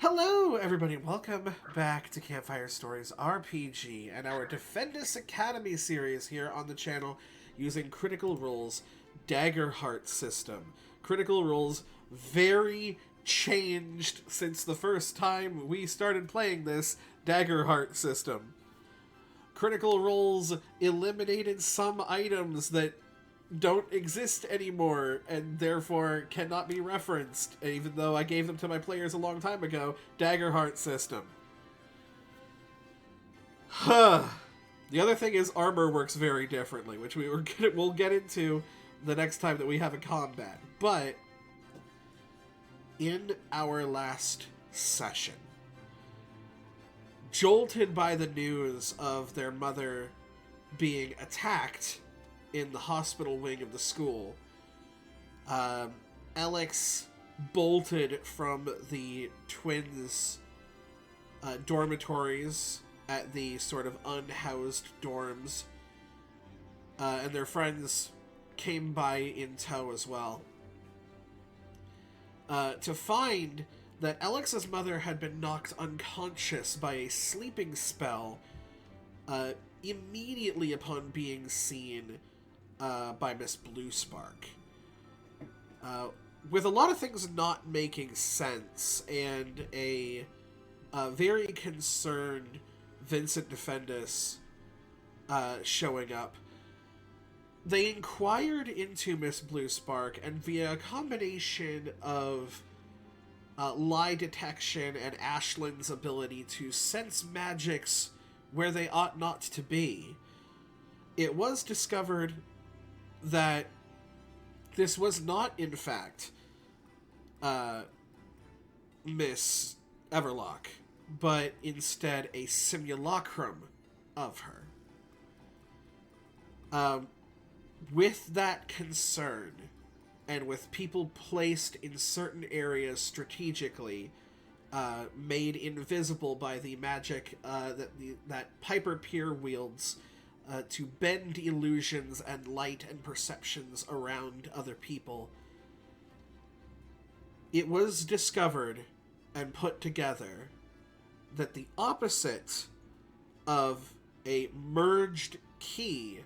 Hello, everybody. Welcome back to Campfire Stories RPG and our Defendus Academy series here on the channel using Critical Role's Dagger Heart system. Critical Role's very changed since the first time we started playing this Dagger Heart system. Critical Role's eliminated some items that don't exist anymore and therefore cannot be referenced, even though I gave them to my players a long time ago. Dagger Heart system. Huh. The other thing is armor works very differently, which we'll get into the next time that we have a combat. But in our last session, jolted by the news of their mother being attacked in the hospital wing of the school, Alex bolted from the twins' dormitories at the sort of unhoused dorms, and their friends came by in tow as well, to find that Alex's mother had been knocked unconscious by a sleeping spell immediately upon being seen by Miss Bluespark. With a lot of things not making sense and a very concerned Vincent Defendus showing up, they inquired into Miss Bluespark, and via a combination of lie detection and Ashlyn's ability to sense magics where they ought not to be, it was discovered that this was not, in fact, Miss Everlock, but instead a simulacrum of her. With that concern, and with people placed in certain areas strategically, made invisible by the magic that Piper Peer wields, to bend illusions and light and perceptions around other people, it was discovered and put together that the opposite of a merged key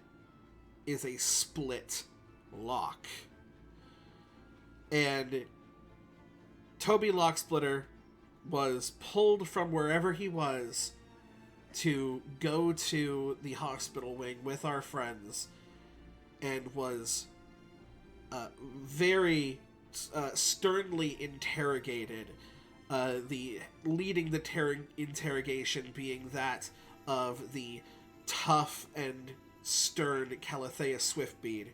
is a split lock. And Toby Locksplitter was pulled from wherever he was to go to the hospital wing with our friends, and was very sternly interrogated, leading the interrogation being that of the tough and stern Calathea Swiftbeard.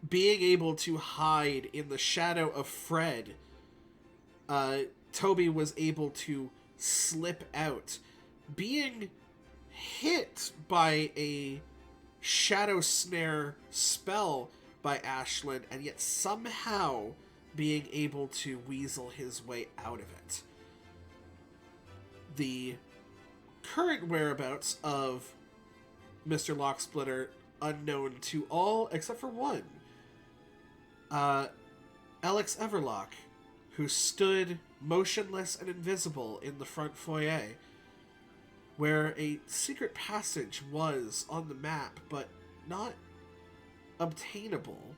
Being able to hide in the shadow of Fred, Toby was able to slip out, being hit by a shadow snare spell by Ashlyn, and yet somehow being able to weasel his way out of it. The current whereabouts of Mr. Locksplitter unknown to all except for one. Alex Everlock, who stood motionless and invisible in the front foyer, where a secret passage was on the map, but not obtainable.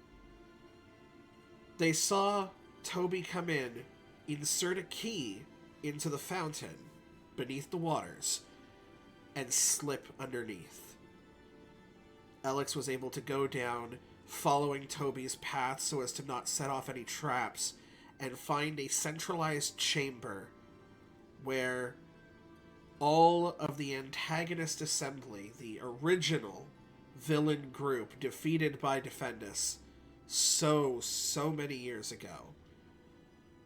They saw Toby come in, insert a key into the fountain beneath the waters, and slip underneath. Alex was able to go down, following Toby's path so as to not set off any traps, and find a centralized chamber where all of the antagonist assembly, the original villain group defeated by Defendus so many years ago,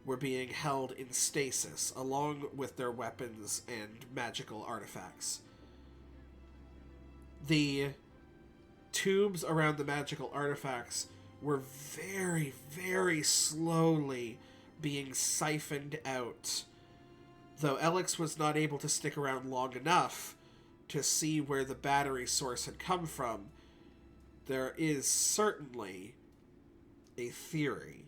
were being held in stasis along with their weapons and magical artifacts. The tubes around the magical artifacts were very, very slowly being siphoned out, though Alex was not able to stick around long enough to see where the battery source had come from. There is certainly a theory.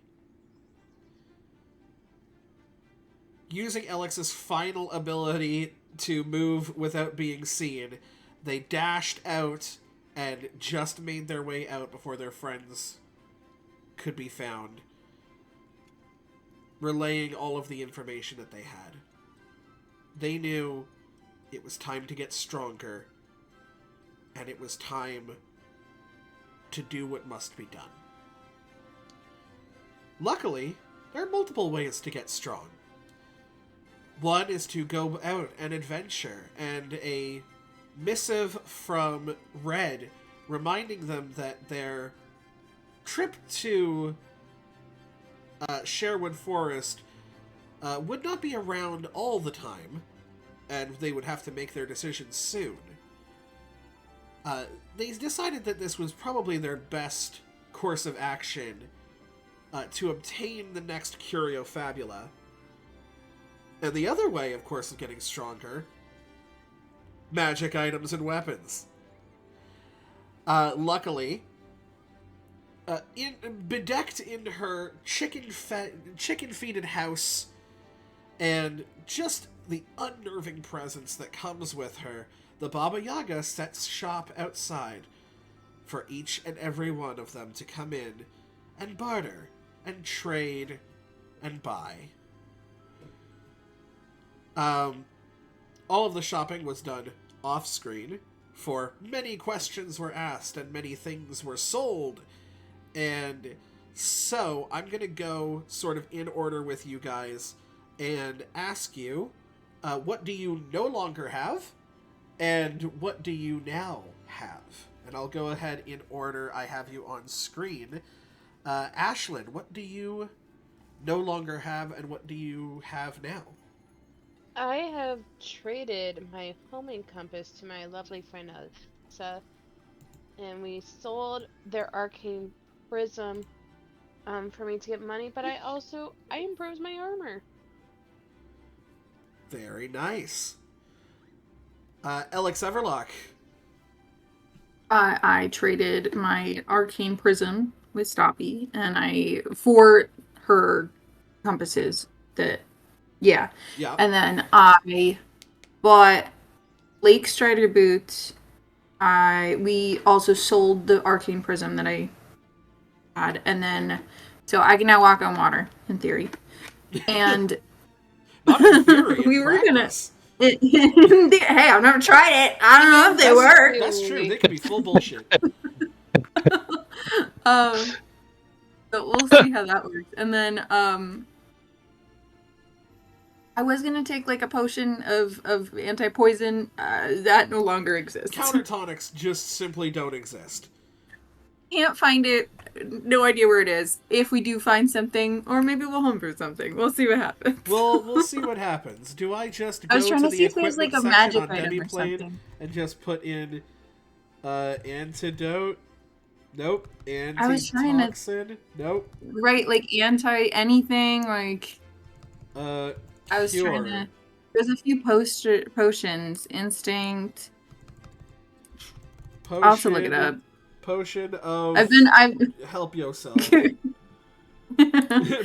using Alex's final ability to move without being seen, they dashed out and just made their way out before their friends could be found, relaying all of the information that they had. They knew it was time to get stronger, and it was time to do what must be done. Luckily, there are multiple ways to get strong. One is to go out and adventure, and a missive from Red reminding them that their trip to Sherwood Forest would not be around all the time, and they would have to make their decisions soon. They decided that this was probably their best course of action to obtain the next Curio Fabula. And the other way, of course, of getting stronger, magic items and weapons. Luckily, bedecked in her chicken-feeded house, and just the unnerving presence that comes with her, the Baba Yaga sets shop outside for each and every one of them to come in and barter and trade and buy. All of the shopping was done off-screen, for many questions were asked and many things were sold. And so I'm going to go sort of in order with you guys and ask you, what do you no longer have? And what do you now have? And I'll go ahead in order I have you on screen. Ashlyn, what do you no longer have and what do you have now? I have traded my homing compass to my lovely friend Elsa, and we sold their arcane prism for me to get money, but I improved my armor. Very nice. Alex Everlock. I traded my arcane prism with Stoppy, and for her compasses that, yeah. And then I bought Lake Strider boots. We also sold the arcane prism that I had, and then so I can now walk on water in theory. And not in theory, we in were practice. Hey, I've never tried it. I don't know if they work. That's true. They could be full bullshit. But we'll see how that works. And then I was gonna take like a potion of anti-poison. That no longer exists. Countertonics just simply don't exist. Can't find it. No idea where it is. If we do find something, or maybe we'll homebrew something. We'll see what happens. We'll see what happens. Do I just go to the equipment section on Demiplane and just put in antidote? Nope. Antitoxin? Nope. Right, like anti-anything, like... I was cure. trying to... There's a few potions. Instinct. Potion, I'll have to look it up. Potion of... Help yourself.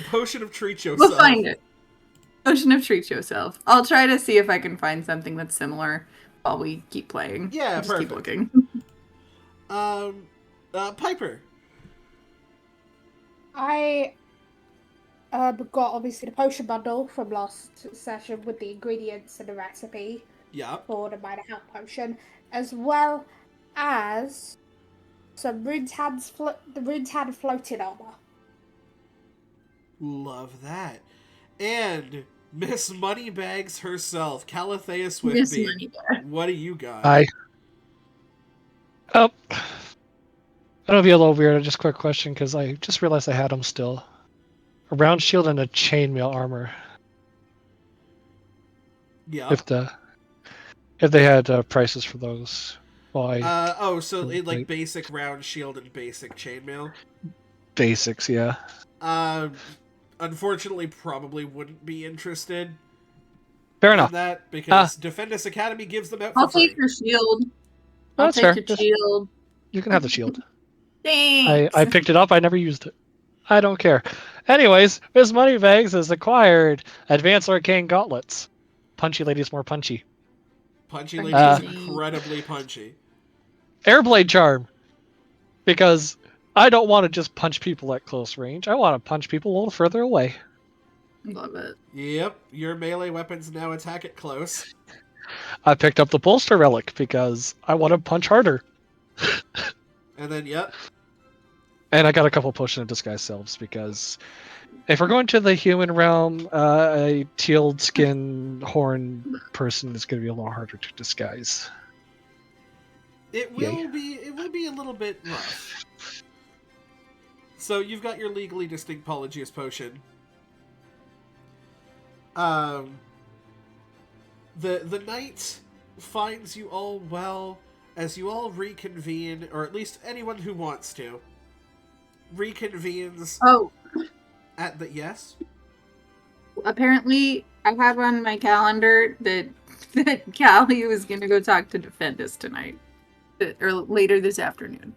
Potion of treat yourself. We'll find it. Potion of treat yourself. I'll try to see if I can find something that's similar while we keep playing. Yeah, just perfect. Keep looking. Piper. I got obviously the potion bundle from last session with the ingredients and the recipe. Yeah. For the minor health potion, as well as some the Rune's Hand floating armor. Love that. And Miss Moneybags herself, Calatheus Whitby. What do you got? Hi. Oh, that'll be a little weird. Just a quick question, because I just realized I had them still. A round shield and a chainmail armor. Yeah. If they had prices for those. Well, so like basic round shield and basic chainmail? Basics, yeah. Unfortunately, probably wouldn't be interested. Fair enough. In that, because Defendus Academy gives them out for free. I'll take your shield. I'll take your shield. You can have the shield. Thanks. I picked it up. I never used it. I don't care. Anyways, Miss Moneybags has acquired Advanced Arcane Gauntlets. Punchy Lady's more punchy. Punchy Lady is Punchy. incredibly punchy. Airblade Charm. Because I don't want to just punch people at close range. I want to punch people a little further away. Love it. Yep, your melee weapons now attack at close. I picked up the Bolster Relic because I want to punch harder. And then, yep. And I got a couple Potion of Disguise Selves because if we're going to the human realm, a tealed skin horn person is going to be a little harder to disguise. It will be a little bit rough. So you've got your legally distinct Polyjuice potion. The night finds you all well as you all reconvene, or at least anyone who wants to reconvenes. Oh, at the yes. apparently I have on my calendar that Callie was gonna go talk to Defendus tonight, or later this afternoon.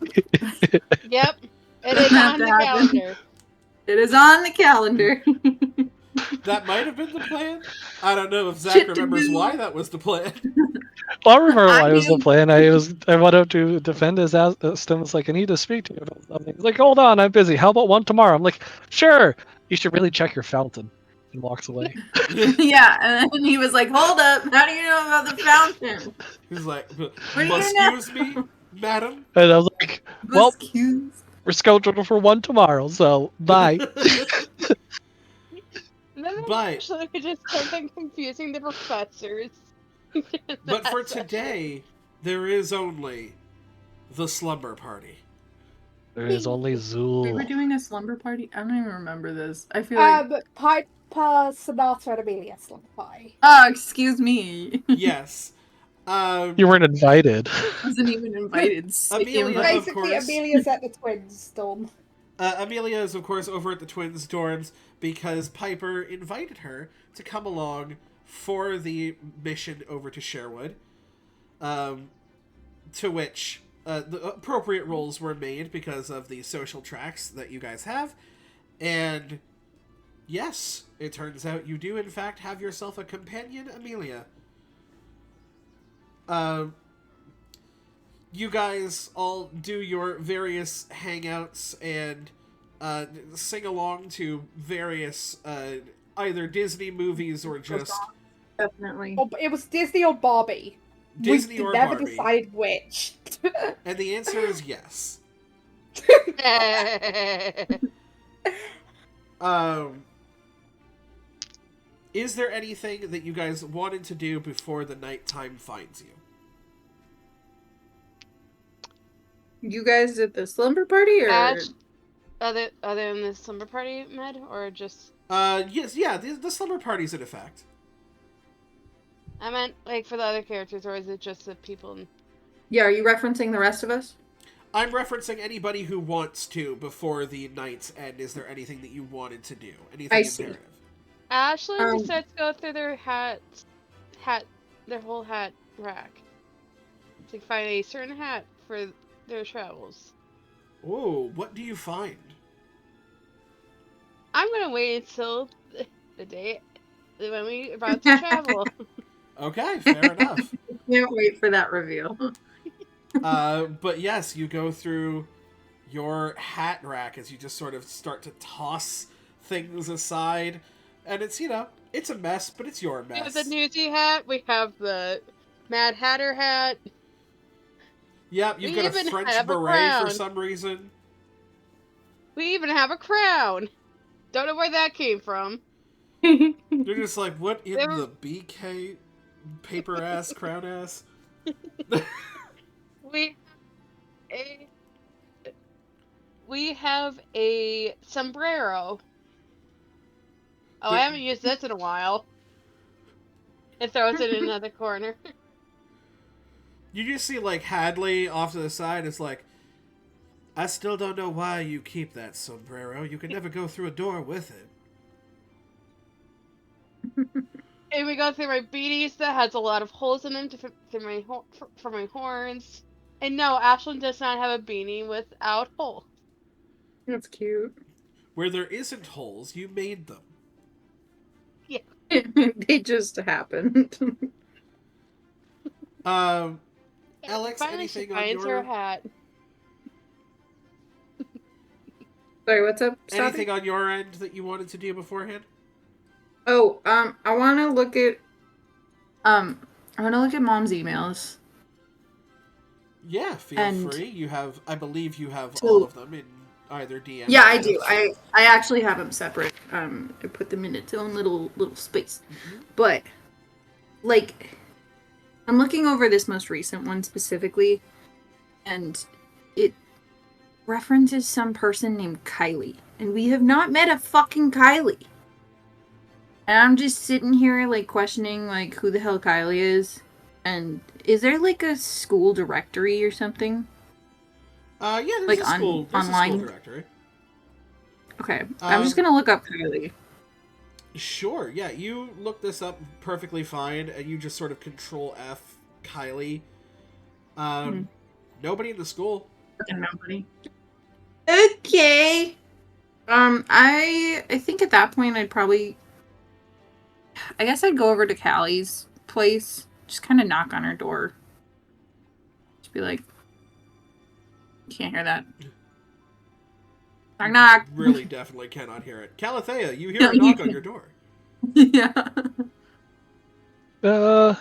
Yep, it is on the calendar. It is on the calendar. That might have been the plan. I don't know if Zach Shit to remembers do. why that was the plan. Well, I remember why I it was the do. plan. I went up to Defendus, asked him, was like, I need to speak to you about something. He's like, hold on, I'm busy. How about one tomorrow? I'm like, sure. You should really check your fountain. And walks away. Yeah, and then he was like, hold up, how do you know about the fountain? He's like, do you know? excuse me, madam? And I was like, well, Excuse. we're scheduled for one tomorrow, so bye. Then But- actually we just kept confusing the professors. But for That's actually- today, there is only the slumber party. There is only We were Zool. doing a slumber party? I don't even remember this. I feel like... Piper, Sonata, and Amelia slumber party. Oh, excuse me. Yes. You weren't invited. Wasn't even invited. Sick Amelia, invite. of Basically, course. Amelia's at the twins' dorm. Amelia is, of course, over at the twins' dorms because Piper invited her to come along for the mission over to Sherwood. To which the appropriate rolls were made because of the social tracks that you guys have. And yes, it turns out you do, in fact, have yourself a companion, Amelia. You guys all do your various hangouts and sing along to various either Disney movies or just Definitely. Oh, it was Disney or Barbie. Disney we or never Barbie. decided which. And the answer is yes. Is there anything that you guys wanted to do before the nighttime finds you? You guys at the slumber party, or Ash, other than the slumber party, Med, or just Yes, yeah, the slumber party's in effect. I meant like for the other characters, or is it just the people? yeah? Are you referencing the rest of us? I'm referencing anybody who wants to before the night's end. Is there anything that you wanted to do? Anything I see. imperative? Ashley decides to go through their their whole hat rack to find a certain hat for their travels. Oh, what do you find? I'm gonna wait until the day when we about to travel. Okay, fair enough. Can't wait for that reveal. But yes, you go through your hat rack as you just sort of start to toss things aside. And it's, it's a mess, but it's your We have mess. the Newsy hat. We have the Mad Hatter hat. Yep, you've We got a even French have a beret crown. for some reason. We even have a crown. Don't know where that came from. You're just like, what in There- the BK paper ass, crown ass? We have a sombrero. Oh, I Yeah. haven't used this in a while. It throws it in another corner. You just see, like, Hadley off to the side is like, I still don't know why you keep that sombrero. You can never go through a door with it. And we go through my beanies that has a lot of holes in them for my horns. And no, Ashlyn does not have a beanie without holes. That's cute. Where there isn't holes, you made them. Yeah. They just happened. Alex, Finally, she anything on finds her your hat. Sorry, what's up? anything on your end that you wanted to do beforehand? Oh, I want to look at Mom's emails. Yeah, feel free. You have, I believe, you have all of them in either DM. Yeah, I do. I actually have them separate. I put them in its own little space. Mm-hmm. But like, I'm looking over this most recent one specifically, and it references some person named Kylie, and we have not met a fucking Kylie. And I'm just sitting here like questioning like who the hell Kylie is, and is there like a school directory or something? Yeah, there's Like a school. There's online? a school directory. Okay, I'm just gonna look up Kylie. Sure. Yeah, you look this up perfectly fine, and you just sort of Control F Kylie. Nobody in the school. Nobody. Okay. I think at that point I guess I'd go over to Callie's place, just kind of knock on her door. Just be like, can't hear that. Knock, knock. Really definitely cannot hear it. Calathea, you hear a knock on your door. Yeah. Percentile.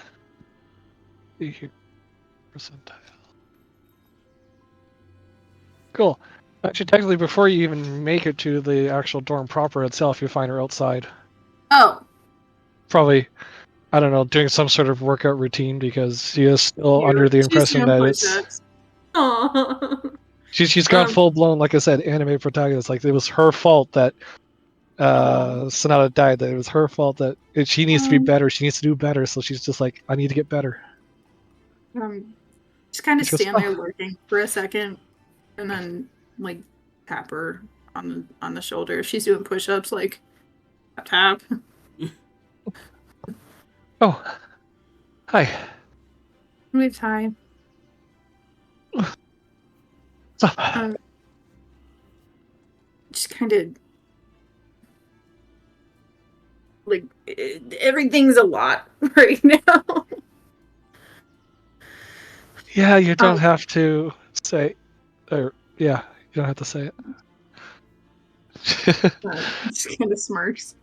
Cool. Actually, technically, before you even make it to the actual dorm proper itself, you find her outside. Oh. Probably, I don't know, doing some sort of workout routine because she is still under the impression that it's. Aww. She's gone full blown, like I said, anime protagonist. Like it was her fault that Sonata died. That it was her fault that she needs to be better. She needs to do better. So she's just like, I need to get better. Just kind of stand there lurking for a second, and then like tap her on the shoulder. If she's doing push-ups, like tap. Oh, hi. We have time. Just kind of like everything's a lot right now. Yeah, you don't have to say, or yeah, you don't have to say it. Just kind of smirks.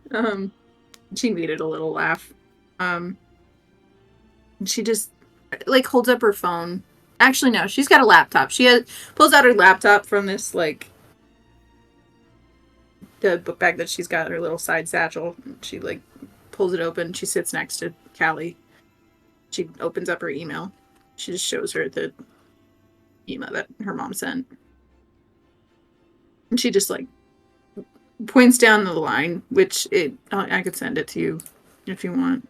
She needed a little laugh. She just like holds up her phone. Actually, no, she's got a laptop. She pulls out her laptop from this like the book bag that she's got, her little side satchel. She like pulls it open. She sits next to Callie. She opens up her email. She just shows her the email that her mom sent. And she just like points down the line, which I could send it to you if you want.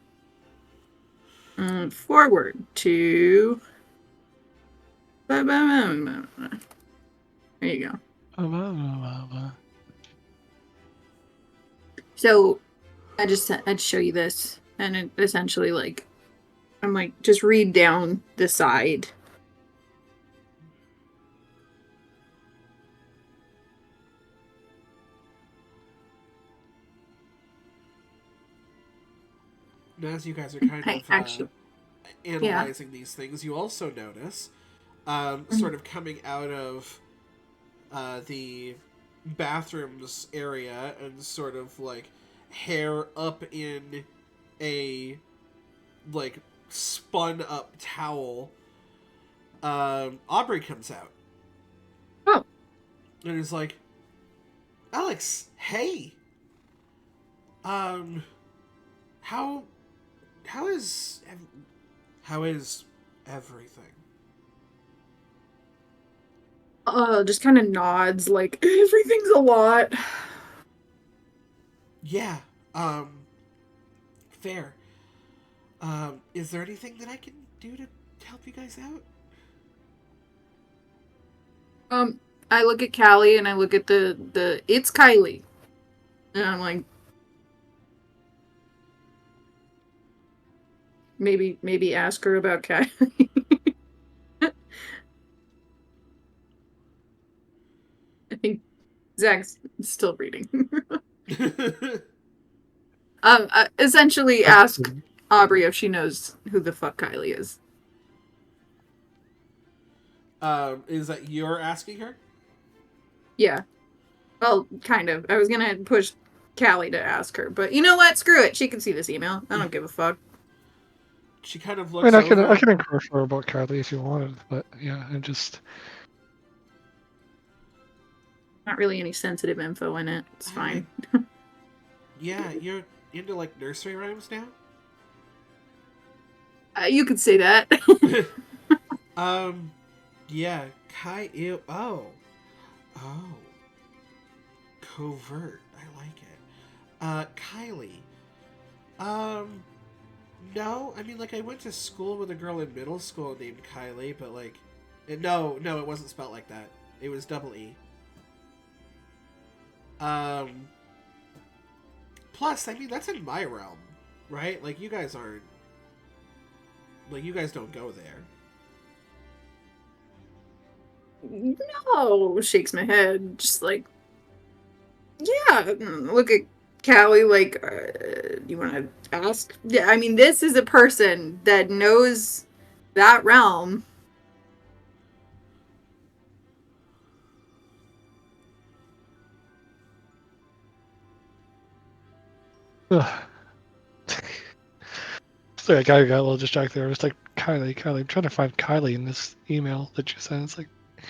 Forward to. There you go. So I'd show you this, and it essentially like I'm like just read down the side. And as you guys are kind of analyzing these things, you also notice, sort of coming out of the bathrooms area and sort of like hair up in a like spun up towel, Aubrey comes out. Oh. And is like, Alex, hey. How is everything? Just kind of nods, like everything's a lot. Yeah, fair. Is there anything that I can do to help you guys out? I look at Callie and I look at the it's Kylie. And I'm like, maybe ask her about Kylie. I think Zach's still reading. Essentially That's ask Aubrey if she knows who the fuck Kylie is. Is that you're asking her? Yeah. Well, kind of. I was gonna push Callie to ask her, but you know what? Screw it. She can see this email. I don't give a fuck. She kind of I looks mean, over. I can encourage her about Kylie if you wanted, but yeah, I'm just. Not really any sensitive info in it. It's fine. Yeah, you're into like nursery rhymes now. You could say that. Yeah, oh, covert. I like it. Kylie. No, I mean, like, I went to school with a girl in middle school named Kylie, but like, no, it wasn't spelled like that. It was double E. Plus, I mean, that's in my realm, right? Like, you guys aren't. Like, you guys don't go there. No, shakes my head. Just like, yeah, look at Callie, like, you want to ask? Yeah, I mean, this is a person that knows that realm. So I got a little distracted there. I was like, Kylie. I'm trying to find Kylie in this email that you sent. It's like, I'm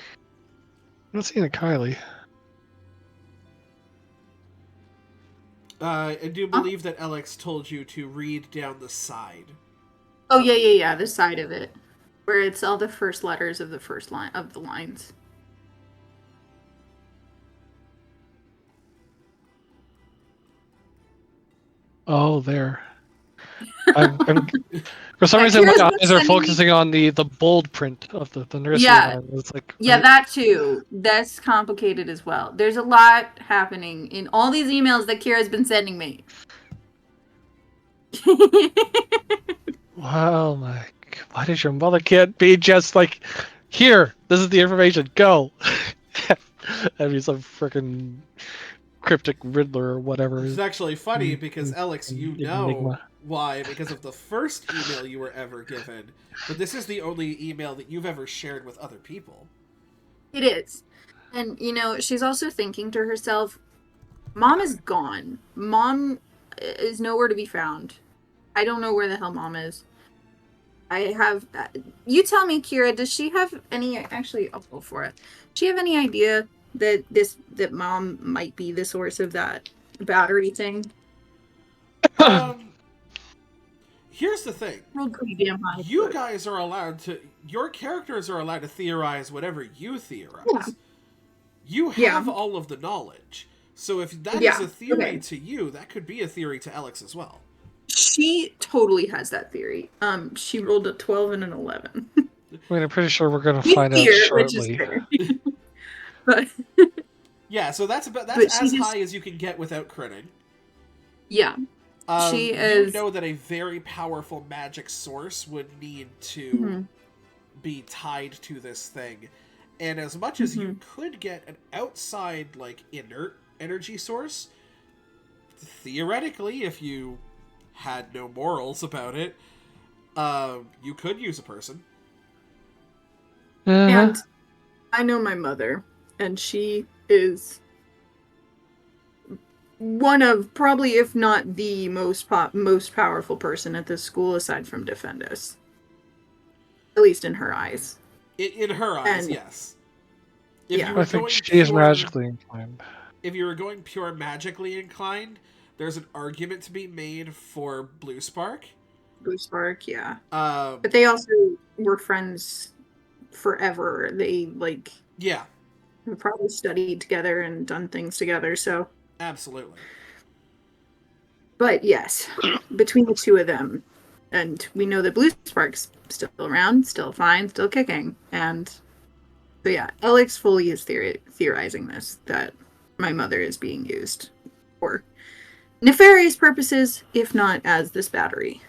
not seeing a Kylie. I do believe that Alex told you to read down the side. Oh, yeah, the side of it. Where it's all the first letters of the first line of the lines. Oh, there. For some reason, my eyes are focusing on the bold print of the nursery rhyme. It's like, yeah, that too. That's complicated as well. There's a lot happening in all these emails that Kira's been sending me. Wow, my. Why does your mother can't be just like, here, this is the information, go. I mean, some freaking cryptic Riddler or whatever. It's actually funny because, Alex, you know Enigma. why, because of the first email you were ever given, but this is the only email that you've ever shared with other people. It is. And, you know, she's also thinking to herself, Mom is gone. Mom is nowhere to be found. I don't know where the hell Mom is. I have... you tell me, Kira, does she have any... Actually, I'll go for it. Does she have any idea that Mom might be the source of that battery thing? Here's the thing. Rolled pretty damn high. You guys are allowed to... Your characters are allowed to theorize whatever you theorize. Yeah. You have all of the knowledge. So if that is a theory to you, that could be a theory to Alex as well. She totally has that theory. She rolled a 12 and an 11. I mean, I'm pretty sure we're going to find out shortly. But yeah, so that's as high as you can get without critting. Yeah. You know that a very powerful magic source would need to be tied to this thing. And as much as you could get an outside, like, inert energy source, theoretically, if you had no morals about it, you could use a person. And I know my mother, and she is one of, probably, if not the most powerful person at this school, aside from Defendus. At least in her eyes. In her eyes, yes. I think she is magically inclined. If you were going pure magically inclined, there's an argument to be made for Blue Spark. Blue Spark, yeah. But they also were friends forever. They, like... Yeah. Have probably studied together and done things together, so... Absolutely. But yes, between the two of them, and we know that Blue Spark's still around, still fine, still kicking, and... So yeah, Alex fully is theorizing this, that my mother is being used for nefarious purposes, if not as this battery.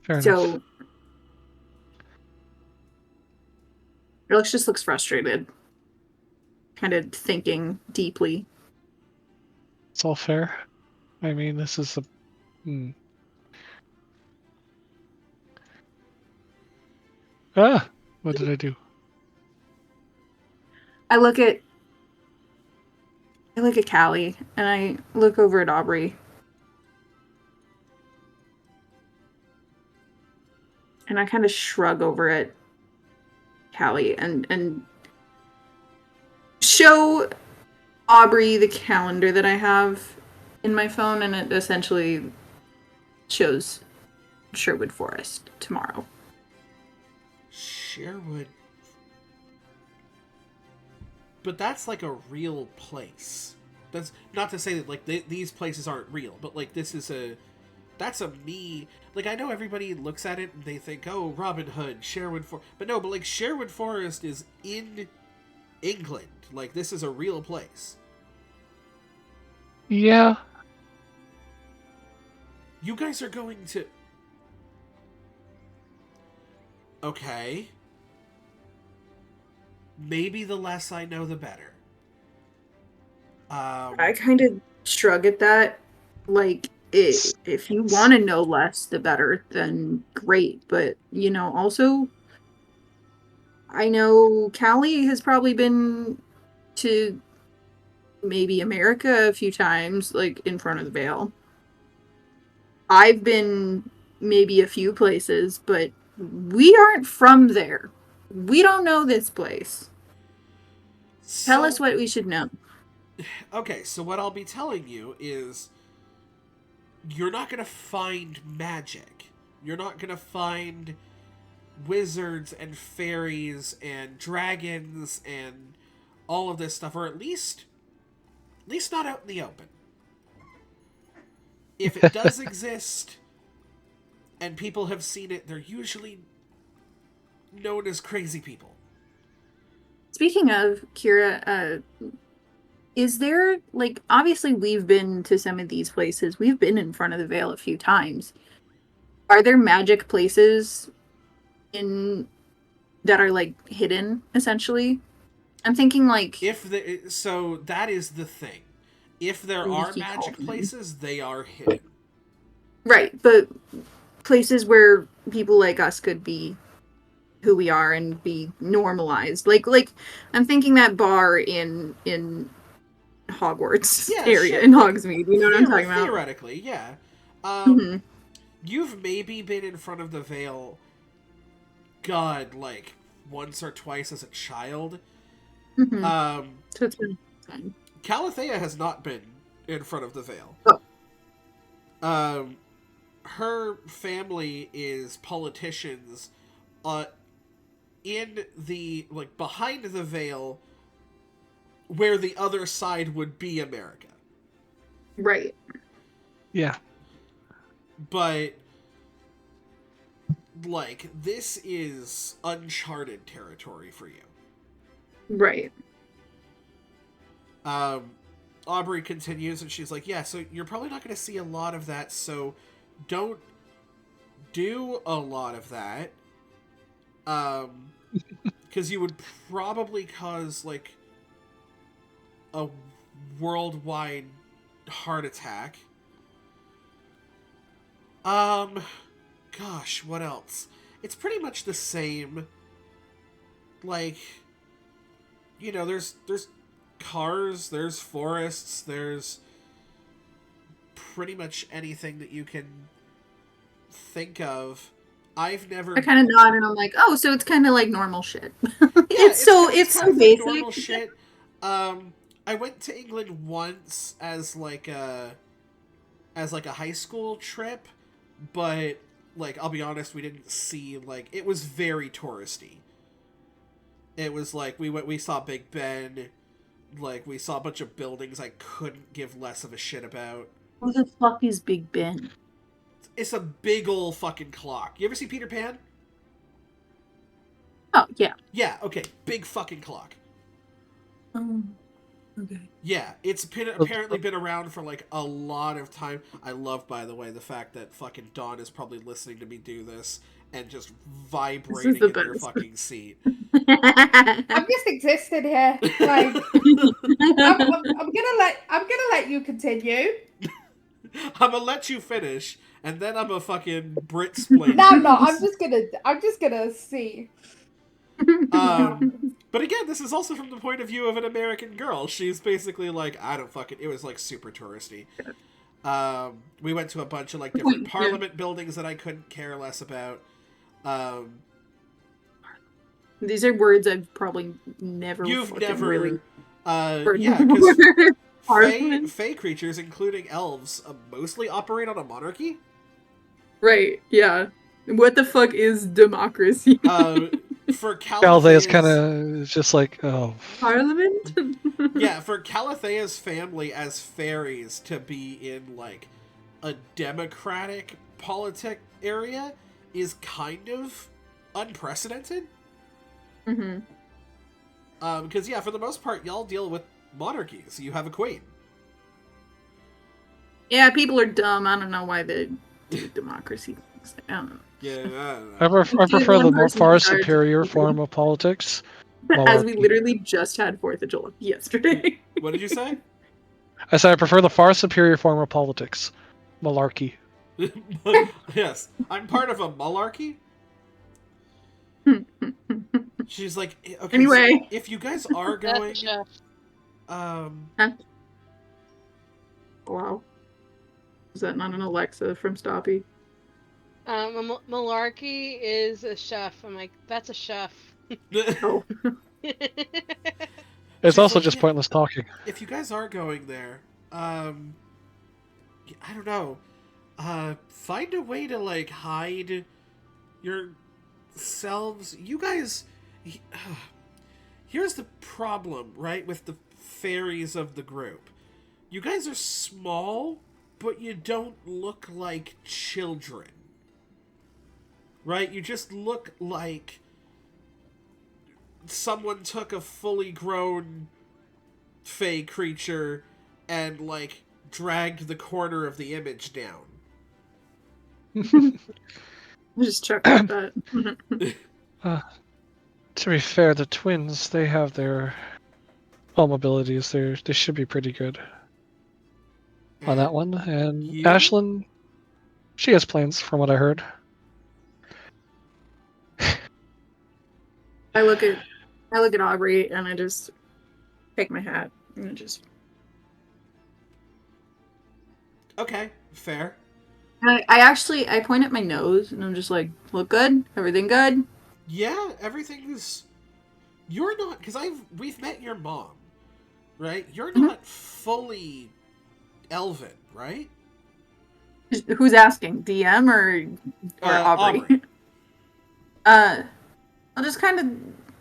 Fair enough. Alex just looks frustrated. Kind of thinking deeply. It's all fair. I mean, this is a... Ah! What did I do? I look at Callie, and I look over at Aubrey. And I kind of shrug over at Callie and show Aubrey the calendar that I have in my phone, and it essentially shows Sherwood Forest tomorrow. Sherwood... But that's like a real place. That's not to say that like these places aren't real, but like this is that's a me. Like I know everybody looks at it and they think, oh, Robin Hood, Sherwood Forest, but no, but like Sherwood Forest is in England. Like this is a real place. Yeah. You guys are going to... Okay. Maybe the less I know, the better. I kind of shrug at that. Like, if you want to know less, the better, then great. But, you know, also, I know Callie has probably been to maybe America a few times, like, in front of the Veil. I've been maybe a few places, but we aren't from there. We don't know this place. Tell us what we should know. Okay, so what I'll be telling you is you're not going to find magic. You're not going to find wizards and fairies and dragons and all of this stuff, or at least not out in the open. If it does exist and people have seen it, they're usually known as crazy people. Speaking of, Kira, is there, like, obviously we've been to some of these places. We've been in front of the Veil a few times. Are there magic places that are, like, hidden, essentially? I'm thinking, like... So, that is the thing. If there are magic places, they are hidden. Right, but places where people like us could be who we are and be normalized. Like I'm thinking that bar in Hogwarts area, in Hogsmeade. You know what I'm talking about? Theoretically, yeah. You've maybe been in front of the Veil, God, like, once or twice as a child. So it's been fun. Calathea has not been in front of the Veil. Oh. Her family is politicians in the, like, behind the Veil, where the other side would be America. Right. Yeah. But, like, this is uncharted territory for you. Right. Aubrey continues, and she's like, yeah, so you're probably not going to see a lot of that, so don't do a lot of that. Because you would probably cause, like, a worldwide heart attack. Gosh, what else? It's pretty much the same. Like, you know, there's cars, there's forests, there's pretty much anything that you can think of. I've never... I kind of nod and I'm like, oh, so it's kind of like normal shit. Yeah, it's so basic. Normal shit. I went to England once as like a high school trip, but like I'll be honest, we didn't see, like, it was very touristy. It was like we saw Big Ben, like we saw a bunch of buildings I couldn't give less of a shit about. Who the fuck is Big Ben? It's a big old fucking clock. You ever see Peter Pan? Oh, yeah. Yeah, okay. Big fucking clock. Okay. Yeah, it's apparently been around for, like, a lot of time. I love, by the way, the fact that fucking Dawn is probably listening to me do this and just vibrating in her fucking seat. I'm just existing here. Like, I'm gonna let you continue. I'm gonna let you finish, and then I'm a fucking Brit splain. No, I'm not. I'm just gonna see. But again, this is also from the point of view of an American girl. She's basically like, I don't fucking. It was like super touristy. We went to a bunch of like different Parliament buildings that I couldn't care less about. These are words I've probably never. You've never really. Yeah, because Parliament. Fey creatures, including elves, mostly operate on a monarchy. Right. Yeah. What the fuck is democracy? For Caldea's kind of just like, oh. Parliament? Yeah, for Calathea's family as fairies to be in, like, a democratic politic area is kind of unprecedented. Mm-hmm. Because, yeah, for the most part, y'all deal with monarchies. You have a queen. Yeah, people are dumb. I don't know why they do democracy. I don't know. Yeah, I prefer the far superior form of politics. As we literally just had 4th of July yesterday. What did you say? I said I prefer the far superior form of politics. Malarkey. Yes. I'm part of a malarkey. She's like, okay, anyway. So if you guys are going... Huh? Wow. Is that not an Alexa from Stoppy? Malarkey is a chef. I'm like, that's a chef. Oh. It's also like, just pointless talking. If you guys are going there, I don't know. Find a way to, like, hide yourselves. You guys... Here's the problem, right, with the fairies of the group. You guys are small, but you don't look like children. Right? You just look like someone took a fully grown fey creature and, like, dragged the corner of the image down. Just check out that. To be fair, the twins, they have their home abilities. They should be pretty good on that one. And you? Ashlyn, she has plans from what I heard. I look at Aubrey and I just take my hat and I just. Okay, fair. I point at my nose and I'm just like, look good? Everything good? Yeah, everything's... You're not... Because we've met your mom, right? You're not fully elven, right? Who's asking? DM or Aubrey? I'll just kind of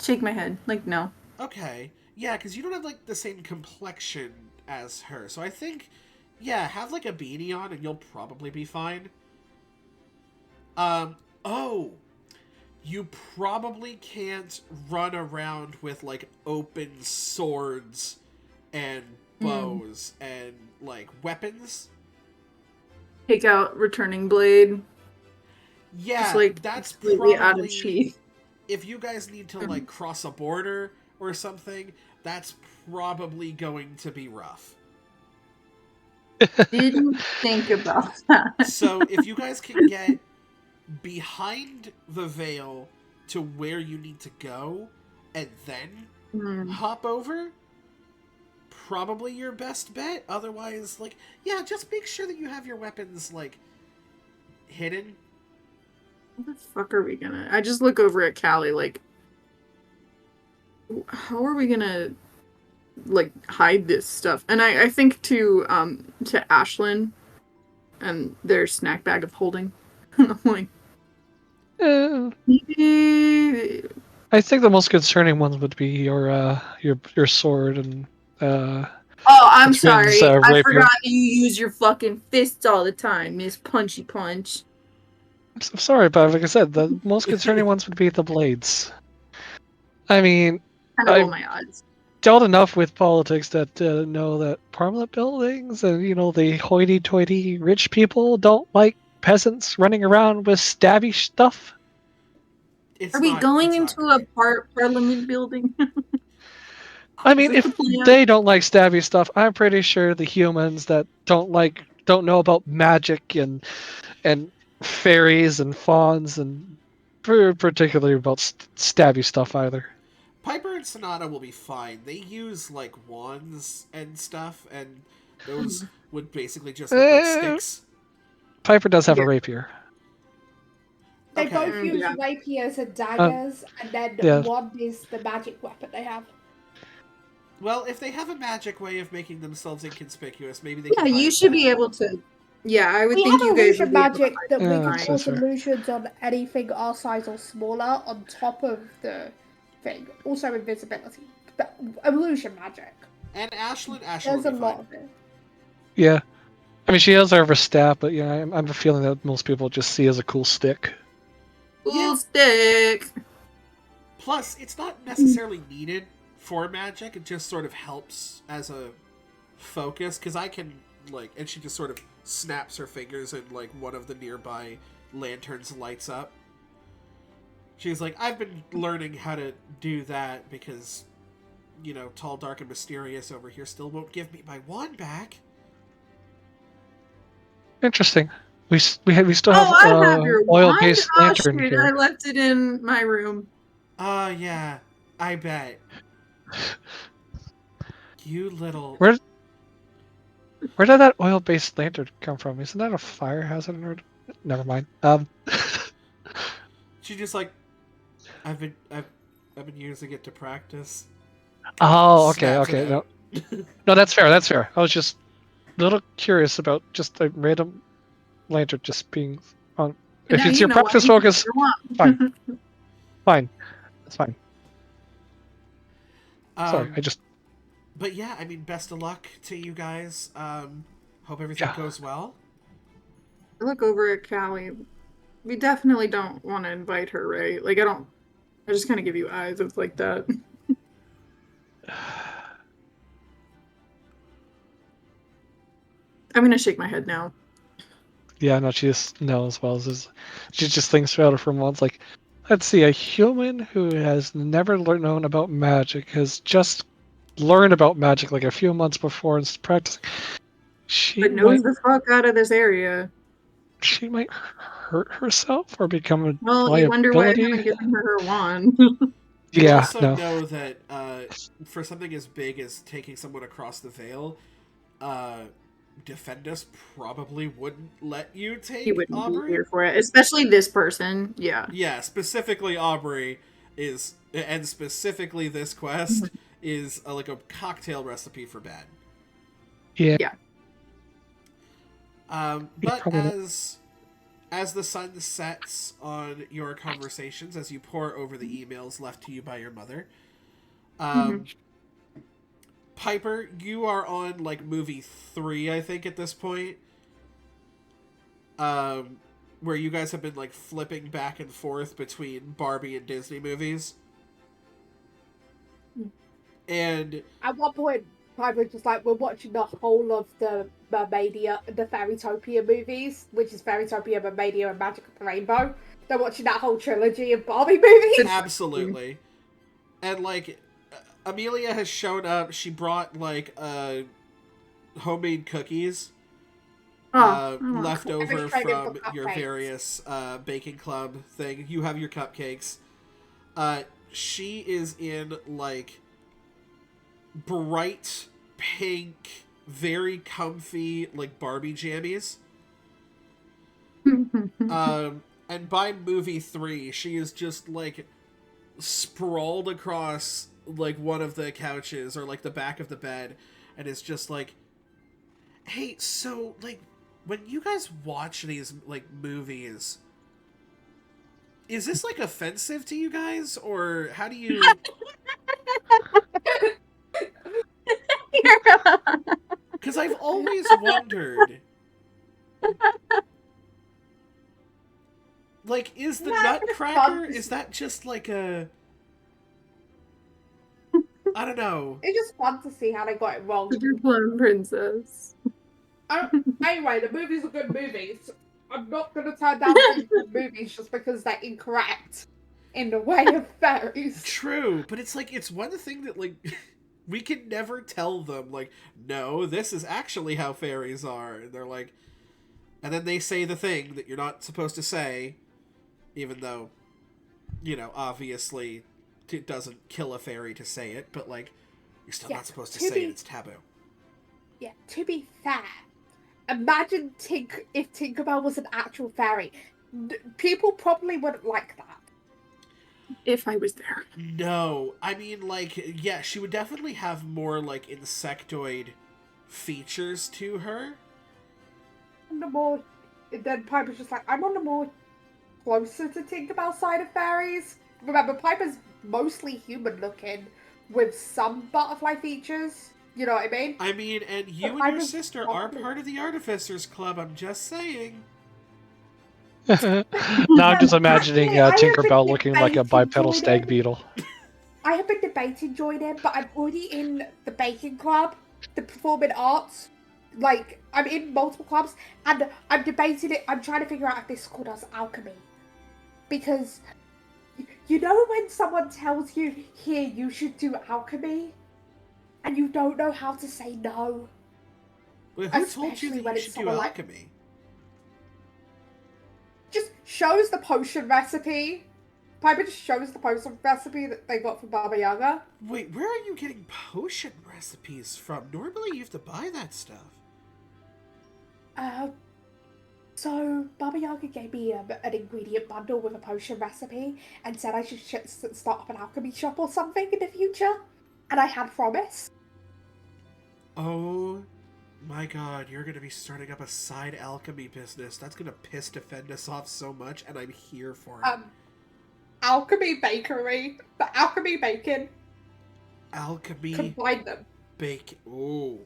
shake my head, like, no. Okay. Yeah, because you don't have, like, the same complexion as her. So I think, yeah, have, like, a beanie on and you'll probably be fine. Oh... You probably can't run around with, like, open swords and bows and, like, weapons. Take out returning blade. Yeah, just, like, that's completely probably... out of sheath. If you guys need to, like, cross a border or something, that's probably going to be rough. Didn't think about that. So, if you guys can get behind the veil to where you need to go and then hop over, probably your best bet. Otherwise, like, yeah, just make sure that you have your weapons, like, hidden. What the fuck are we gonna... I just look over at Callie like, how are we gonna, like, hide this stuff? And I think to Ashlyn and their snack bag of holding. I'm like, I think the most concerning ones would be your sword and oh, I'm sorry. I rapier. forgot you use your fucking fists all the time, Miss Punchy Punch. I'm sorry, but like I said, the most concerning ones would be the blades. I mean, I my odds. Dealt enough with politics that know that Parliament buildings and, you know, the hoity-toity rich people don't like peasants running around with stabby stuff. Are we going into a parliament building? I mean, if they don't like stabby stuff, I'm pretty sure the humans that don't know about magic and fairies and fauns and particularly about stabby stuff either. Piper and Sonata will be fine. They use like wands and stuff, and those would basically just look like sticks. Piper does have a rapier. They Okay. both use rapiers and daggers, and then wand is the magic weapon they have. Well, if they have a magic way of making themselves inconspicuous, maybe they can you should be able to. Yeah, I would think you guys would be magic that we can right. cause illusions on anything our size or smaller on top of the thing. Also invisibility. But illusion magic. And Ashlyn There's a lot of it. Yeah. I mean, she has her staff, but yeah, I'm a feeling that most people just see as a cool stick. Cool stick! Plus, it's not necessarily needed for magic. It just sort of helps as a focus, because I can, like... And she just sort of snaps her fingers and, like, one of the nearby lanterns lights up. She's like, I've been learning how to do that because, you know, tall, dark, and mysterious over here still won't give me my wand back. Interesting. We still have oil-based lantern here. I left it in my room. Yeah, I bet. You little... Where did that oil-based lantern come from? Isn't that a fire hazard? Never mind. She just like, I've been using it to practice. Oh, okay. No, that's fair. I was just a little curious about just a random lantern just being on. If it's your practice focus, fine. Fine. That's fine. Sorry, I just... But yeah, I mean, best of luck to you guys. Hope everything goes well. I look over at Callie. We definitely don't want to invite her, right? Like, I just kind of give you eyes. It's like that. I'm gonna shake my head now. Yeah, no, she just knows well. She just thinks about it for months. Like, let's see, a human who has never known about magic has just learned about magic like a few months before and practicing. But knows the fuck out of this area. She might hurt herself or become a liability. You wonder why I haven't given her wand. You also know that for something as big as taking someone across the veil, Defendus probably wouldn't let you take Aubrey. Be here for it, especially this person. Yeah. Yeah, specifically Aubrey is, and specifically this quest is like a cocktail recipe for bad. Yeah. But as the sun sets on your conversations, as you pore over the emails left to you by your mother, Piper, you are on like movie 3, I think, at this point. Where you guys have been like flipping back and forth between Barbie and Disney movies. And at one point, Piper's just like, we're watching the whole of the Mermaidia, the Fairytopia movies, which is Fairytopia, Mermaidia, and Magic of the Rainbow. They're watching that whole trilogy of Barbie movies. Absolutely. And like, Amelia has shown up. She brought like homemade cookies left over from your various baking club thing. You have your cupcakes. She is in like bright pink, very comfy like Barbie jammies. And by movie 3, she is just like sprawled across like one of the couches or like the back of the bed, and is just like, hey, so like when you guys watch these like movies, is this like offensive to you guys, or how do you because I've always wondered, like, is the Nutcracker, is that just like a, I don't know. It's just fun to see how they got it wrong. Your Plum Princess. Anyway, the movies are good movies. I'm not going to turn down good movies just because they're incorrect. in the way of fairies. True, but it's like, it's one thing that, like, we can never tell them, like, no, this is actually how fairies are. And they're like, and then they say the thing that you're not supposed to say, even though, you know, obviously it doesn't kill a fairy to say it, but, like, you're still not supposed to say it, it's taboo. Yeah, to be fair, imagine if Tinkerbell was an actual fairy. People probably wouldn't like that. If I was there. No, I mean, like, yeah, she would definitely have more, like, insectoid features to her. Then Piper's just like, I'm on the more closer to Tinkerbell side of fairies. Remember, Piper's mostly human looking with some butterfly features. You know what I mean? I mean, and you and your sister are part of the Artificers Club, I'm just saying. Now I'm just imagining Tinkerbell looking like a bipedal stag beetle. I have been debating joining, but I'm already in the baking club, the performing arts. Like, I'm in multiple clubs, and I'm debating it. I'm trying to figure out if this school does alchemy. Because, you know when someone tells you, here, you should do alchemy, and you don't know how to say no? Well, who told you that you should do alchemy? Just shows the potion recipe. Piper just shows the potion recipe that they got from Baba Yaga. Wait, where are you getting potion recipes from? Normally you have to buy that stuff. So Baba Yaga gave me an ingredient bundle with a potion recipe and said I should start up an alchemy shop or something in the future. And I had promised. Oh my god, you're going to be starting up a side alchemy business. That's going to piss Defendus off so much, and I'm here for it. Alchemy bakery. The alchemy bacon. Alchemy. Combine them. Bake. Ooh.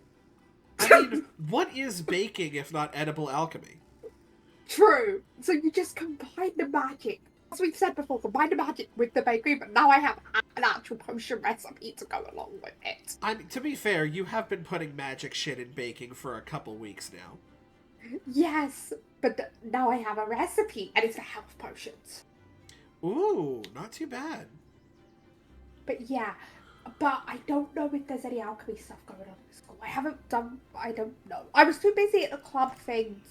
I mean, what is baking if not edible alchemy? True. So you just combine the magic. As we've said before, combine the magic with the bakery, but now I have an actual potion recipe to go along with it. I mean, to be fair, you have been putting magic shit in baking for a couple weeks now. Yes, but now I have a recipe, and it's for health potions. Ooh, not too bad. But yeah, but I don't know if there's any alchemy stuff going on in school. I don't know. I was too busy at the club thing.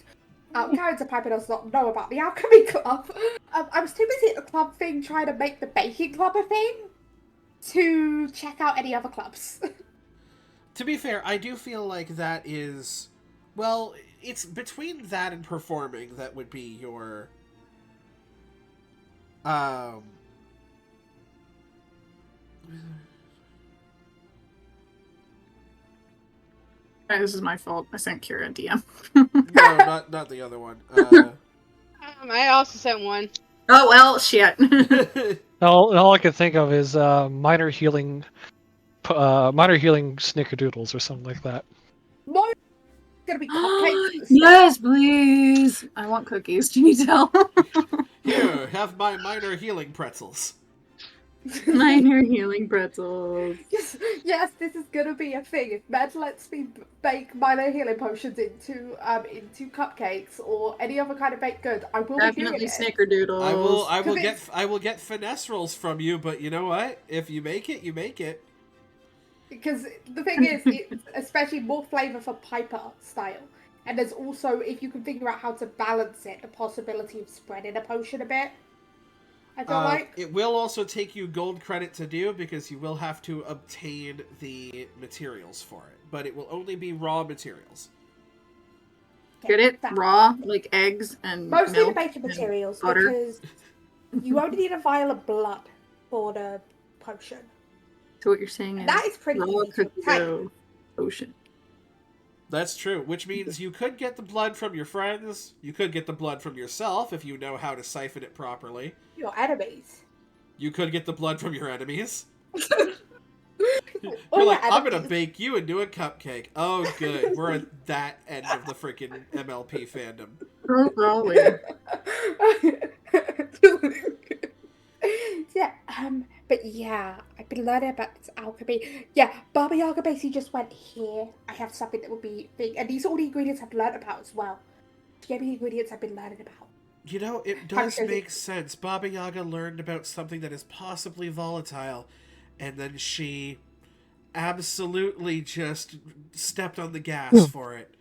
Karen's and Piper does not know about the alchemy club. I was too busy at the club thing trying to make the baking club a thing to check out any other clubs. To be fair, I do feel like that is... Well, it's between that and performing that would be your... This is my fault. I sent Kira a DM. No, not the other one. I also sent one. Oh well, shit. all I can think of is minor healing snickerdoodles or something like that. Mine's gonna be cupcakes. Yes, please. I want cookies. Can you tell? Here, have my minor healing pretzels. Minor healing pretzels. Yes, this is gonna be a thing. If Med lets me bake minor healing potions into cupcakes or any other kind of baked good, I will Definitely be doing it. snickerdoodles. I will get finesse rolls from you, but you know what? If you make it, you make it. Because the thing is, it's especially more flavour for Piper style. And there's also, if you can figure out how to balance it, the possibility of spreading a potion a bit. I feel like. It will also take you gold credit to do, because you will have to obtain the materials for it. But it will only be raw materials. Get it? Raw, like eggs and mostly milk the bacon materials, butter. because you only need a vial of blood for the potion. So what you're saying is that is pretty raw easy to cookie obtain. dough potion. That's true, which means you could get the blood from your friends, you could get the blood from yourself if you know how to siphon it properly. Your enemies. You could get the blood from your enemies. Or You're like, your I'm gonna enemies. bake you into a cupcake. Oh, good. We're at that end of the freaking MLP fandom. Probably. Yeah, but yeah, I've been learning about this alchemy. Yeah, Baba Yaga basically just went, here, I have something that will be big. And these are all the ingredients I've learned about as well. She gave me the ingredients I've been learning about. You know, it does make sense. Baba Yaga learned about something that is possibly volatile, and then she absolutely just stepped on the gas for it.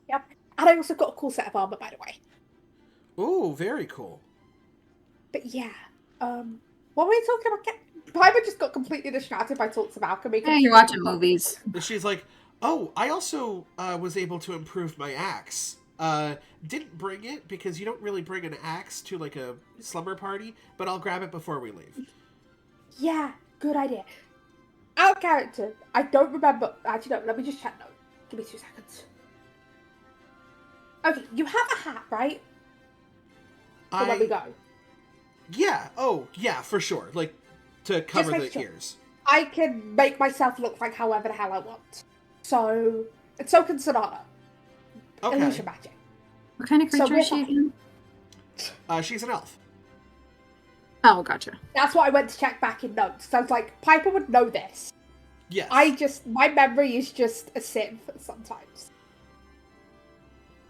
Yep. And I also got a cool set of armor, by the way. Ooh, very cool. But yeah, what were we talking about? Piper just got completely distracted by talks of alchemy. Hey, you're watching movies. She's like, oh, I also was able to improve my axe. Didn't bring it because you don't really bring an axe to like a slumber party, but I'll grab it before we leave. Yeah, good idea. Out of character, I don't remember. Actually, no, let me just check note. Give me 2 seconds. Okay, you have a hat, right? For when we go. Yeah, oh, yeah, for sure. Like, to cover the ears. I can make myself look like however the hell I want. So, and so can Sonata. Okay. Illusion magic. What kind of creature is she again? She's an elf. Oh, gotcha. That's what I went to check back in notes. So I was like, Piper would know this. Yes. My memory is just a sieve sometimes.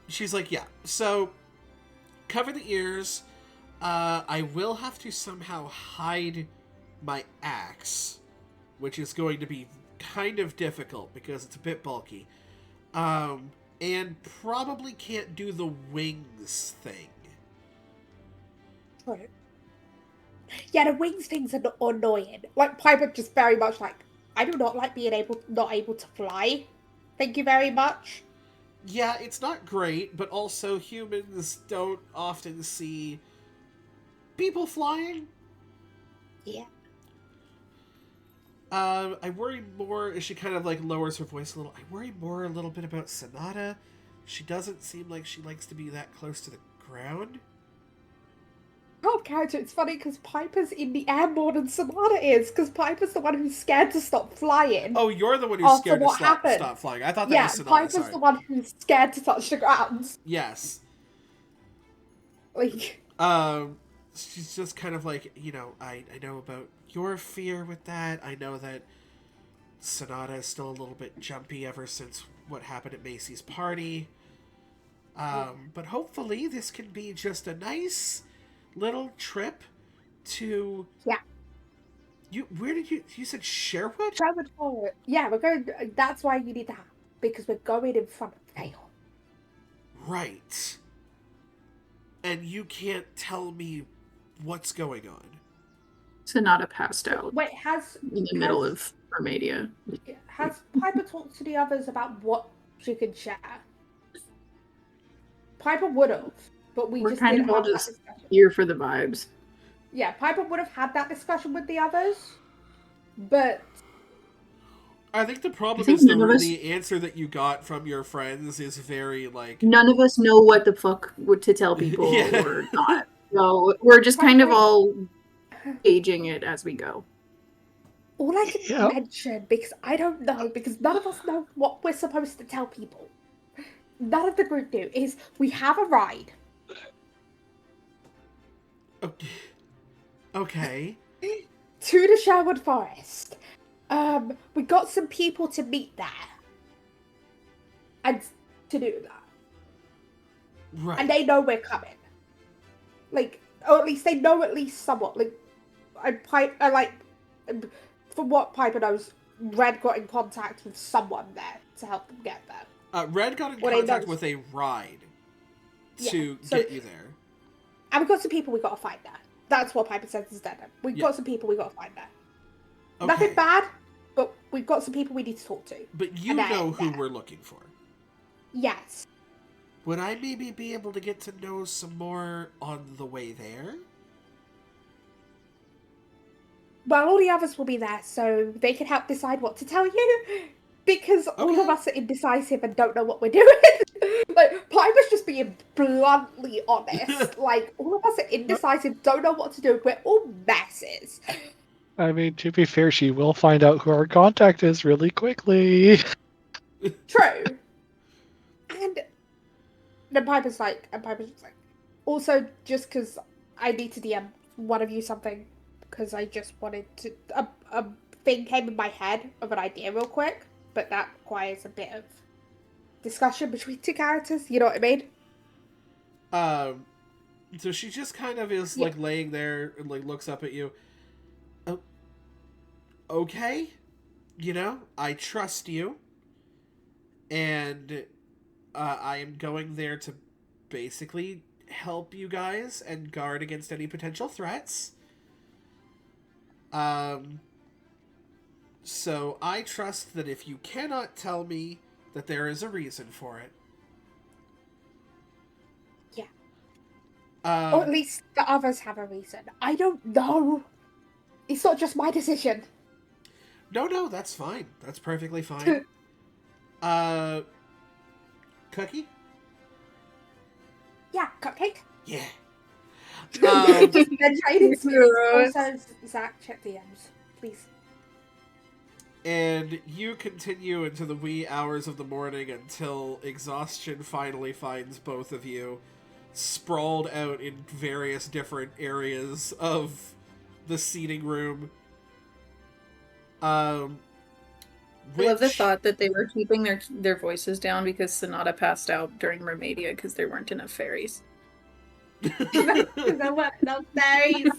She's like, yeah. So, cover the ears. I will have to somehow hide my axe, which is going to be kind of difficult because it's a bit bulky. And probably can't do the wings thing. Right. Yeah, the wings things are annoying. Like, Piper just very much like, I do not like being not able to fly. Thank you very much. Yeah, it's not great, but also humans don't often see people flying. Yeah. I worry more as she kind of like lowers her voice a little. I worry more a little bit about Sonata. She doesn't seem like she likes to be that close to the ground. Oh, character, it's funny because Piper's in the air more than Sonata is, because Piper's the one who's scared to stop flying. Oh, you're the one who's scared to happened. Stop flying. I thought that was Sonata. Piper's the one who's scared to touch the ground. Yes. Like. She's just kind of like, you know, I know about your fear with that. I know that Sonata is still a little bit jumpy ever since what happened at Macy's party. But hopefully this can be just a nice little trip to... Yeah. Where did you said Sherwood? Sherwood Forest. Yeah, we're going... That's why you need to have... Because we're going in front of Vale. Right. And you can't tell me what's going on. Sonata passed out. Wait, in the middle of Armadia. Has Piper talked to the others about what she could share? Piper would have, but we're just kind of all just here for the vibes. Yeah, Piper would have had that discussion with the others, but I think the problem is the answer that you got from your friends is very like... None of us know what the fuck to tell people or not. So we're just kind of all gauging it as we go. All I can mention, because I don't know, because none of us know what we're supposed to tell people. None of the group do, is we have a ride. Okay. To the Sherwood Forest. We got some people to meet there. And to do that. Right. And they know we're coming. Like, or at least they know at least somewhat. Like, from what Piper knows, Red got in contact with someone there to help them get there. Red got in contact with a ride to get you there. And we've got some people we got to find there. That's what Piper says is dead. We've got some people we got to find there. Okay. Nothing bad, but we've got some people we need to talk to. But you know who we're looking for. Yes. Would I maybe be able to get to know some more on the way there? Well, all the others will be there, so they can help decide what to tell you. Because all of us are indecisive and don't know what we're doing. Like, Piper's just being bluntly honest. Like, all of us are indecisive, don't know what to do. We're all messes. I mean, to be fair, she will find out who our contact is really quickly. True. And then Piper's just like, also, just because I need to DM one of you something, because I just wanted to, a thing came in my head of an idea real quick, but that requires a bit of discussion between two characters, you know what I mean? So she just kind of is Yeah. like laying there and like looks up at you. Oh, okay, I trust you, and I am going there to basically help you guys and guard against any potential threats. Um, so I trust that if you cannot tell me that there is a reason for it. Yeah. Or at Um, least the others have a reason. I don't know. It's not just my decision. no, that's fine. That's perfectly fine. Uh, Cookie? Yeah, Cupcake. Yeah. Just then trading spirits. Also, Zach, check DMs, please. And you continue into the wee hours of the morning until exhaustion finally finds both of you sprawled out in various different areas of the seating room. I love the thought that they were keeping their voices down because Sonata passed out during Mermaidia because there weren't enough fairies. Because there weren't enough days.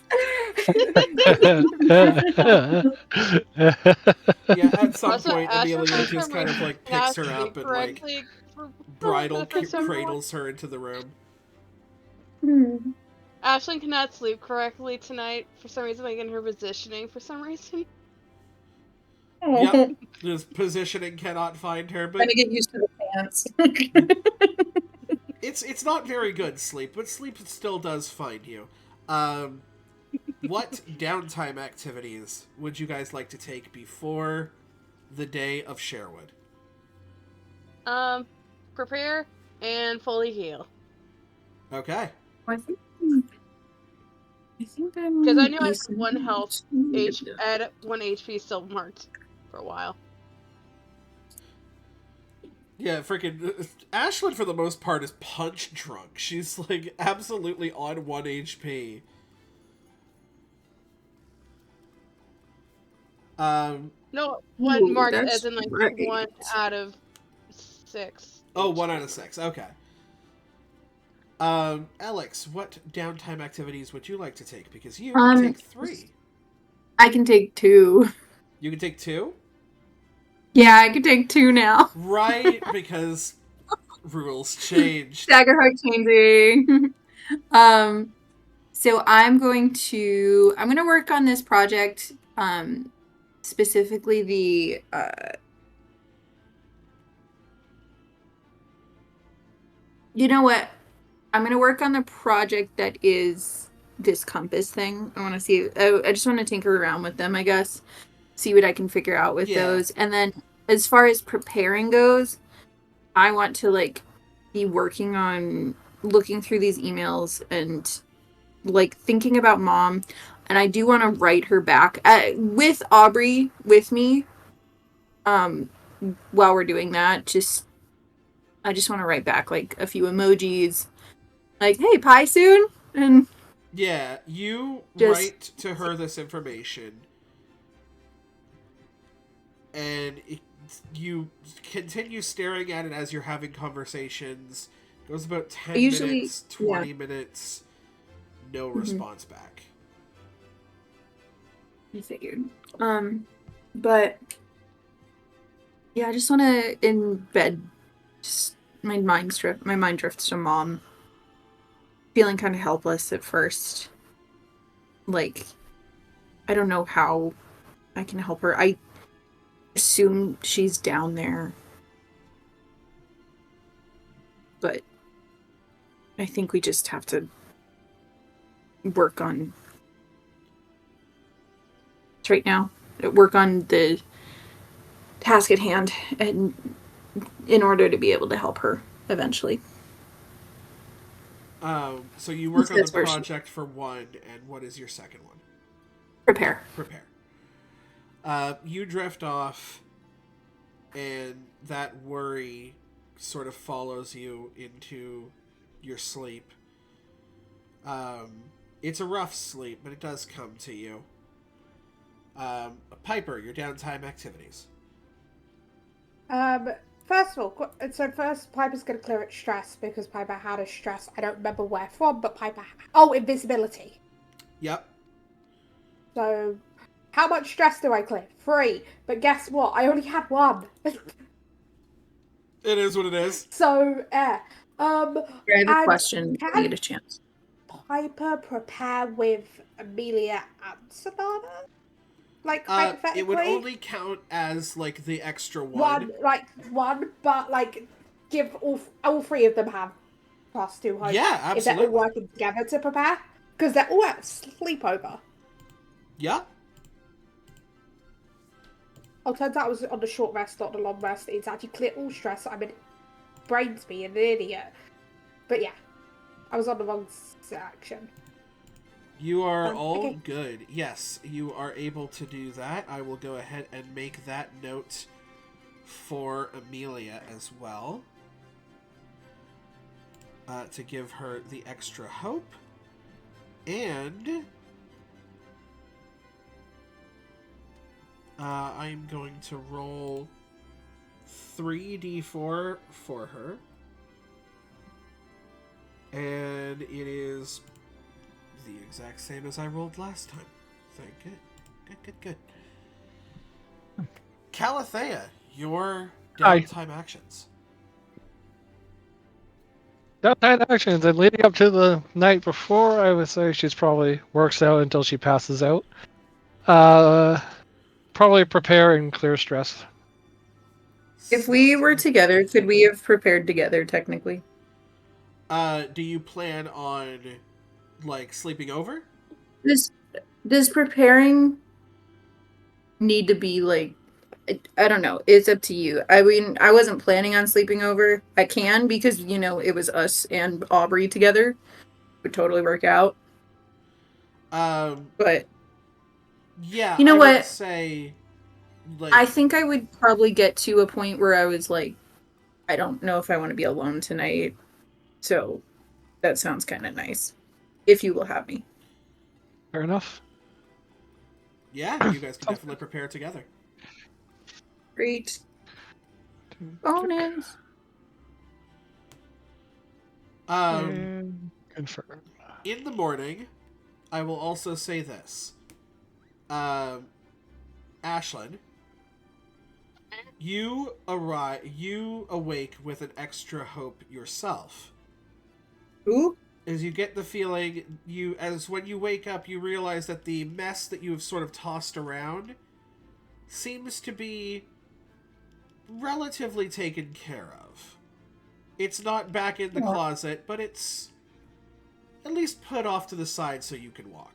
Yeah, at some Also, point, Ashley, Amelia for just some kind of reason, like picks cannot her sleep up and like correctly. bridal For some cradles her into the room. Ashley cannot sleep correctly tonight for some reason, like in her positioning for some reason. Yep, this positioning cannot find her, Trying but to get used to the pants. it's not very good sleep, but sleep still does find you. What downtime activities would you guys like to take before the day of Sherwood? Prepare and fully heal. Okay. I think I'm Because I knew I had decent. one health at 1 HP still marked for a while. Yeah, freaking Ashlyn for the most part is punch drunk. She's like absolutely on 1 HP. No, one marked that's as in like right. 1 out of 6. Oh, 1 out of 6. Okay. Alex, what downtime activities would you like to take? Because you can take 3. I can take 2. You can take 2? Yeah, I can take 2 now. Right, because rules changed. Staggerheart changing. So I'm gonna work on this project, specifically the you know what? I'm gonna work on the project that is this compass thing. I want to see. I just want to tinker around with them, I guess. See what I can figure out with those. And then, as far as preparing goes, I want to like be working on looking through these emails and like thinking about mom. And I do want to write her back with Aubrey with me. While we're doing that, I just want to write back like a few emojis, like "Hey, pie soon," and yeah, you just write to her this information, and you continue staring at it as you're having conversations. It goes about 10 minutes, 20 minutes, no response back. I figured. But yeah, I just want to embed just my mind drifts to mom. Feeling kind of helpless at first. Like, I don't know how I can help her. I assume she's down there. But I think we just have to work on right now. Work on the task at hand and in order to be able to help her eventually. So you work on the project for 1, and what is your second one? Prepare. You drift off, and that worry sort of follows you into your sleep. It's a rough sleep, but it does come to you. Piper, your downtime activities. First of all, so first Piper's going to clear its stress because Piper had a stress. I don't remember where from, but Piper. Oh, invisibility. Yep. So, how much stress do I clear? 3. But guess what? I only had 1. It is what it is. So, I have a and question. can I get a chance. Piper prepare with Amelia and Sonata? Like, hypothetically? It would only count as, like, the extra one. One, but, like, give all 3 of them have +2 hope. Yeah, If they're all absolutely. working together to prepare. Because they're all at sleepover. Yeah. Oh, turns out I was on the short rest, not the long rest. It's actually clear all stress. I mean, brains me an idiot. But yeah, I was on the wrong section. You are all okay. good. Yes, you are able to do that. I will go ahead and make that note for Amelia as well. To give her the extra hope. And I'm going to roll 3d4 for her. And it is the exact same as I rolled last time. Thank you. Good. Calathea, your downtime actions. Downtime actions, and leading up to the night before, I would say she's probably works out until she passes out. Probably prepare and clear stress. If we were together, could we have prepared together, technically? Do you plan on, like, sleeping over? Does preparing need to be, like, I don't know. It's up to you. I mean, I wasn't planning on sleeping over. I can because, it was us and Aubrey together. It would totally work out. But yeah, you know I would what? say, like, I think I would probably get to a point where I was like, I don't know if I want to be alone tonight. So that sounds kind of nice. If you will have me. Fair enough. Yeah, you guys can definitely prepare together. Great. Bonus. Confirm. In the morning, I will also say this. Ashlyn, you awake with an extra hope yourself. Ooh. As you get the feeling, when you wake up, you realize that the mess that you have sort of tossed around seems to be relatively taken care of. It's not back in the closet, but it's at least put off to the side so you can walk.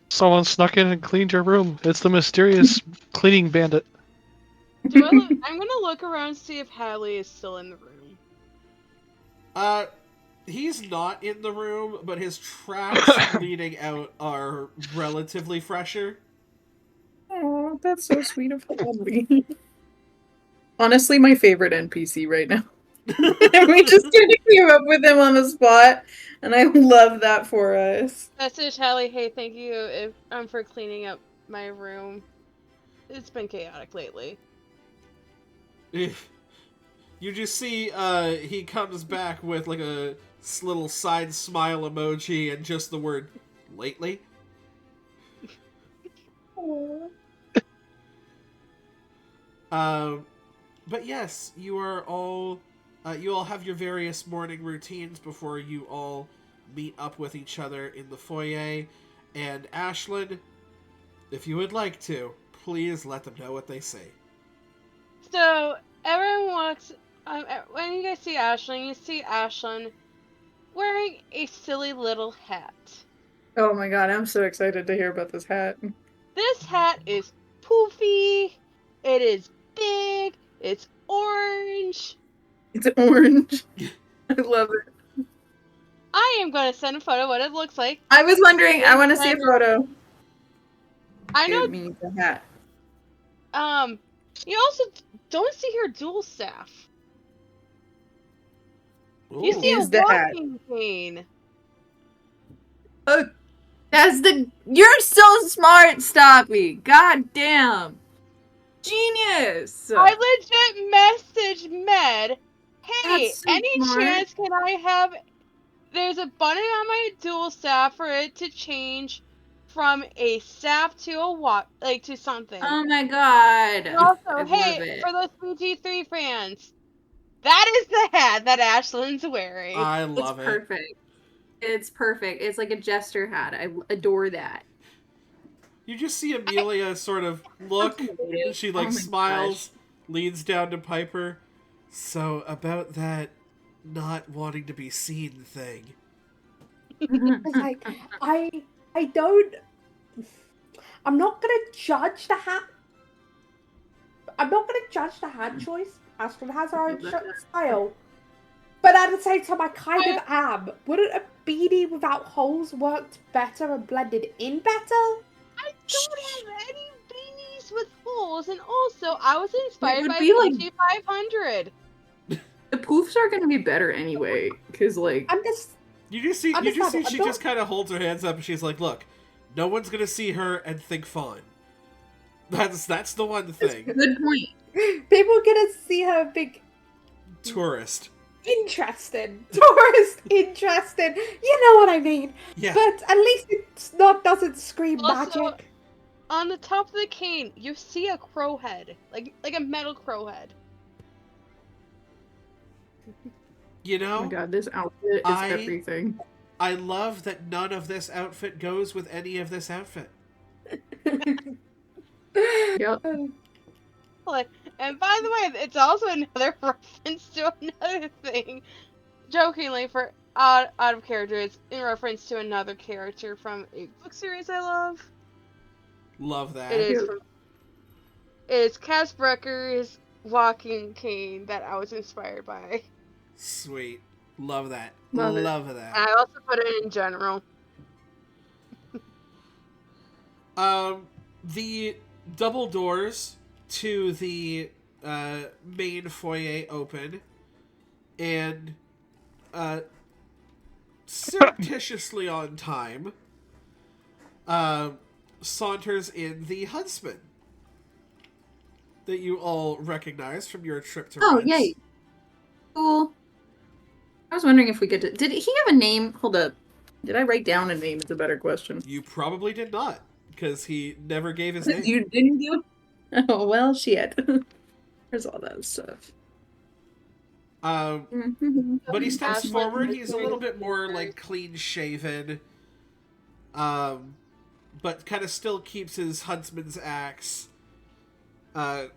Someone snuck in and cleaned your room. It's the mysterious cleaning bandit. I'm gonna look around and see if Hadley is still in the room. He's not in the room, but his tracks leading out are relatively fresher. Oh, that's so sweet of Aubrey. Honestly, my favorite NPC right now. We just kind of came up with him on the spot, and I love that for us. Message Hadley, hey, thank you for cleaning up my room. It's been chaotic lately. You just see he comes back with like a little side smile emoji and just the word lately. But yes, you all have your various morning routines before you all meet up with each other in the foyer. And Ashlyn, if you would like to, please let them know what they say. So everyone walks. When you guys see Ashlyn, you see Ashlyn wearing a silly little hat. Oh my god, I'm so excited to hear about this hat. This hat is poofy. It is big. It's orange. It's orange. I love it. I am going to send a photo of what it looks like. I was wondering, I want to see a photo. I know. Give me the hat. You also don't see her dual staff. Ooh. You see Is a the hat. walking cane. Oh, you're so smart, Stoppy. God damn. hilarious. I legit messaged Med, hey, That's so any smart. chance can I have... There's a button on my dual staff for it to change from a staff to to something. Oh my god. And also, I hey, love it. for those BG3 fans, that is the hat that Ashlyn's wearing. I love It's it. perfect. It's perfect. It's like a jester hat. I adore that. You just see Amelia sort of look, and she like Oh my smiles, leans down to Piper. So about that not wanting to be seen thing. It's like, I don't... I'm not gonna judge the hat. I'm not gonna judge the hat choice. Ashlyn has her own style. But at the same time, I kind of am. Wouldn't a beanie without holes worked better and blended in better? I don't have any beanies with holes, and also, I was inspired would by be like- BG500. The poofs are gonna be better anyway, because like I'm just... You just see Understandable. she just kind of holds her hands up and she's like, "Look, no one's gonna see her and think fun." That's the one thing. good point. People are gonna see her big... Tourist. Interesting. Tourist interesting. You know what I mean. Yeah. But at least it's not doesn't scream Also, magic. On the top of the cane, you see a crow head, like a metal crow head. You Oh know, my god, this outfit is everything. I love that none of this outfit goes with any of this outfit. Yep. And by the way, it's also another reference to another thing. Jokingly, for out of character, it's in reference to another character from a book series I love. Love that. It is from... It's Cass Brecker's walking cane that I was inspired by. Sweet. Love that. Love it. Love that. I also put it in general. The double doors to the main foyer open, and surreptitiously on time saunters in the huntsman that you all recognize from your trip to Oh, Reds. yay. Cool. I was wondering if we could... Did he have a name? Hold up. Did I write down a name? It's a better question. You probably did not, because he never gave his name. You didn't do? Oh, well, shit. There's all that stuff. But he steps Ashlyn forward. is He's a little bit more like clean shaven, but kind of still keeps his huntsman's axe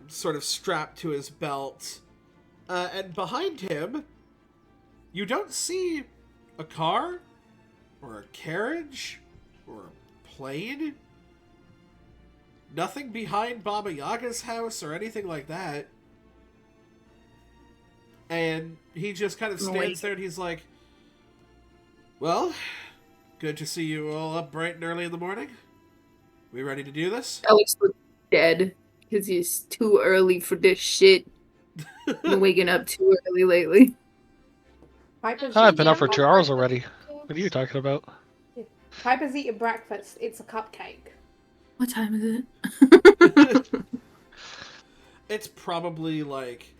sort of strapped to his belt. And behind him, you don't see a car or a carriage or a plane. Nothing behind Baba Yaga's house or anything like that. And he just kind of stands there and he's like, "Well, good to see you all up bright and early in the morning. We ready to do this?" Alex looks dead because he's too early for this shit. Been waking up too early lately. I've been up for 2 hours already. What are you talking about? Piper's eating breakfast. It's a cupcake. What time is it? It's probably like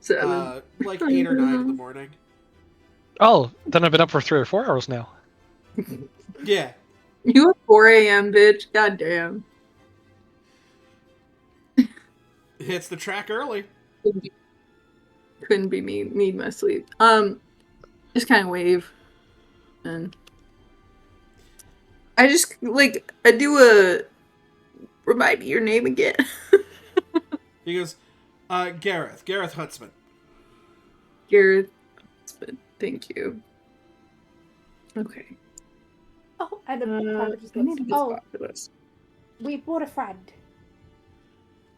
7. like 8 or 9 in the morning. Oh, then I've been up for 3 or 4 hours now. Yeah. You at 4 a.m., bitch. God damn. Hits the track early. Couldn't be me. Need my sleep. Just kind of wave. And I just, like, I do a... Remind me your name again. He goes, Gareth Huntsman. Gareth. Thank you. Okay. Oh, and Piper just I need to goes, get "Oh, spot for this. we brought a friend."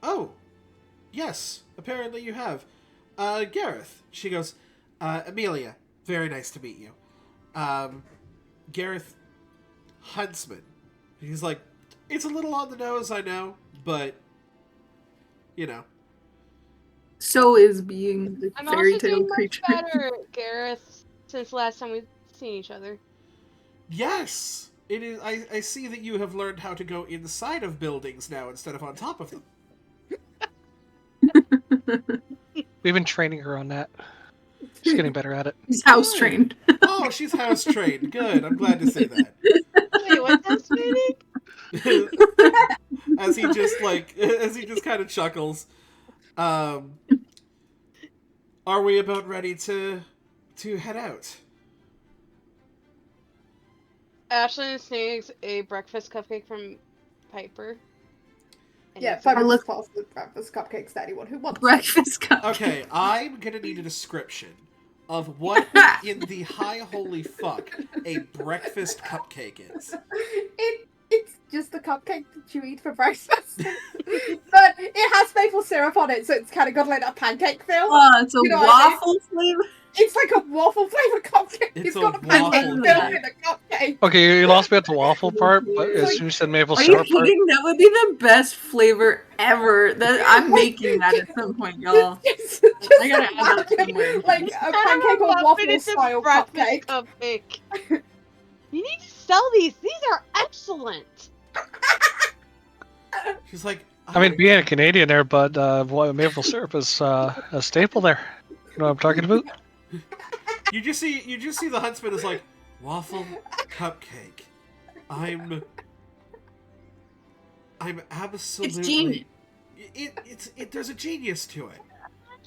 Oh, yes, apparently you have. Gareth. She goes, Amelia, very nice to meet you. Gareth Huntsman. He's like, it's a little on the nose, I know, but, you know. So is being the I'm fairy also tale doing much creature. better, Gareth, since last time we've seen each other. Yes! It is. I see that you have learned how to go inside of buildings now instead of on top of them. We've been training her on that. She's getting better at it. He's house trained. Oh, she's house trained. Good. I'm glad to see that. Wait, what's house training? as he just kind of chuckles. Are we about ready to head out? Ashlyn sneaks a breakfast cupcake from Piper. And Yeah, eats it. Piper look- just passes the breakfast cupcakes to anyone who wants them. Breakfast cup. Okay, I'm gonna need a description of what in the high holy fuck a breakfast cupcake is. It's just a cupcake that you eat for breakfast. But it has maple syrup on it, so it's kind of got like a pancake feel. Oh, it's a You know what I mean? waffle flavor. It's like a waffle flavored cupcake. It's It's a got a pancake waffle filled cake. in a cupcake. Okay, you lost me at the waffle part, but as soon as you said maple Are you syrup part, kidding? That would be the best flavor ever. I'm making that at some point, y'all. Just I gotta add that imagine, somewhere. like a pancake or waffle It's a style breakfast cupcake. cupcake. You need to sell these. These are excellent. She's like, I mean, being a Canadian there, but maple syrup is a staple there. You know what I'm talking about? you just see the huntsman is like, waffle cupcake. I'm absolutely. It's genius. There's a genius to it.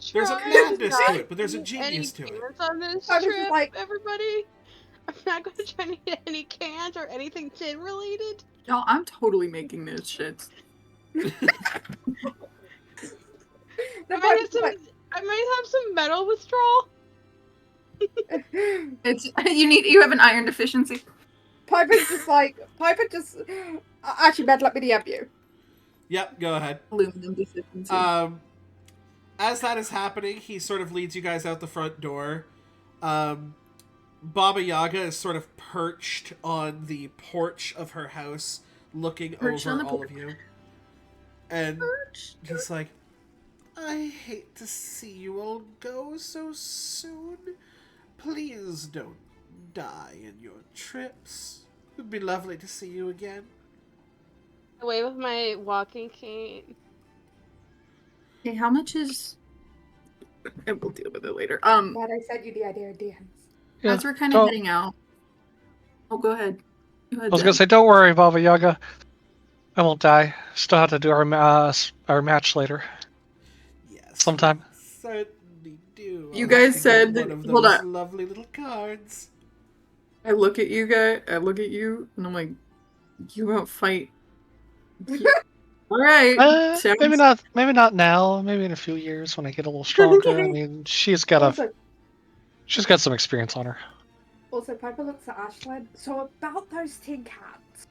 Sure, There's a I'm madness not to it, but there's a getting any genius to it. cans on this I was trip, like- everybody. I'm not going to try to get any cans or anything gin related. Y'all, I'm totally making this shit. No, I might, Piper's I might have some metal withdrawal. It's you have an iron deficiency. Piper's just like actually, Med, let me DM you. Yep, go ahead. Aluminum deficiency. As that is happening, he sort of leads you guys out the front door. Baba Yaga is sort of perched on the porch of her house, looking Perched on over the all porch. of you. And he's like, I hate to see you all go so soon. Please don't die in your trips. It would be lovely to see you again. I wave with my walking cane. Okay, how much is? And we'll deal with it later. Glad I sent you the idea of DMs. Yeah, as we're kind so- of heading out. Oh, go ahead. Go ahead. I was gonna Zen. say, don't worry, Baba Yaga. I won't die. Still have to do our match later. Yes. Sometime. we certainly do. You I'll guys have to get said- one of hold those on. lovely little cards. I look at you guys. I look at you, and I'm like, you won't fight. All right. Maybe not. Maybe not now. Maybe in a few years when I get a little stronger. I mean, she's got some experience on her. Also, Piper looks at Ashlyn. So about those tin cans,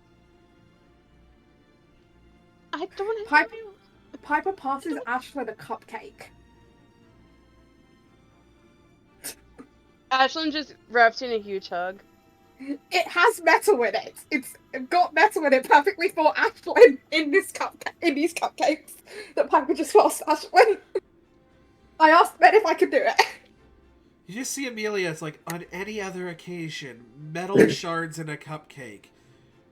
I don't have Piper- any- Piper passes Ashlyn a cupcake. Ashlyn just wraps in a huge hug. It has metal in it. It's got metal in it perfectly for Ashlyn in these cupcakes that Piper just passed Ashlyn. I asked Ben if I could do it. You just see Amelia, it's like, on any other occasion, metal shards in a cupcake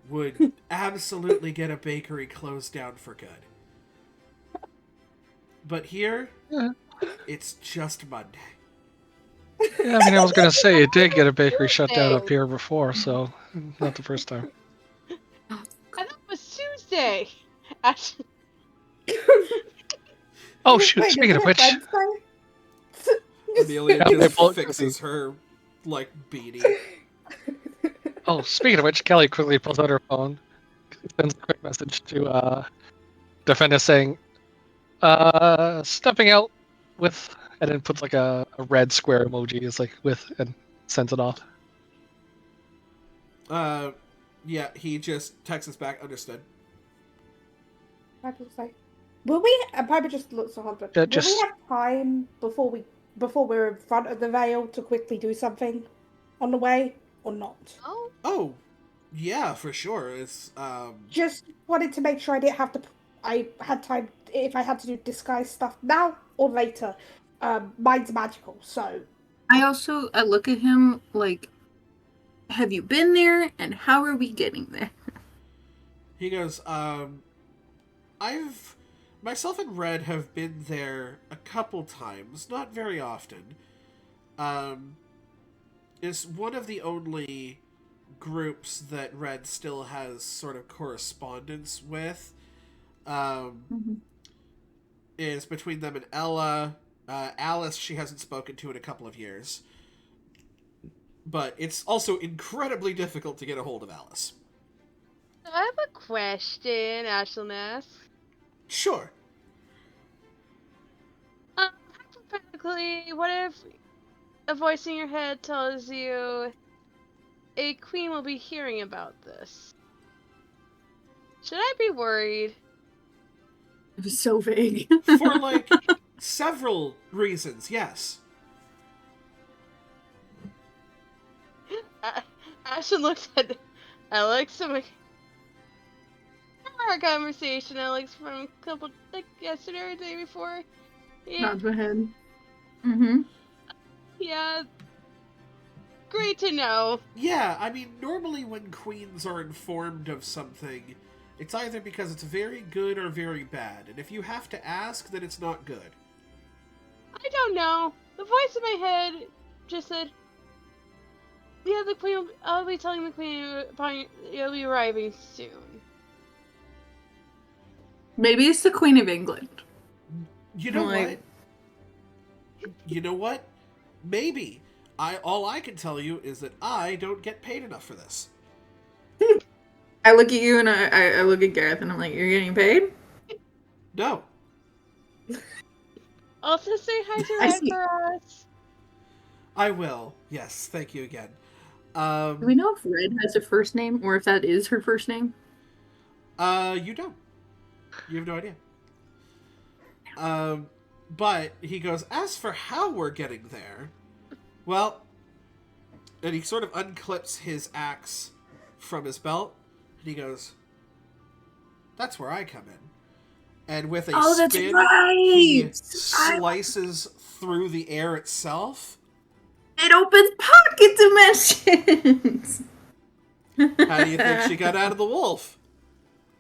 would absolutely get a bakery closed down for good. But here, it's just Monday. Yeah, I mean, I was gonna say it did get a bakery shut down up here before, so not the first time. I thought it was Tuesday. Ashlyn, Oh shoot! Wait, Speaking is of it which, Wednesday? Amelia Yeah, they just both- fixes her, like, beanie. speaking of which, Kelly quickly pulls out her phone, sends a quick message to Defendus saying, stepping out with, and then puts like a red square emoji, is like with, and sends it off. Yeah, he just texts us back, understood. Piper's like, will we? And Piper just looks at husband. Yeah, Will just- we have time before we're in front of the veil to quickly do something on the way, or not? oh, Oh, yeah, for sure. It's, Just wanted to make sure I didn't have to. I had time if I had to do disguise stuff now or later. Mine's magical, so I look at him like, have you been there, and how are we getting there? he goes, myself and Red have been there a couple times, not very often. Is one of the only groups that Red still has sort of correspondence with. Is between them and Ella. Alice, she hasn't spoken to in a couple of years. But it's also incredibly difficult to get a hold of Alice. I have a question, Ashliness. Sure. Hypothetically, what if a voice in your head tells you a queen will be hearing about this? Should I be worried? It was so vague. For, like, several reasons, yes. Ashlyn looks at Alex. I'm like, our conversation, Alex, from a couple, like, yesterday or the day before. Yeah. Nods my head. Mm-hmm. Yeah. Great to know. Yeah, I mean, normally when queens are informed of something, it's either because it's very good or very bad. And if you have to ask, then it's not good. I don't know. The voice in my head just said, yeah, the queen, I'll be telling the queen you'll be arriving soon. Maybe it's the Queen of England. You know what? You know what? Maybe. All I can tell you is that I don't get paid enough for this. I look at you and I look at Gareth and I'm like, you're getting paid? No. Also say hi to I Red see. for us. I will. Yes, thank you again. Do we know if Red has a first name or if that is her first name? You don't. You have no idea. But he goes, as for how we're getting there, well, and he sort of unclips his axe from his belt, and he goes, that's where I come in. And with a spin, he slices through the air itself. It opens pocket dimensions! How do you think she got out of the wolf?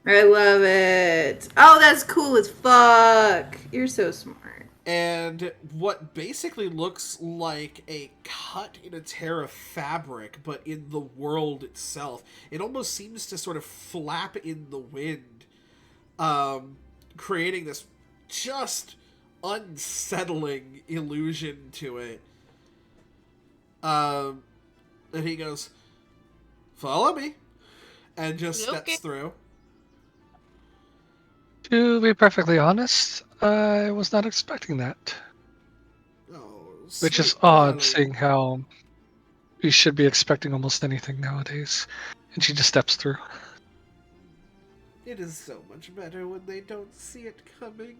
I love it. Oh, that's cool as fuck. You're so smart. And what basically looks like a cut in a tear of fabric, but in the world itself. It almost seems to sort of flap in the wind, creating this just unsettling illusion to it. And he goes, follow me, and just steps through. To be perfectly honest, I was not expecting that. Oh, Which is sweet odd, darling. seeing how you should be expecting almost anything nowadays. And she just steps through. It is so much better when they don't see it coming.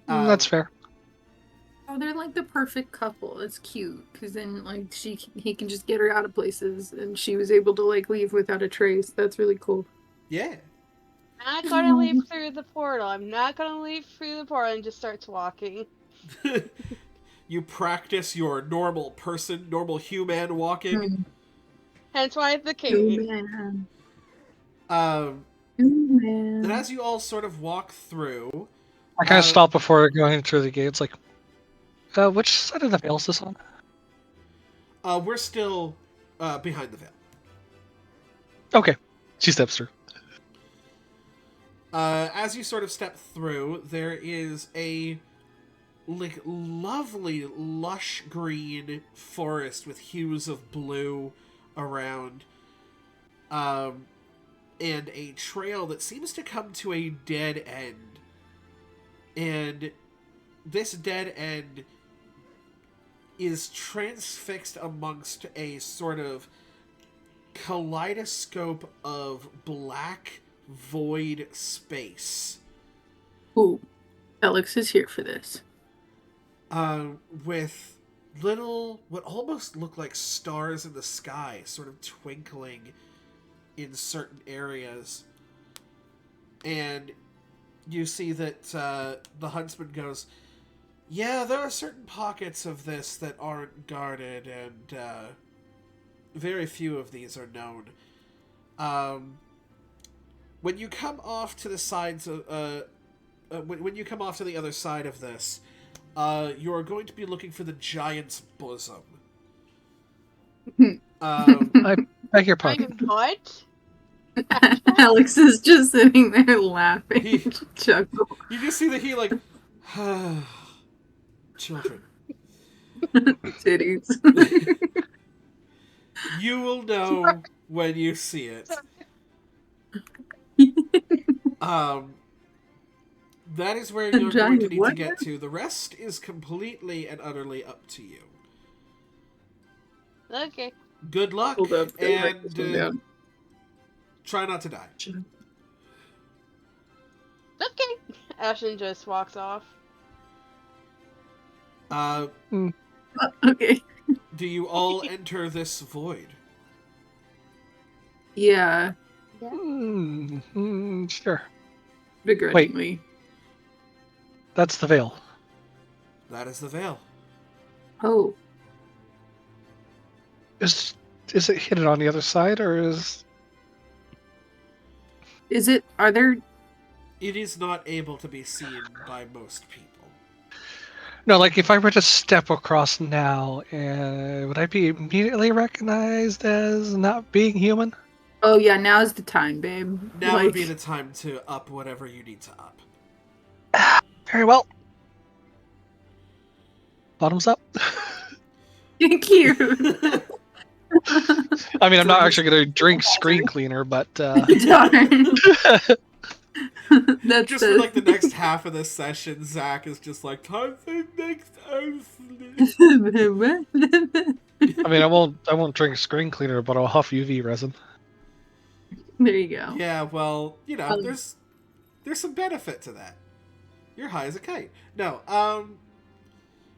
That's fair. Oh, they're like the perfect couple. It's cute because then like he can just get her out of places, and she was able to like leave without a trace. That's really cool. Yeah. I'm not gonna leave through the portal. I'm not gonna leave through the portal and just starts walking. You practice your normal human walking. Hence why it's the king. And as you all sort of walk through, I kind of stop before going through the gates, like, which side of the veil is this on? we're still behind the veil. Okay. She steps through. As you sort of step through, there is a like lovely lush green forest with hues of blue around, and a trail that seems to come to a dead end. And this dead end is transfixed amongst a sort of kaleidoscope of black void space. Ooh, Alex is here for this. With little, what almost look like stars in the sky, sort of twinkling in certain areas. And you see that the huntsman goes, yeah, there are certain pockets of this that aren't guarded, and very few of these are known. when you come off to the sides of when you come off to the other side of this, you are going to be looking for the giant's bosom. I beg your pardon. What? Alex is just sitting there laughing. He- Chuckle. You just see that he like children. Titties. You will know when you see it. That is where you're going to need to get to. The rest is completely and utterly up to you. Okay. Good luck, Hold up, and try not to die. Okay. Ashen just walks off. Okay. Do you all enter this void? Yeah. Sure. Begrudgingly. That's the veil. That is the veil. Oh. Is it hidden on the other side, or is... Is it... Are there... It is not able to be seen by most people. No, like, if I were to step across now, would I be immediately recognized as not being human? Oh, yeah, now's the time, babe. Now would be the time to up whatever you need to up. Very well. Bottoms up. Thank you. I mean, I'm not actually going to drink screen cleaner, but... Darn. That's just for like the next half of the session, Zach is just like, time for next Iceland. I mean, I won't drink screen cleaner, but I'll huff UV resin. There you go. Yeah, well, you know, there's some benefit to that. You're high as a kite. No,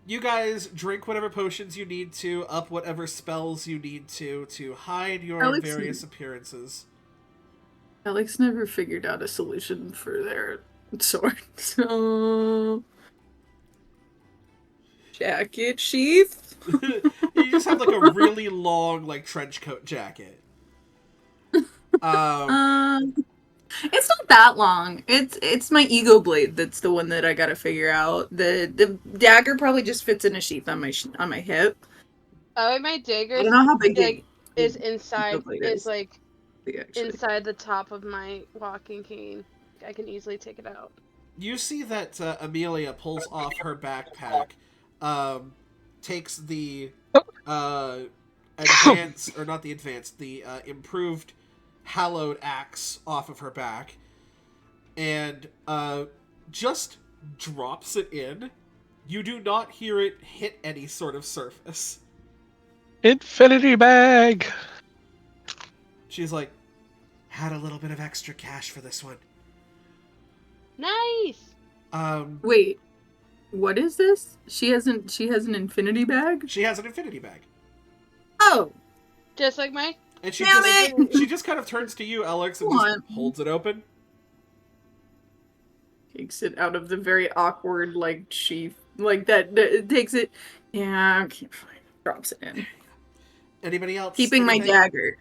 you guys drink whatever potions you need to, up whatever spells you need to hide your various appearances. Alex never figured out a solution for their sword, so... Jacket sheath? You just have like a really long, like, trench coat jacket. It's not that long. It's my ego blade that's the one that I gotta figure out. The dagger probably just fits in a sheath on my hip. Oh, my dagger. I don't know how big is inside. It's like actually. inside the top of my walking cane. I can easily take it out. You see that Amelia pulls off her backpack, takes the improved hallowed axe off of her back, and just drops it in. You do not hear it hit any sort of surface. Infinity bag! She's like, had a little bit of extra cash for this one. Nice! Wait, what is this? She has an infinity bag? She has an infinity bag. Oh! Just like my... And she Damn just kind of turns to you, Alex, and just holds it open. Takes it out of the very awkward, like, sheath. Like, that takes it... Yeah, okay, fine. Drops it in. Anybody else? Keeping my dagger.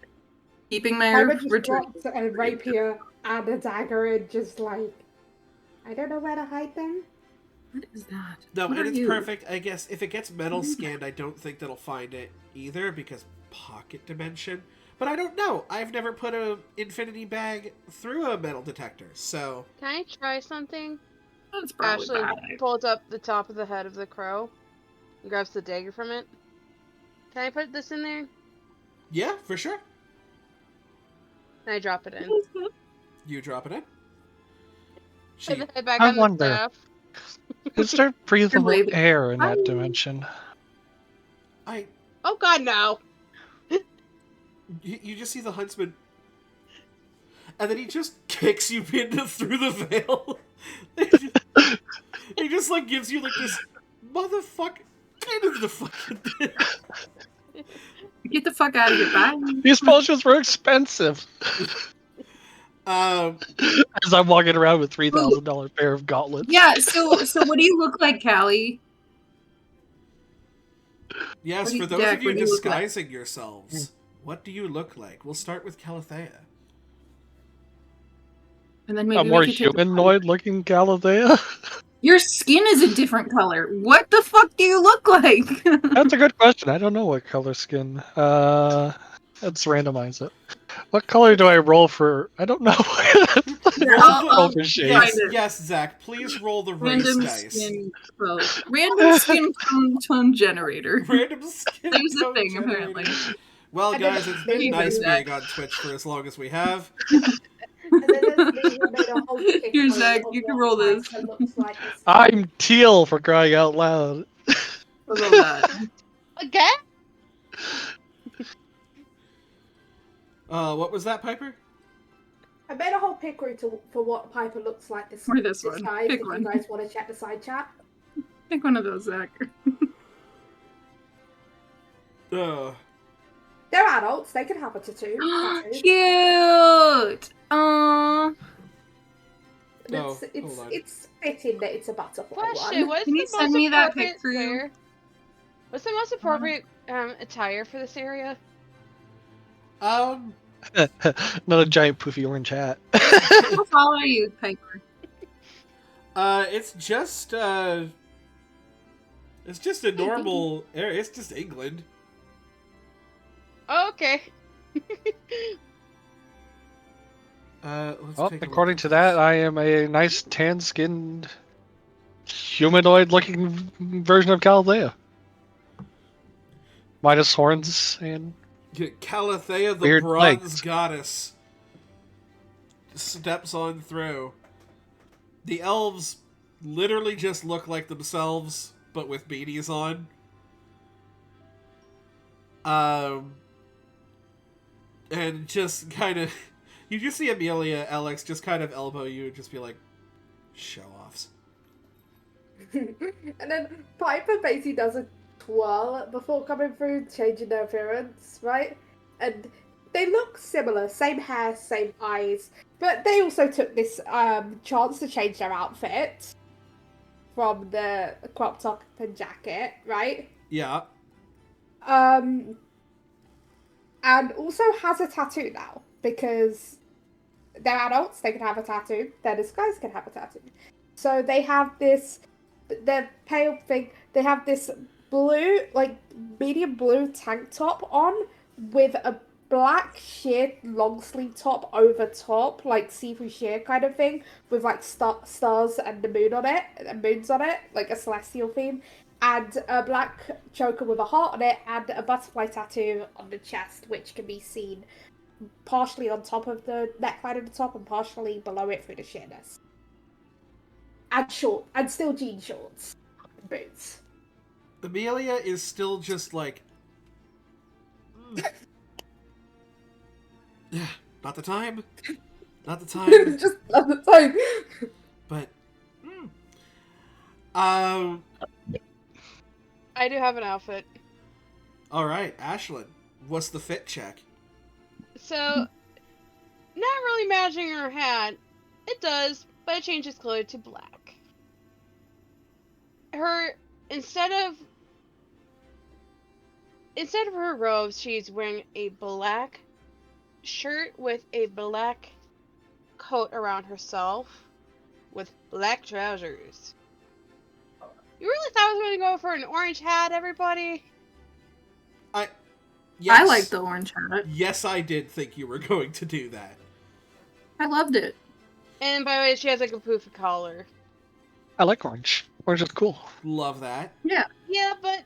Keeping my return. Drops a rapier and a dagger and just like... I don't know where to hide them. What is that? No, what and it's perfect. I guess if it gets metal scanned, I don't think that'll find it either, because pocket dimension. But I don't know. I've never put an infinity bag through a metal detector, so... Can I try something? That's probably Ashley bad. pulls up the top of the head of the crow and grabs the dagger from it. Can I put this in there? Yeah, for sure. Can I drop it in? You drop it in. Put the head back I on the wonder. staff. Is there breathable Wait. air in that dimension? Oh god, no! You just see the huntsman, and then he just kicks you through the veil. He just like gives you like this motherfucker. Get into the fucking thing. Get the fuck out of here, bye. These potions were expensive. As I'm walking around with $3,000 pair of gauntlets. Yeah, so what do you look like, Callie? Yes, for those of you disguising yourselves, what do you look like? We'll start with Calathea. And then A maybe more we could take humanoid-looking Galathea? Your skin is a different color. What the fuck do you look like? That's a good question. I don't know what color skin. Let's randomize it. What color do I roll for? I don't know. Roll the shades. yes, Zach. Please roll the race Random dice. skin Random skin tone generator. Random skin There's a tone thing, generator. apparently. Well, And then guys, it's there been you go, nice Zach. being on Twitch for as long as we have. And then there's me who made a whole Here, TikTok Zach, of you can what roll this. Piper looks like this. I'm teal for crying out loud. I love that. Again? What was that, Piper? I made a whole picture for what Piper looks like this, Or this one. guys. Pick If one. you guys want to check the side chat. Pick one of those, Zach. Uh, They're adults. They can have a tattoo. Cute! Aww. It's, hold on. it's fitting that it's a butterfly Question: one. What's Can the you most send me that appropriate pic through? wear? What's the most appropriate attire for this area? Not a giant poofy orange hat. I'll follow you, Piper. It's just a normal area. It's just England. Oh, okay. Let's Well, take a look according at to this. that, I am a nice tan-skinned, humanoid-looking version of Galathea. Minus horns and Calathea, the weird bronze legs. goddess, steps on through. The elves literally just look like themselves, but with beanies on. And just kind of, you just see Amelia, Alex, just kind of elbow you and just be like, show-offs. And then Piper basically does a twirl before coming through, changing their appearance, right? And they look similar, same hair, same eyes, but they also took this chance to change their outfit from the crop top and jacket, right? Yeah. And also has a tattoo now because they're adults. They can have a tattoo. Their disguise can have a tattoo. So they have this. They're pale thing. They have this blue, like medium blue tank top on with a black sheer long sleeve top over top, like see-through sheer kind of thing, with like stars and the moon on it, and moons on it, like a celestial theme, and a black choker with a heart on it, and a butterfly tattoo on the chest, which can be seen partially on top of the neckline at the top and partially below it through the sheerness. And still jean shorts and boots. Amelia is still just like, yeah, not the time. Not the time. Just not the time. But, I do have an outfit. alright, Ashlyn, what's the fit check? So, not really matching her hat. It does, but I changed its color to black. Instead of her robes, she's wearing a black shirt with a black coat around herself with black trousers. You really thought I was going to go for an orange hat, everybody? Yes, I like the orange hat. Yes, I did think you were going to do that. I loved it. And by the way, she has like a poofy collar. I like orange. Orange is cool. Love that. Yeah. Yeah, but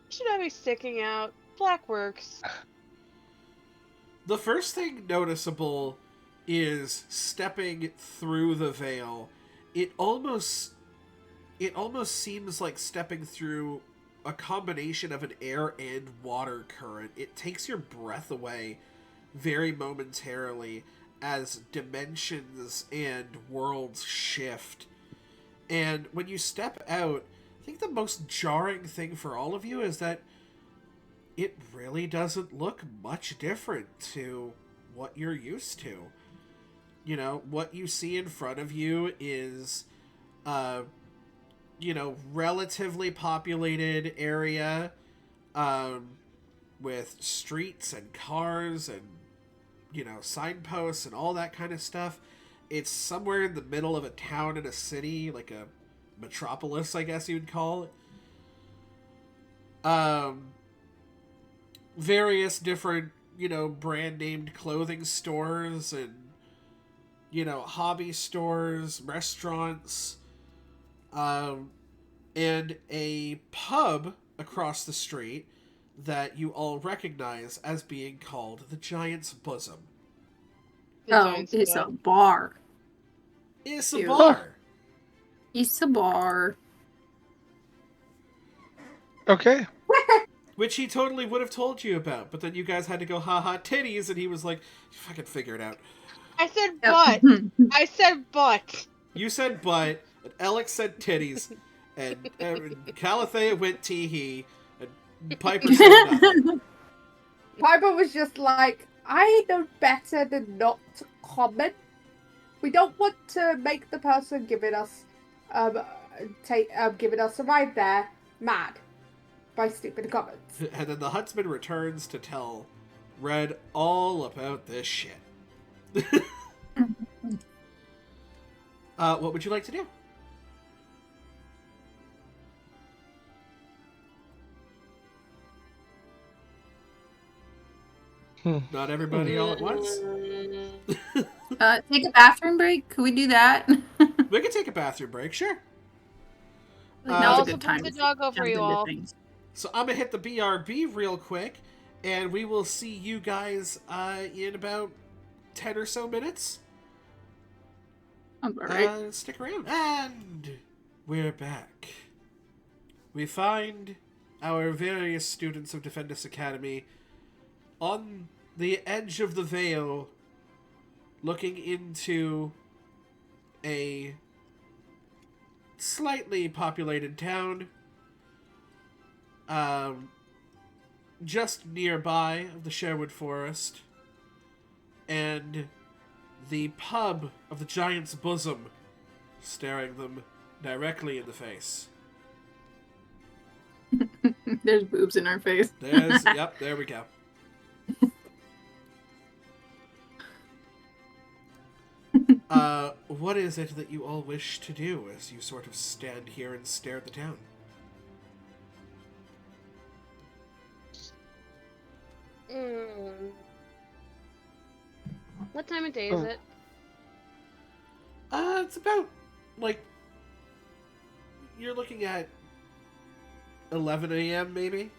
should not be sticking out. Black works. The first thing noticeable is stepping through the veil. It almost seems like stepping through a combination of an air and water current. It takes your breath away very momentarily as dimensions and worlds shift. And when you step out, I think the most jarring thing for all of you is that it really doesn't look much different to what you're used to. You know, what you see in front of you is, relatively populated area, with streets and cars and, signposts and all that kind of stuff. It's somewhere in the middle of a town and a city, like a metropolis, I guess you would call it. Various different, brand named clothing stores and, hobby stores, restaurants, and a pub across the street that you all recognize as being called the Giant's Bosom. It's a bar. It's a bar. It's a bar. Okay. Which he totally would have told you about, but then you guys had to go, haha, titties, and he was like, fucking figure it out. I said but. I said but. You said but, and Alex said titties, and Calathea went tee-hee, and Piper said nothing. Piper was just like, I know better than not to comment. We don't want to make the person giving us giving us a ride there mad by stupid comments. And then the huntsman returns to tell Red all about this shit. What would you like to do? Not everybody all at once? Take a bathroom break? Could we do that? We can take a bathroom break, sure. Now's a good time. The dog over you all. So I'm gonna hit the BRB real quick, and we will see you guys in about 10 or so minutes. All right. Stick around. And we're back. We find our various students of Defendus Academy on the edge of the veil, looking into a slightly populated town, just nearby of the Sherwood Forest, and the pub of the Giant's Bosom staring them directly in the face. There's boobs in our face. Yep, there we go. What is it that you all wish to do as you sort of stand here and stare at the town? What time of day is it? It's about, you're looking at 11 a.m. maybe?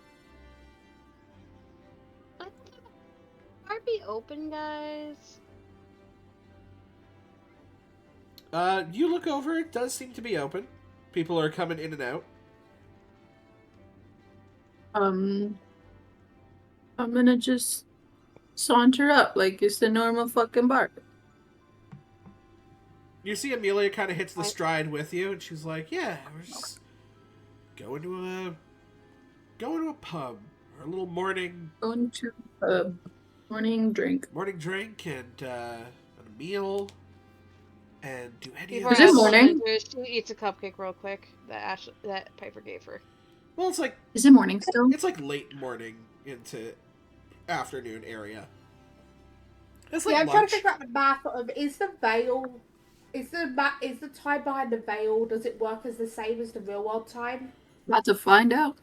Are we open, guys? You look over, it does seem to be open. People are coming in and out. I'm gonna just saunter up like it's the normal fucking bar. You see Amelia kind of hits the stride with you, and she's like, yeah, we're just going to a pub, or a little morning... Going to a pub. Morning drink. Morning drink, and a meal, and do any Is it morning? She eats a cupcake real quick that Piper gave her. Well, it's like... Is it morning still? It's like late morning into afternoon area. It's like I'm lunch. trying to figure out the math of, is the time behind the veil, does it work as the same as the real world time? About to find out.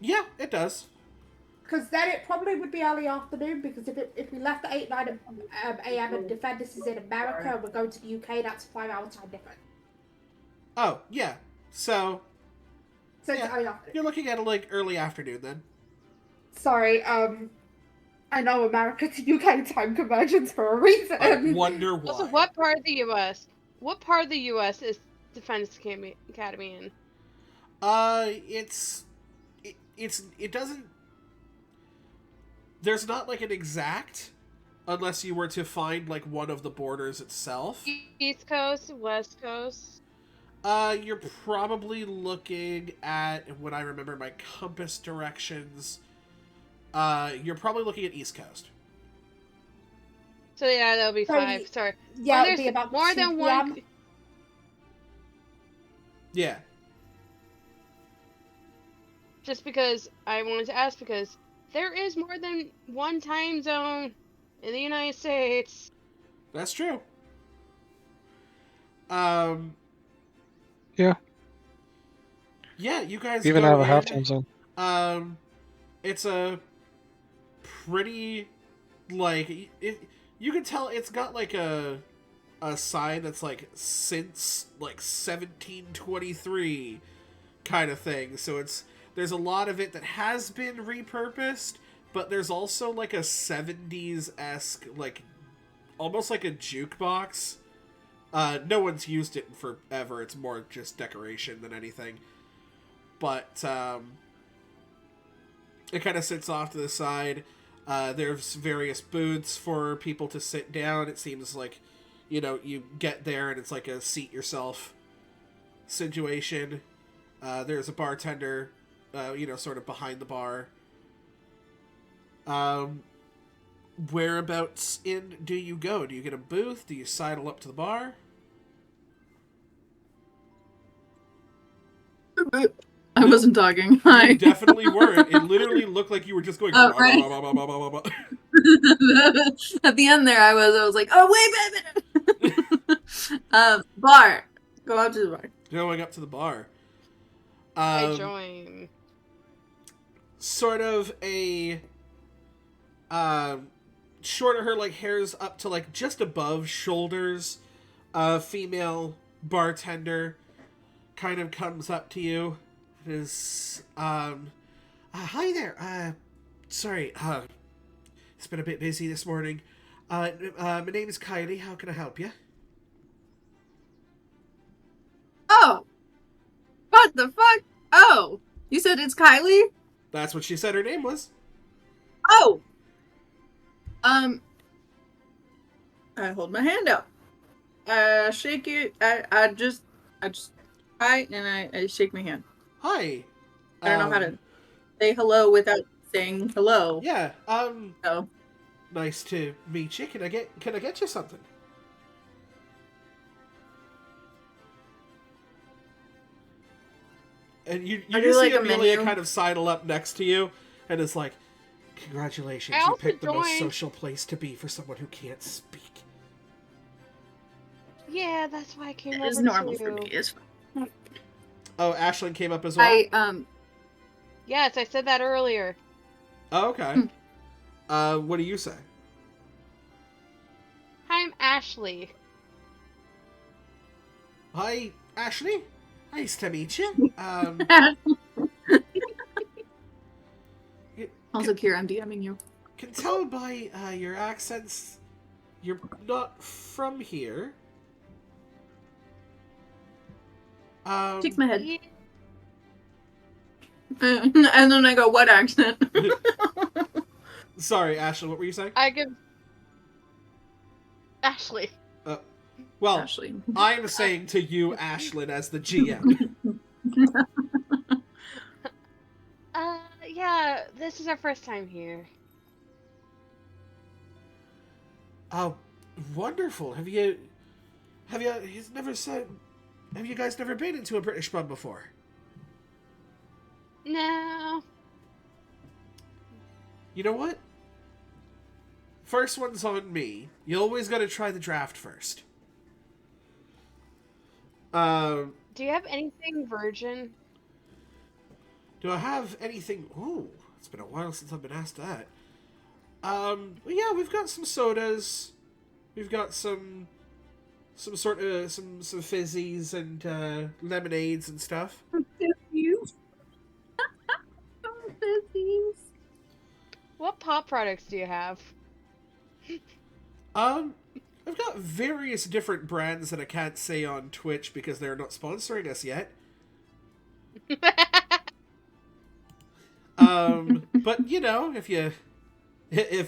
Yeah, it does. Because then it probably would be early afternoon, because if we left at 9 a.m. and Defendus is in America and we're going to the UK, that's a 5-hour time difference. Oh, yeah. So It's yeah, early afternoon. you're looking at early afternoon then. Sorry, I know America to UK time conversions for a reason. I wonder why. Also, what part of the U.S.? What part of the U.S. is Defendus Academy in? It doesn't... There's not an exact, unless you were to find one of the borders itself. East Coast, West Coast? You're probably looking at, when I remember my compass directions, you're probably looking at East Coast. So yeah, that'll be 5. Sorry. Yeah, it'll be about more 2 than PM. one. Yeah. Just because I wanted to ask, because there is more than one time zone in the United States. That's true. Yeah. Yeah, you guys Even go have a in. halftime zone. It's a pretty like you can tell it's got like a sign that's like since like 1723 kind of thing. So there's a lot of it that has been repurposed, but there's also like a 70s-esque, like almost like a jukebox. No one's used it in forever. It's more just decoration than anything. But it kind of sits off to the side. There's various booths for people to sit down. It seems like, you get there and it's like a seat yourself situation. There's a bartender, sort of behind the bar. Whereabouts in do you go? Do you get a booth? Do you sidle up to the bar? I wasn't talking. You definitely weren't. It literally looked like you were just going. Right. At the end there, I was like, oh wait a minute. Bar. Go out to the bar. Going up to the bar. I join. Sort of a shorter, her like hair's up to like just above shoulders. Female bartender kind of comes up to you. It is hi there. Sorry. It's been a bit busy this morning. My name is Kylie. How can I help you? Oh. What the fuck? Oh. You said it's Kylie? That's what she said her name was. Oh. I hold my hand up. Shake it. I just hi, and I shake my hand. Hi. I don't know how to say hello without saying hello. Yeah. So. Nice to meet you. Can I get you something? And you just see Amelia kind of sidle up next to you, and it's like, congratulations, you picked the most social place to be for someone who can't speak. Yeah, that's why I came over. It's normal for me. It's fine. Oh, Ashlyn came up as well? Yes, I said that earlier. Oh, okay. What do you say? Hi, I'm Ashley. Hi, Ashley. Nice to meet you. Also, Kira, I'm DMing you. Can tell by your accents you're not from here. Shake my head. Yeah. And then I go, what accent? Sorry, Ashley, what were you saying? I give Ashley. Well, Ashley. I'm saying to you, Ashlyn, as the GM. Yeah, this is our first time here. Oh, wonderful. Have you guys never been into a British pub before? No. You know what? First one's on me. You always gotta try the draft first. Do you have anything virgin? Do I have anything? Ooh, it's been a while since I've been asked that. Yeah, we've got some sodas. We've got some fizzies and lemonades and stuff. Fizzies. Fizzies. What pop products do you have? I've got various different brands that I can't say on Twitch because they're not sponsoring us yet. But if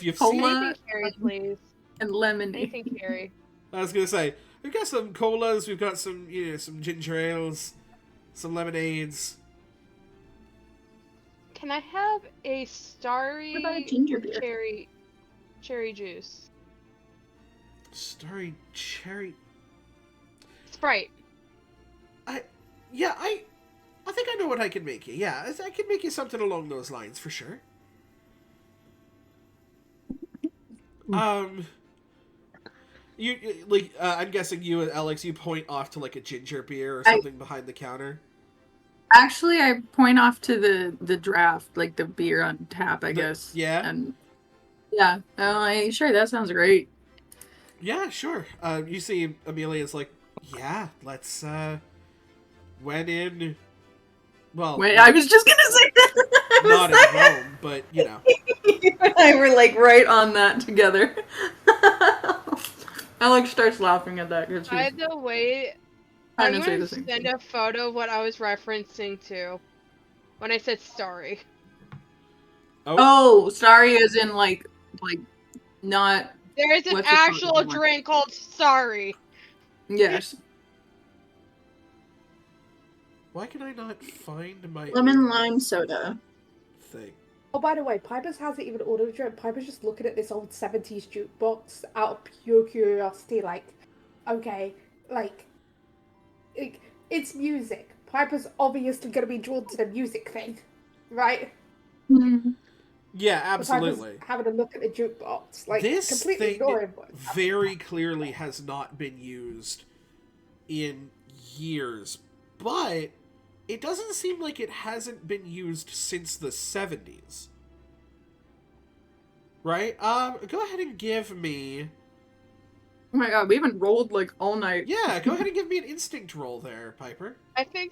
you've Cola seen anything, Carrie, please. And lemonade. Anything, Carrie. I was gonna say we've got some colas, we've got some some ginger ales, some lemonades. Can I have a starry what about a ginger beer? cherry juice? Starry cherry Sprite. I think I know what I can make you. Yeah, I can make you something along those lines for sure. I'm guessing you and Alex, you point off to like a ginger beer or I- something behind the counter. Actually, I point off to the draft, like the beer on tap, I guess. Yeah? And yeah, I'm like, sure, that sounds great. Yeah, sure. You see Amelia's like, yeah, let's, when in... Well, Wait, I was just gonna say that. not in Rome, but, you know. You and I were like right on that together. Alex starts laughing at that because By she's the way, trying I'm to say gonna the same send thing. a photo of what I was referencing to when I said sorry. Oh, sorry, as in like not. There is an What's it called actual anymore? drink called sorry. Yes, Why can I not find my lemon lime soda. thing? Oh, by the way, Piper's hasn't even ordered a drink. Piper's just looking at this old 70s jukebox out of pure curiosity, like, okay, like, it's music. Piper's obviously going to be drawn to the music thing, right? Yeah, Piper's absolutely. having a look at the jukebox, like, This completely thing ignoring what very clearly has not been used in years, but it doesn't seem like it hasn't been used since the 70s. Right? Go ahead and give me... Oh my god, we haven't rolled like all night. Yeah, go ahead and give me an instinct roll there, Piper. I think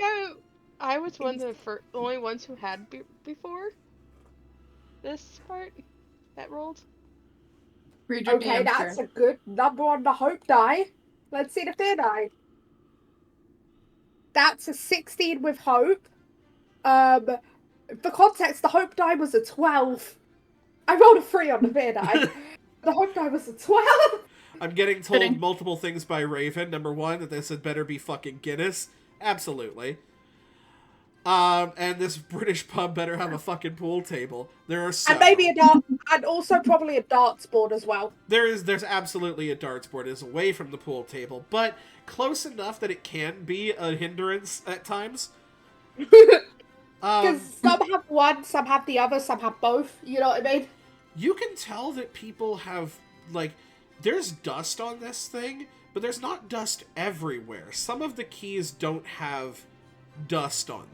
I was one of the only ones who had before this part that rolled. Read your Okay, DM, that's sir. a good number on the hope die. Let's see the fear die. That's a 16 with hope. For context, the hope die was a 12. I rolled a 3 on the fear die. The hope die was a 12. I'm getting told Fitting. multiple things by Raven. Number one, that this had better be fucking Guinness. Absolutely. And this British pub better have a fucking pool table. There are several. And maybe a dart, and also probably a darts board as well. There's absolutely a darts board. It is away from the pool table, but close enough that it can be a hindrance at times. Because some have one, some have the other, some have both. You know what I mean? You can tell that people have, like, there's dust on this thing, but there's not dust everywhere. Some of the keys don't have dust on them.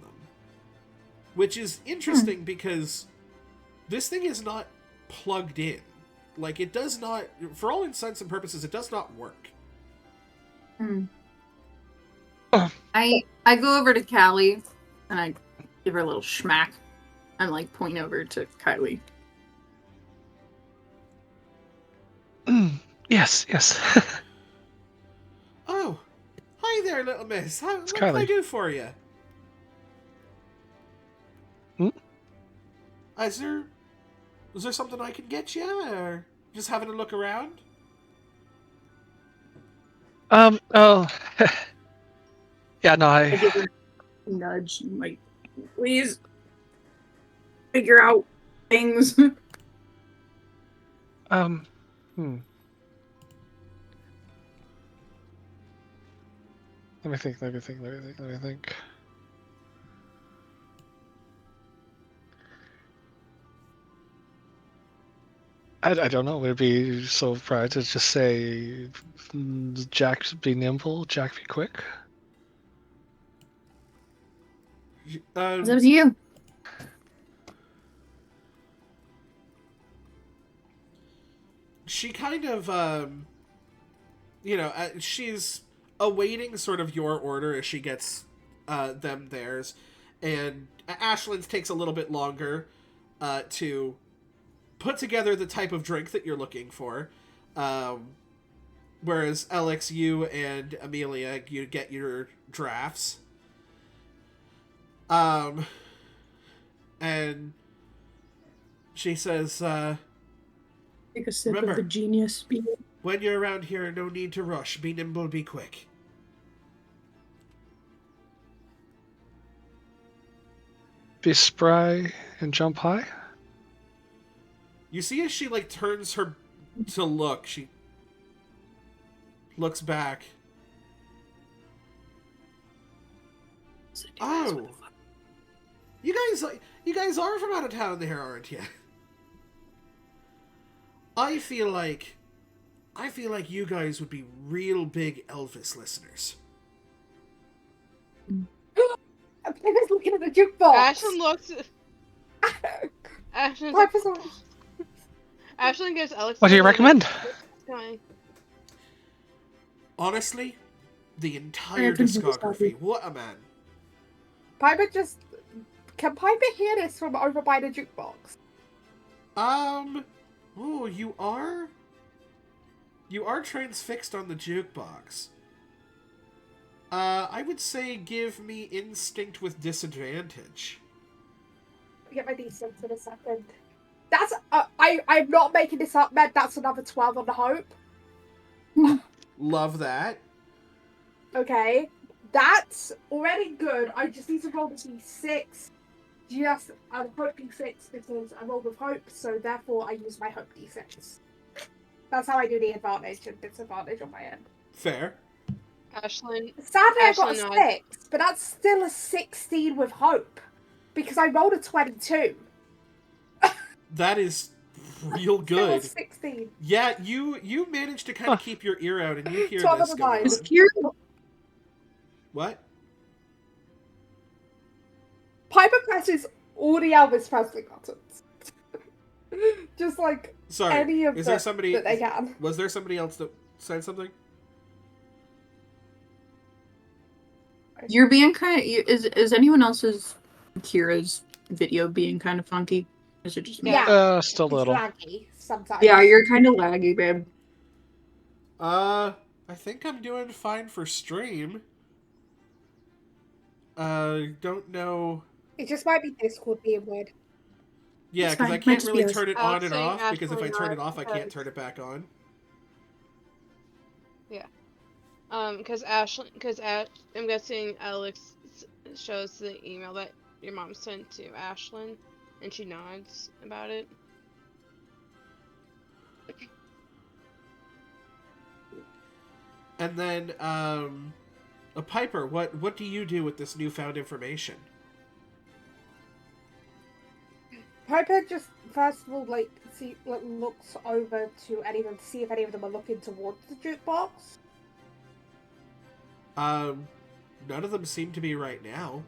Which is interesting because this thing is not plugged in. Like, it does not, for all intents and purposes, it does not work. I go over to Callie and I give her a little schmack and like point over to Kylie. Yes, yes. Oh, hi there, little miss. What can I Kylie. do for you? Is there something I can get you, or just having a look around? Oh. Yeah, no, I give her a nudge and like, please figure out things. Let me think. I don't know. Would it be so right to just say, Jack be nimble, Jack be quick? It's up to you. She kind of, she's awaiting sort of your order as she gets them theirs. And Ashland's takes a little bit longer to put together the type of drink that you're looking for. Whereas Alex, you and Amelia, you get your drafts. And she says, Take a sip remember, of the genius beer. when you're around here, no need to rush. Be nimble, be quick. Be spry and jump high? You see as she, like, turns her to look, she looks back. Oh. You guys are from out of town there, aren't you? I feel like I feel like you guys would be real big Elvis listeners. Piper's looking at the jukebox. Ashlyn looks. Ashlyn's like, Piper's like, Ashlyn gives Alex. What do you recommend? Honestly, the I entire can hear discography. What a man. Piper just... Can Piper hear this from over by the jukebox? Oh, you are? You are transfixed on the jukebox. I would say give me instinct with disadvantage. Get my D6 in a second. That's... I'm not making this up, man. That's another 12 on the hope. Love that. Okay. That's already good. I just need to roll the D6. Just, I'm hope D6 because I rolled with hope, so therefore I use my hope D6. That's how I do the advantage and disadvantage on my end. Fair. Ashlyn. Sadly, I got a Ashlyn 6, but that's still a 16 with hope. Because I rolled a 22. That is real Still a good. 16. Yeah, you managed to kind of keep your ear out and you hear 12 this of going mine. on. What? Piper presses all the Elvis Presley buttons. Just like Sorry, any of is them there somebody... that they can. Was there somebody else that said something? You're being kind of... Is anyone else's Kira's video being kind of funky? Is it just me? Yeah. Still a It's little. laggy sometimes. Yeah, you're kind of laggy, babe. I think I'm doing fine for stream. Don't know... It just might be Discord being weird. Yeah, It's because fine. I Might can't just really be us. turn it I'll on and say off, because if I Ashlyn turn it not, off, I can't because- turn it back on. Because I'm guessing Alex shows the email that your mom sent to Ashlyn, and she nods about it. And then, a Piper, what do you do with this newfound information? Piper just first of all looks over to any of them to see if any of them are looking towards the jukebox. None of them seem to be right now.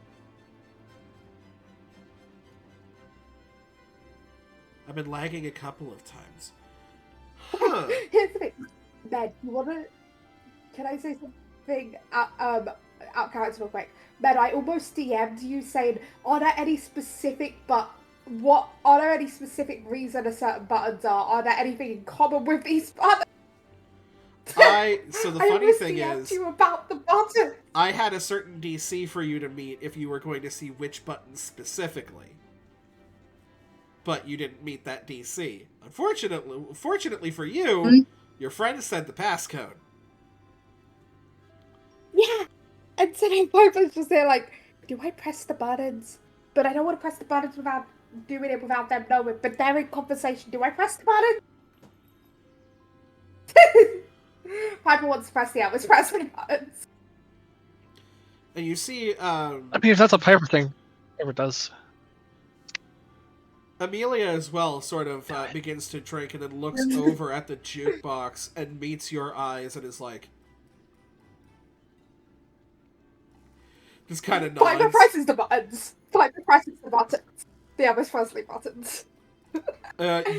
I've been lagging a couple of times. Huh. Here's the thing, Ben. You wanna? Can I say something? Out character real quick. Ben, I almost DM'd you saying, "Are there any specific are there any specific reason a certain buttons are? Are there anything in common with these buttons?" So the I funny almost thing DM'd is, you about the button. I had a certain DC for you to meet if you were going to see which buttons specifically. But you didn't meet that DC. Fortunately for you, your friend said the passcode. Yeah. And so then Piper's just there like, do I press the buttons? But I don't want to press the buttons without doing it without them knowing. But they're in conversation. Do I press the button? Piper wants to press the Elvis Presley buttons. And you see, I mean, if that's a Piper thing, Piper does. Amelia as well sort of begins to drink and then looks over at the jukebox and meets your eyes and is like... Just kind of nods. Piper presses the buttons. Piper presses the buttons. The Elvis Presley buttons.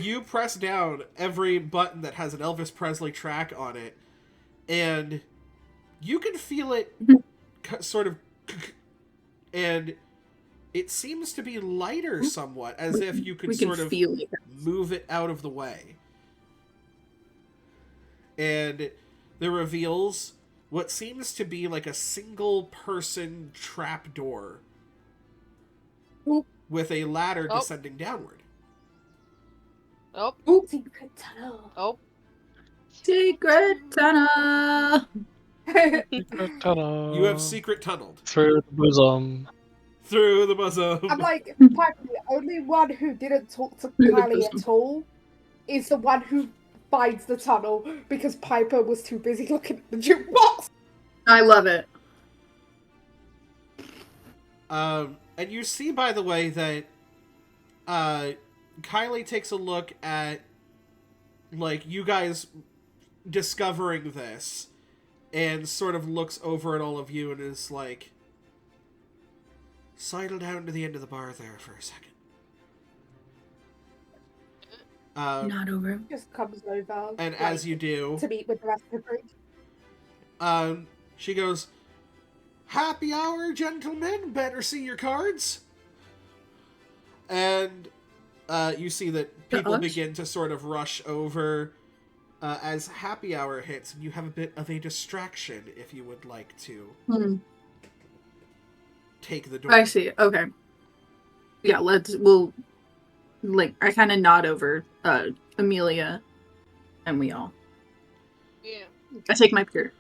You press down every button that has an Elvis Presley track on it, and you can feel it sort of... And it seems to be lighter somewhat, as if you could sort of feel it. move it out of the way. And it reveals what seems to be like a single-person trapdoor with a ladder descending downward. Oh. Secret tunnel. Oh. Secret tunnel. Ta-da. You have secret tunneled. Through the bosom. Through the bosom. I'm like, Piper, the only one who didn't talk to Kylie at all is the one who finds the tunnel because Piper was too busy looking at the jukebox. I love it. And you see, by the way, that Kylie takes a look at, like, you guys discovering this and sort of looks over at all of you and is like, sidle down to the end of the bar there for a second. Not over. Just comes over. And like, as you do, to meet with the rest of the group. she goes, "Happy hour, gentlemen. Better see your cards." And you see that people begin to sort of rush over as happy hour hits, and you have a bit of a distraction if you would like to take the door. I see. Okay. Yeah, I kind of nod over Amelia, and we all. Yeah. I take my beer.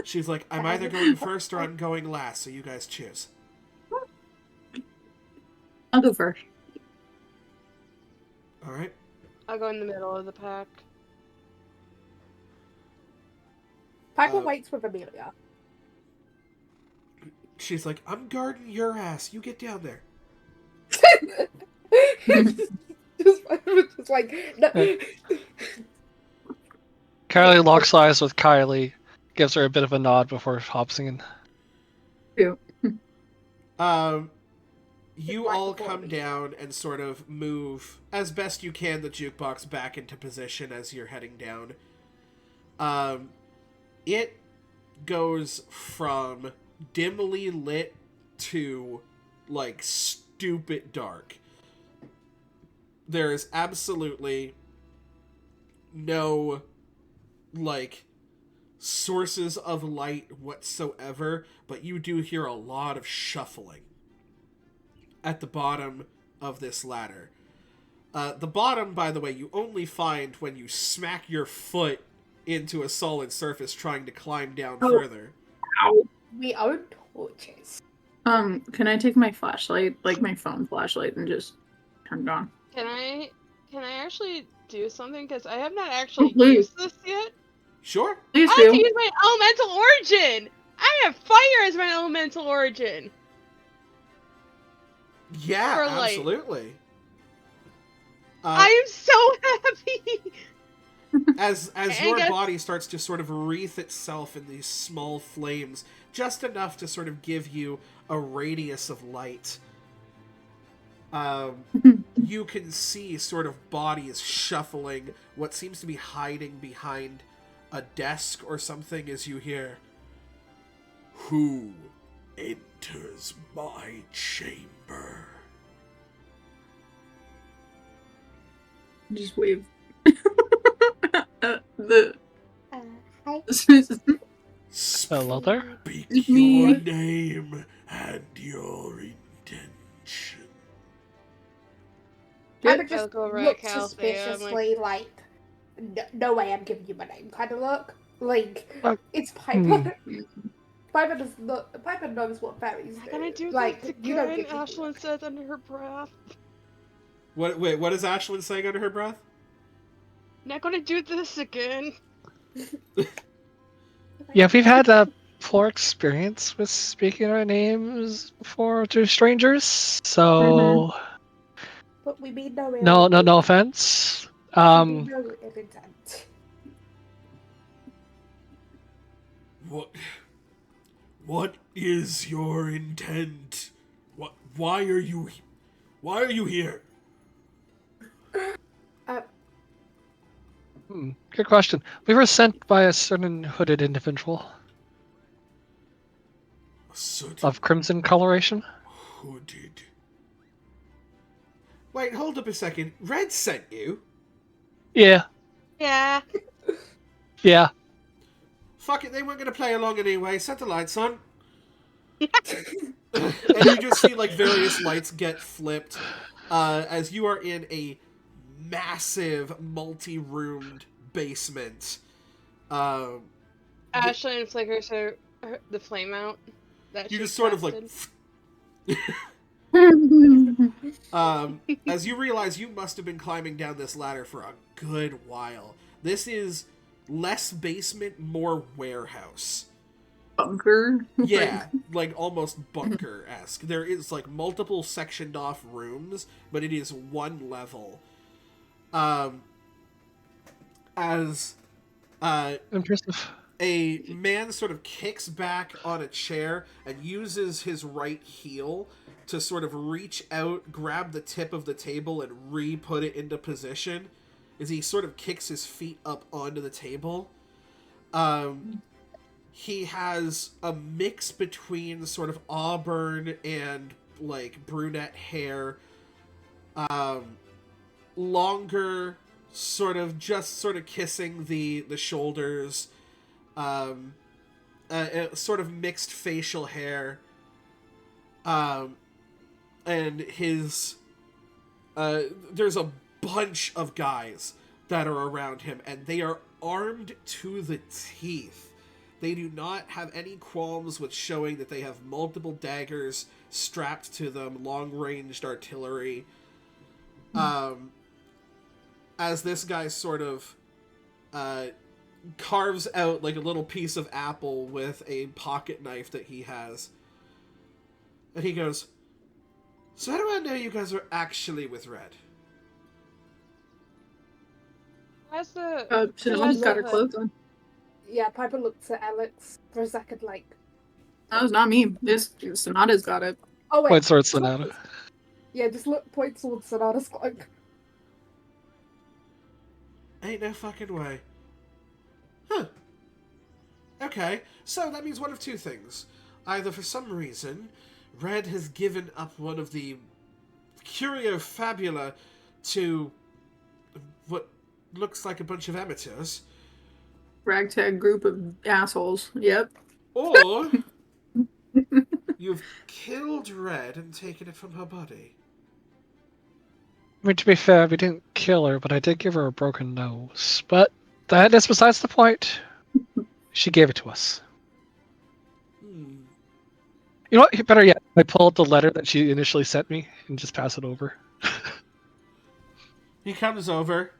She's like, "I'm either going first or I'm going last, so you guys choose." I'll go first. All right. I'll go in the middle of the pack. Piper waits with Amelia. She's like, "I'm guarding your ass. You get down there." just like no. Kylie locks eyes with Kylie, gives her a bit of a nod before hopping in. You all come down and sort of move as best you can the jukebox back into position as you're heading down. It goes from dimly lit to like stupid dark. There is absolutely no like sources of light whatsoever, but you do hear a lot of shuffling at the bottom of this ladder. The bottom, by the way, you only find when you smack your foot into a solid surface trying to climb down further. Ow. We own torches. Can I take my flashlight, like my phone flashlight, and just turn it on? Can I actually do something? Because I have not actually please. used this yet. Sure. Please I have to do. use my elemental origin! I have fire as my elemental origin! Yeah, For light. absolutely. I am so happy! As And your guess- body starts to sort of wreath itself in these small flames, just enough to sort of give you a radius of light, you can see sort of bodies shuffling, what seems to be hiding behind a desk or something, as you hear, "Who enters my chamber?" Just wave. Hi. Hello there? Speak It's me. your name and your intention. Piper I'll just go over at looks Calthea, I'm suspiciously like, no way I'm giving you my name kind of look. Like, Oh. it's Piper. Piper does not. Piper knows what fairies do. I'm gonna do like, this you don't again, get Ashlyn says under her breath. Wait, what is Ashlyn saying under her breath? Not gonna do this again. Yeah, we've had a poor experience with speaking our names before to strangers, so But we mean no ill. no offense. We mean no ill intent. What is your intent? Why are you here? Good question. We were sent by a certain hooded individual A certain of crimson coloration. hooded. Wait, hold up a second. Red sent you? Yeah. Yeah. Yeah. Fuck it, they weren't gonna play along anyway. Set the lights on. And you just see like various lights get flipped as you are in a massive multi-roomed basement. Ashlyn flickers the flame out. That You she just sort of like crafted. as you realize you must have been climbing down this ladder for a good while. This is less basement, more warehouse. Bunker. Yeah, like almost bunker-esque. There is like multiple sectioned off rooms, but it is one level. As Impressive. A man sort of kicks back on a chair and uses his right heel to sort of reach out, grab the tip of the table, and re-put it into position as he sort of kicks his feet up onto the table. He has a mix between sort of auburn and like brunette hair, longer, sort of kissing the shoulders, sort of mixed facial hair, and his there's a bunch of guys that are around him, and they are armed to the teeth. They do not have any qualms with showing that they have multiple daggers strapped to them, long-ranged artillery. As this guy sort of carves out like a little piece of apple with a pocket knife that he has. And he goes, "So how do I know you guys are actually with Red?" How's the... Shanona's got her clothes on. Yeah, Piper looks at Alex for a second, like... That was not me. Sonata's got it. Oh, wait. Point sword Sonata. Yeah, just look, point towards Sonata's cloak. Ain't no fucking way. Huh. Okay, so that means one of two things. Either for some reason, Red has given up one of the Curio Fabula to what looks like a bunch of amateurs. Ragtag group of assholes. Yep. Or you've killed Red and taken it from her body. I mean, to be fair, we didn't kill her, but I did give her a broken nose. But that is besides the point. She gave it to us. You know what? Better yet, I pull out the letter that she initially sent me and just pass it over. He comes over,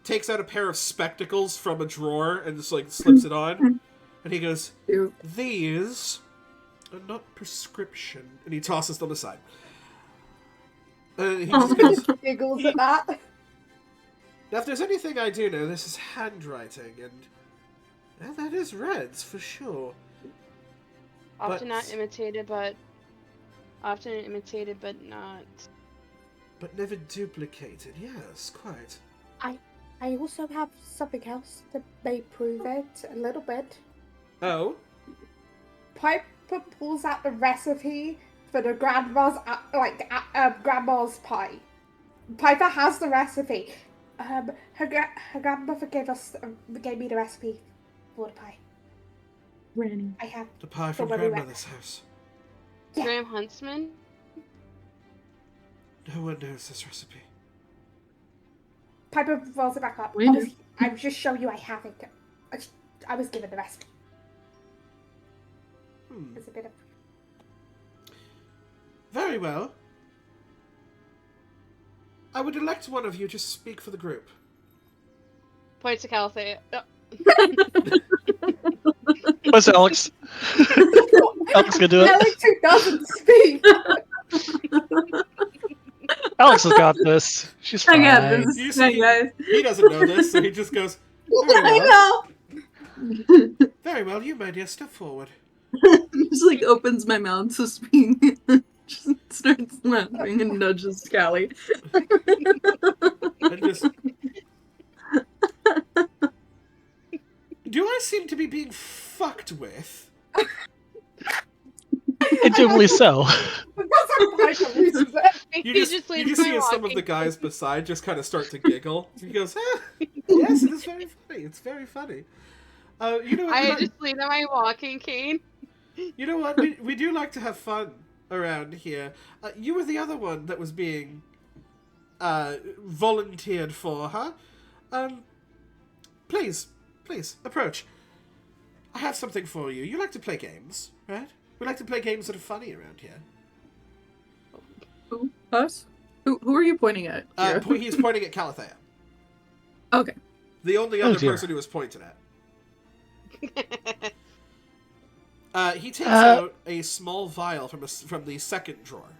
takes out a pair of spectacles from a drawer and just like slips it on. And he goes, "These are not prescription." And he tosses them aside. He just goes, Giggles at that. "Now, if there's anything I do know, this is handwriting, and that is Red's for sure. Often imitated, but not... But never duplicated. Yes, quite. I also have something else that may prove it a little bit." Oh? Piper pulls out the recipe for the grandma's grandma's pie. Piper has the recipe. Her grandmother gave me the recipe for the pie. Granny. I have The pie from Somebody grandmother's house. Yeah. Graham Huntsman? No one knows this recipe. Piper rolls it back up. We do. I'm just showing you I have it. I was given the recipe. It's a bit of... Very well. I would elect one of you to speak for the group. Points to Caliphate. What's Alex? Alex gonna do it. Alex who doesn't speak. Alex has got this. She's I fine. got this. You Hey, see, guys. he doesn't know this, so he just goes, "Very well. I know. Very well, you, my dear, step forward." Just like opens my mouth to speak. Just starts laughing and nudges Scally. And just... Do I seem to be being fucked with? Intuitively so. That's how Piper loses it. You just see as some of the guys beside just kind of start to giggle. He goes, "Yes, it is very funny. It's very funny." You know what? I just lean on my walking cane. You know what? We do like to have fun around here. You were the other one that was being volunteered for, huh? Please, approach. I have something for you. You like to play games, right? We like to play games that are funny around here. Who? Us? Who are you pointing at? He's pointing at Calathea. Okay. The only other person who was pointed at. He takes out a small vial from the second drawer.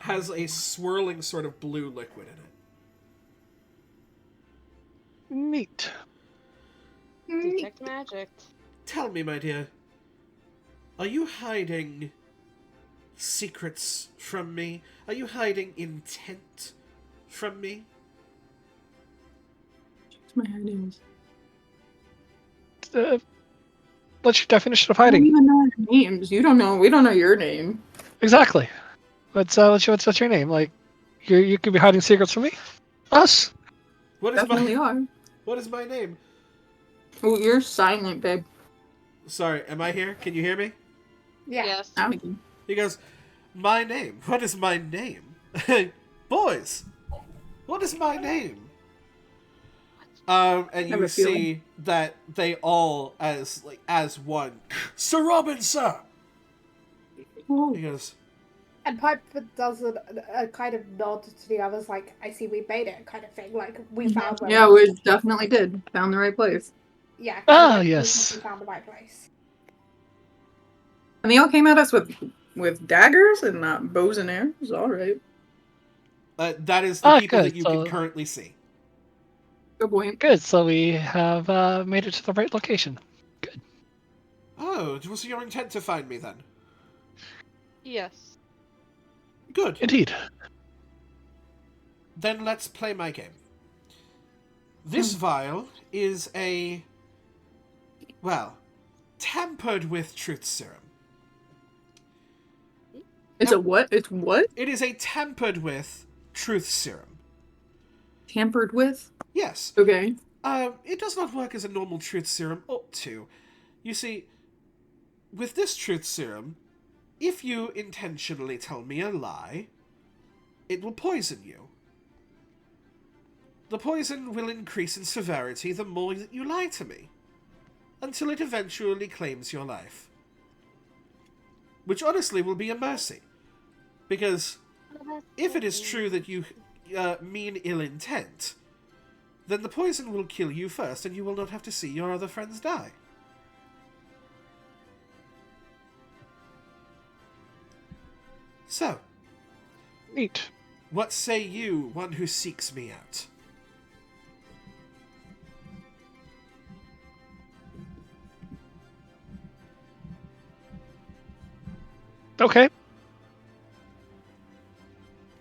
Has a swirling sort of blue liquid in it. Neat. Detect magic. Tell me, my dear, are you hiding secrets from me? Are you hiding intent from me? My head is. What's your definition of I don't hiding? even know our names. You don't know. We don't know your name. Exactly. What's your name? Like, you could be hiding secrets from me? Us? What is Definitely are. What is my name? Oh, you're silent, babe. Sorry, am I here? Can you hear me? Yeah. Yes. Now we can. He goes, my name. What is my name? Boys, what is my name? And I have you a feeling. see that they all, as one, Sir Robin, sir. Oh. He goes, And Piper does a kind of nod to the others, like, I see we made it, kind of thing. Like, we found where Yeah, we definitely did. Found the right place. Yeah, kind Ah, of like, yes. we found the right place. And they all came at us with daggers and not bows and arrows. All right. that is the people good. that you can currently see. Good point. Good. So we have made it to the right location. Good. Oh, was your intent to find me then? Yes. Good. Indeed. Then let's play my game. This vial is tampered with truth serum. It's a what? It's what? It is a tampered with truth serum. Tampered with? Yes. Okay. It does not work as a normal truth serum ought to. You see, with this truth serum, if you intentionally tell me a lie, it will poison you. The poison will increase in severity the more that you lie to me, until it eventually claims your life. Which honestly will be a mercy, because if it is true that you mean ill intent, then the poison will kill you first, and you will not have to see your other friends die. So, Neat. what say you, one who seeks me out? Okay.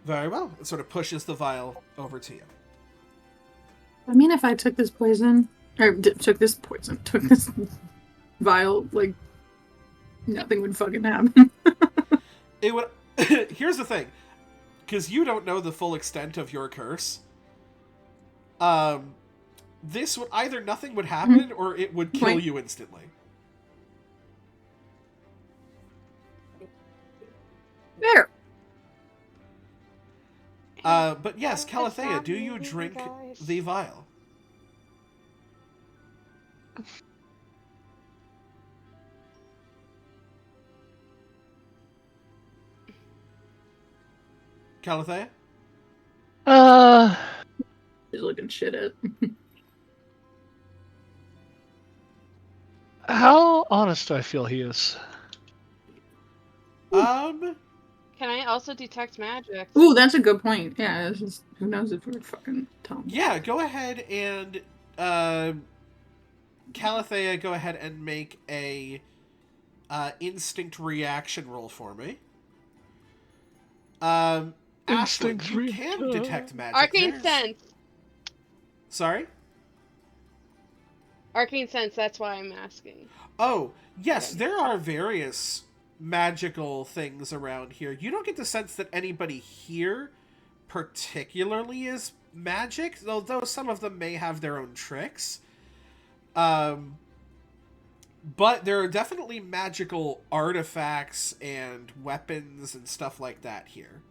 Very well. It sort of pushes the vial over to you. I mean, if I took this poison, took this vial, like, nothing would fucking happen. It would. Here's the thing, because you don't know the full extent of your curse. This would either nothing would happen or it would kill you instantly. There. But yes, Calathea, do you drink the vial? Calathea? He's looking shit at. How honest do I feel he is? Can I also detect magic? Ooh, that's a good point. Yeah, it's just, who knows if we're fucking telling. Yeah, go ahead and Calathea, go ahead and make a instinct reaction roll for me. Ashley, you can detect magic. Arcane sense. Sorry? Arcane sense, that's why I'm asking. Oh, yes, there are various magical things around here. You don't get the sense that anybody here particularly is magic, although some of them may have their own tricks. But there are definitely magical artifacts and weapons and stuff like that here.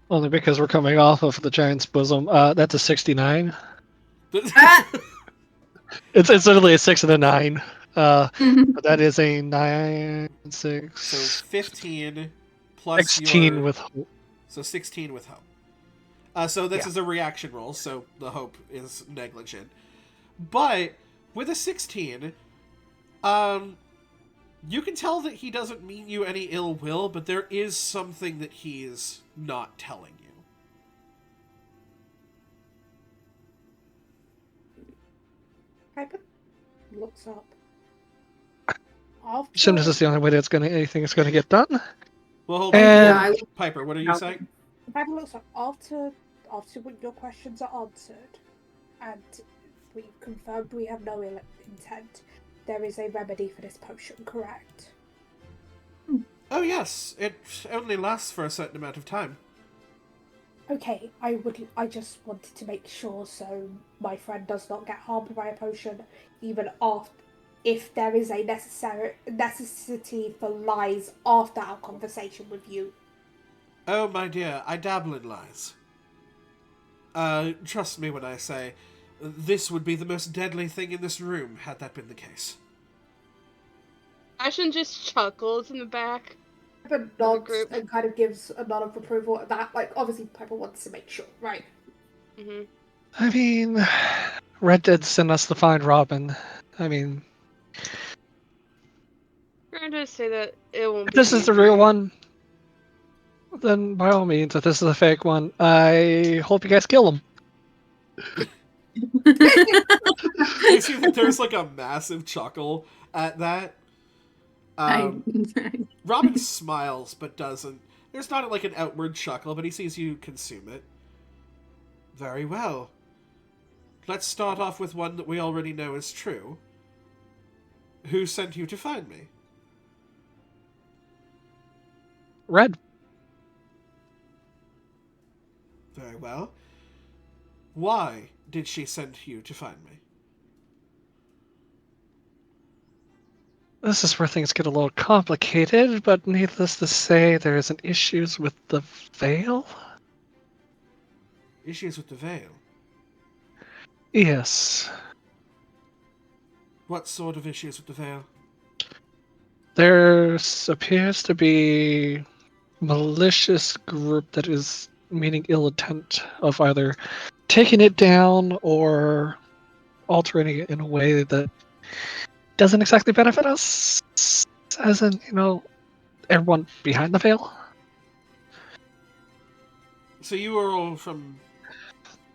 Only because we're coming off of the giant's bosom. That's a 69. It's literally a 6 and a 9. But that is a 9, 6. So 15 plus 16 your... with hope. So 16 with hope. So this is a reaction roll, so the hope is negligent. But with a 16, you can tell that he doesn't mean you any ill will, but there is something that he's not telling you. looks up. Assume this is the only way that's anything is gonna get done. Well, hold And on. Piper, what are you saying? Piper looks up after when your questions are answered, and we confirmed we have no ill intent. There is a remedy for this potion, correct? Oh yes, it only lasts for a certain amount of time. Okay, I just wanted to make sure so my friend does not get harmed by a potion, even after, if there is a necessity for lies after our conversation with you. Oh, my dear, I dabble in lies. Trust me when I say, this would be the most deadly thing in this room, had that been the case. Ashen just chuckles in the back. Piper nods and kind of gives a nod of approval at that. Like, obviously, Piper wants to make sure, right? Mm-hmm. I mean, Red Dead sent us to find Robin. I mean, We're going to say that it won't if be this is the easy. real one, then by all means, if this is a fake one, I hope you guys kill him. You see that there's like a massive chuckle at that. Robin smiles but doesn't. There's not like an outward chuckle, but he sees you consume it. Very well. Let's start off with one that we already know is true. Who sent you to find me? Red. Very well. Why did she send you to find me? This is where things get a little complicated, but needless to say, there's an issues with the veil. Issues with the veil? Yes. What sort of issues with the veil? There appears to be malicious group that is meaning ill intent of either taking it down or altering it in a way that doesn't exactly benefit us, as in, everyone behind the veil. So you are all from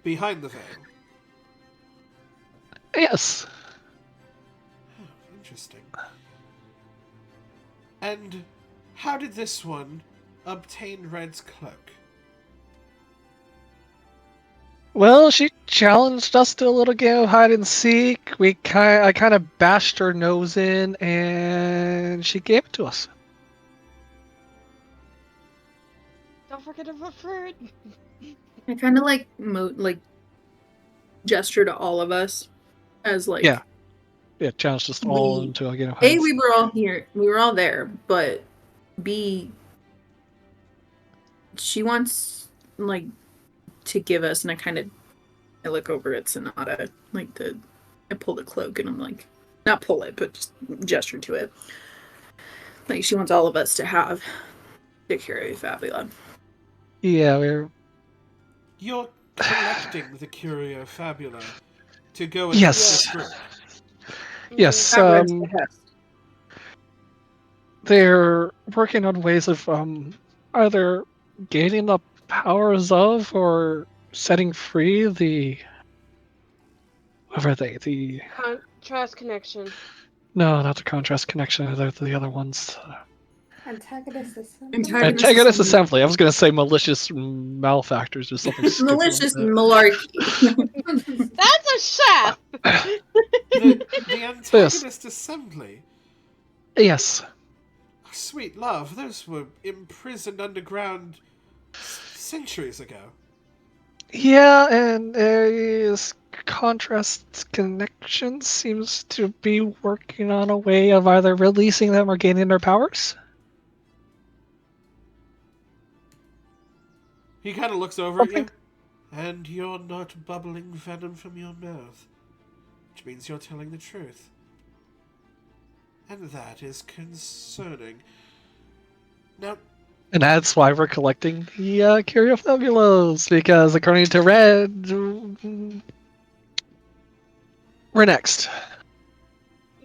behind the veil? Yes. Oh, interesting. And how did this one obtain Red's cloak? Well, she challenged us to a little game of hide and seek. I kind of bashed her nose in, and she gave it to us. Don't forget to vote for it. I kind of like gesture to all of us as like Yeah, challenged us all into a game of hide A, and we seek. were all here, we were all there, but B, she wants like to give us, and I look over at Sonata, I pull the cloak and I'm like, not pull it, but just gesture to it. Like she wants all of us to have the Curio Fabula. Yeah, You're collecting the Curio Fabula to go and yes, group. yes. They're working on ways of either gaining the powers of or setting free the. What are they? The Contrast connection. No, not the contrast connection. They're the other ones. Antagonist assembly. Antagonist assembly. I was going to say malicious malefactors or something stupid. Malicious malarkey. That's a chef. The antagonist assembly. Yes. Sweet love, those were imprisoned underground centuries ago. Yeah, and contrast connection seems to be working on a way of either releasing them or gaining their powers. He kind of looks over at you. And you're not bubbling venom from your mouth, which means you're telling the truth. And that is concerning. Now, and that's why we're collecting the Curio Fabulos, because according to Red, we're next.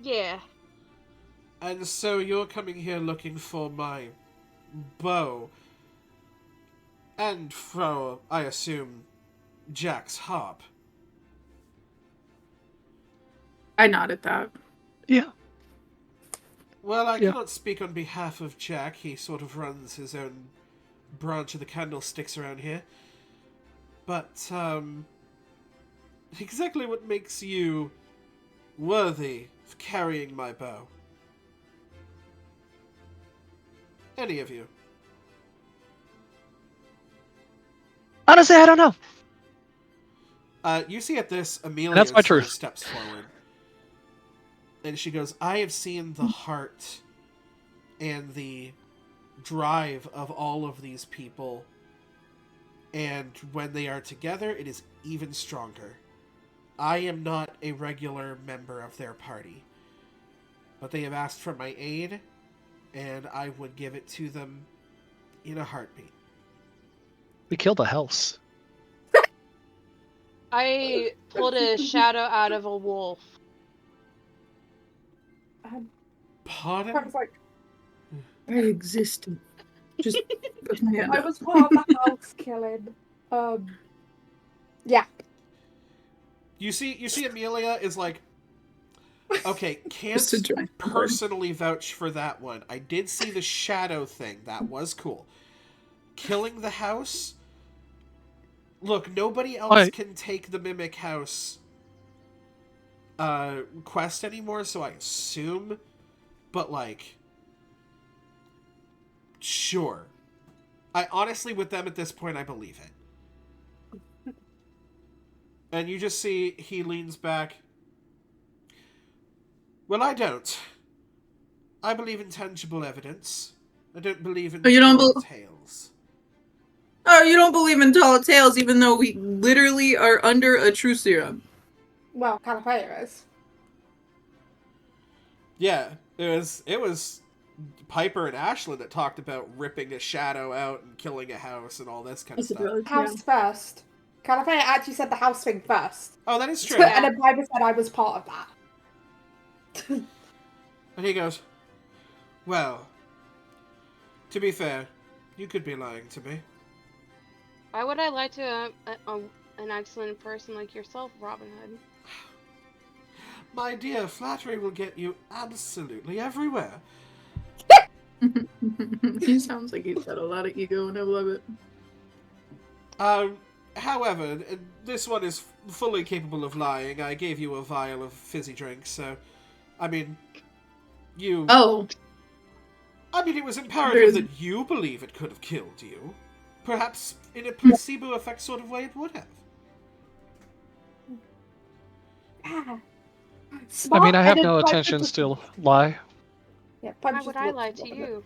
Yeah. And so you're coming here looking for my bow. And for, I assume, Jack's harp. I nodded that. Yeah. Well, I Yeah. cannot speak on behalf of Jack. He sort of runs his own branch of the candlesticks around here. But, exactly what makes you worthy of carrying my bow? Any of you? Honestly, I don't know. You see at this, Amelia That's my sort of truth. steps forward. And she goes, I have seen the heart and the drive of all of these people. And when they are together, it is even stronger. I am not a regular member of their party. But they have asked for my aid, and I would give it to them in a heartbeat. We killed a house. I pulled a shadow out of a wolf. Pardon? I was like, I existed. Just put my hand I up. was part of the house killing. Yeah. You see Amelia is like, okay, Just a can't giant personally vouch for that one. I did see the shadow thing. That was cool. Killing the house? Look, nobody else can take the Mimic House quest anymore, so I assume. But, like, sure. I honestly, with them at this point, I believe it. And you just see he leans back. Well, I don't. I believe in tangible evidence. I don't believe in Oh, you don't tall tales. Oh, you don't believe in tall tales, even though we literally are under a true serum. Well, Caliphaia is. Yeah, it was Piper and Ashlyn that talked about ripping a shadow out and killing a house and all this kind of stuff. House first. Caliphaia actually said the house thing first. Oh, that is true. And then Piper said I was part of that. And he goes, well, to be fair, you could be lying to me. Why would I lie to an excellent person like yourself, Robin Hood? My dear, flattery will get you absolutely everywhere. He sounds like he's got a lot of ego, and I love it. However, this one is fully capable of lying. I gave you a vial of fizzy drink, so, I mean, you... Oh. I mean, it was imperative that you believe it could have killed you. Perhaps in a placebo effect sort of way it would have. Smart, I mean, I have no intentions to lie. Yeah, why would I lie to you?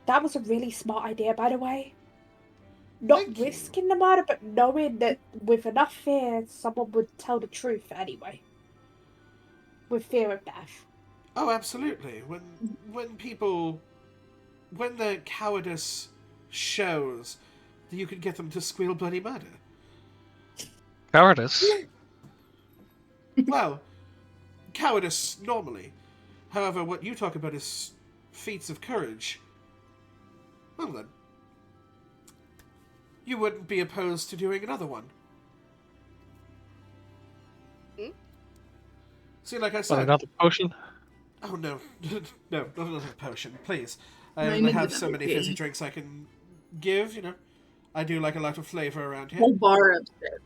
That was a really smart idea, by the way. Not risking the murder, but knowing that with enough fear, someone would tell the truth anyway. With fear of death. Oh, absolutely. When the cowardice shows that you can get them to squeal bloody murder. Cowardice? Well, cowardice normally. However, what you talk about is feats of courage. Well then, you wouldn't be opposed to doing another one. See, like I said... another potion? Oh, no. No, not another potion, please. I only have so many fizzy drinks I can give, you know. I do like a lot of flavor around here. Whole bar upstairs.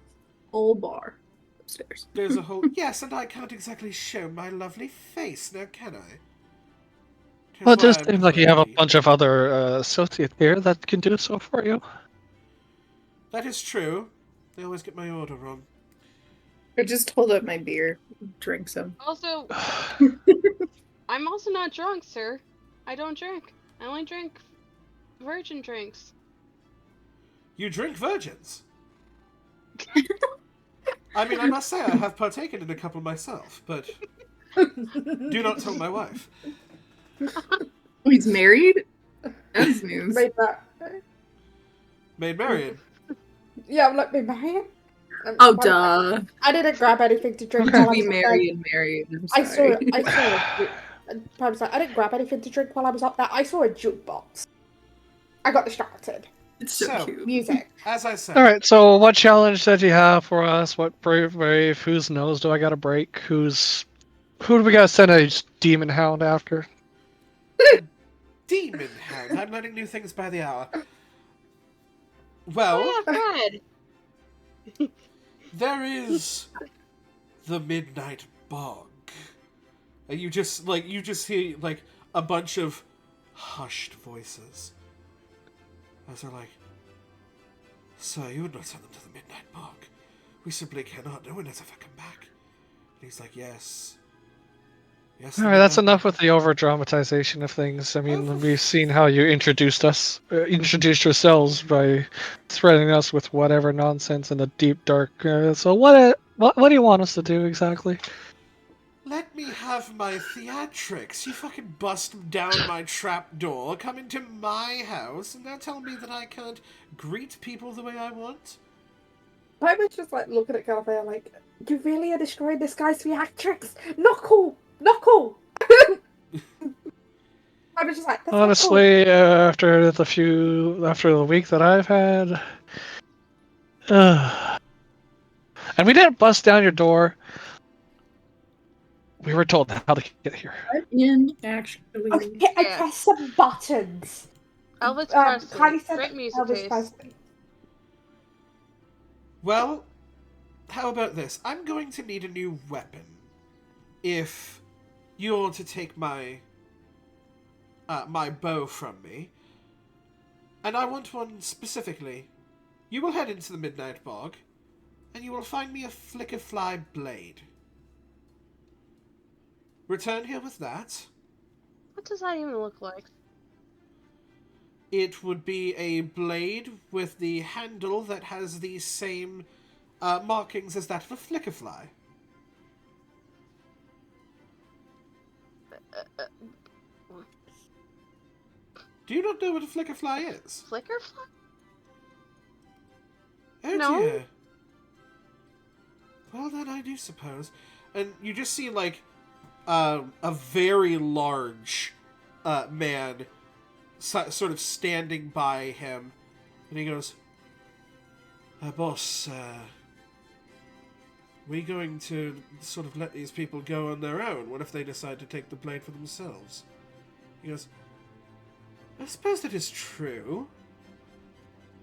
Whole bar upstairs. There's a whole... Yes, and I can't exactly show my lovely face, now can I? Well, it does seem like you have a bunch of other associates here that can do so for you. That is true. I always get my order wrong. I just hold up my beer. Drink some. Also, I'm also not drunk, sir. I don't drink. I only drink virgin drinks. You drink virgins? I mean, I must say I have partaken in a couple myself, but do not tell my wife. Oh, he's married? That's news. Made married. Yeah, I'm like, be married? Oh, duh. I didn't grab anything to drink We're while I be was up married there. and married. I'm I sorry. I didn't grab anything to drink while I was up there. I saw a jukebox. I got distracted. It's so cute. Music. As I said. Alright, so what challenge did you have for us? What brave, whose nose do I gotta break? Whose Who do we gotta send a demon hound after? Demon hound. I'm learning new things by the hour. Well, Oh yeah, Fred. there is the Midnight Bog. And you just hear like a bunch of hushed voices. As they're like, "Sir, you would not send them to the Midnight Bog. We simply cannot. No one has ever come back." And he's like, "Yes. Yes, the Alright, that's Midnight enough Bog." with the over dramatization of things. I mean, Oh, we've seen how you introduced yourselves by threatening us with whatever nonsense in the deep dark. So what do you want us to do exactly? let me have my theatrics. You fucking bust down my trap door, come into my house, and now tell me that I can't greet people the way I want? Piper's just like looking at Galvea like, you really are destroying this guy's theatrics? Not cool! Not cool! Piper's just like, that's not cool. Honestly, after the week that I've had, and we didn't bust down your door. We were told how to get here. Actually. I Yeah. pressed some buttons. Elvis Kylie Presley. said Great music Elvis taste. Presley. Well, how about this? I'm going to need a new weapon. If you're to take my my bow from me. And I want one specifically. You will head into the Midnight Bog, and you will find me a flickerfly blade. Return here with that. What does that even look like? It would be a blade with the handle that has the same markings as that of a flickerfly. Do you not know what a flickerfly is? Flickerfly? Oh No. dear. Well, then I do suppose. And you just see, like, a very large man sort of standing by him. And he goes, "Boss, we going to sort of let these people go on their own? What if they decide to take the blade for themselves?" He goes, "I suppose that is true.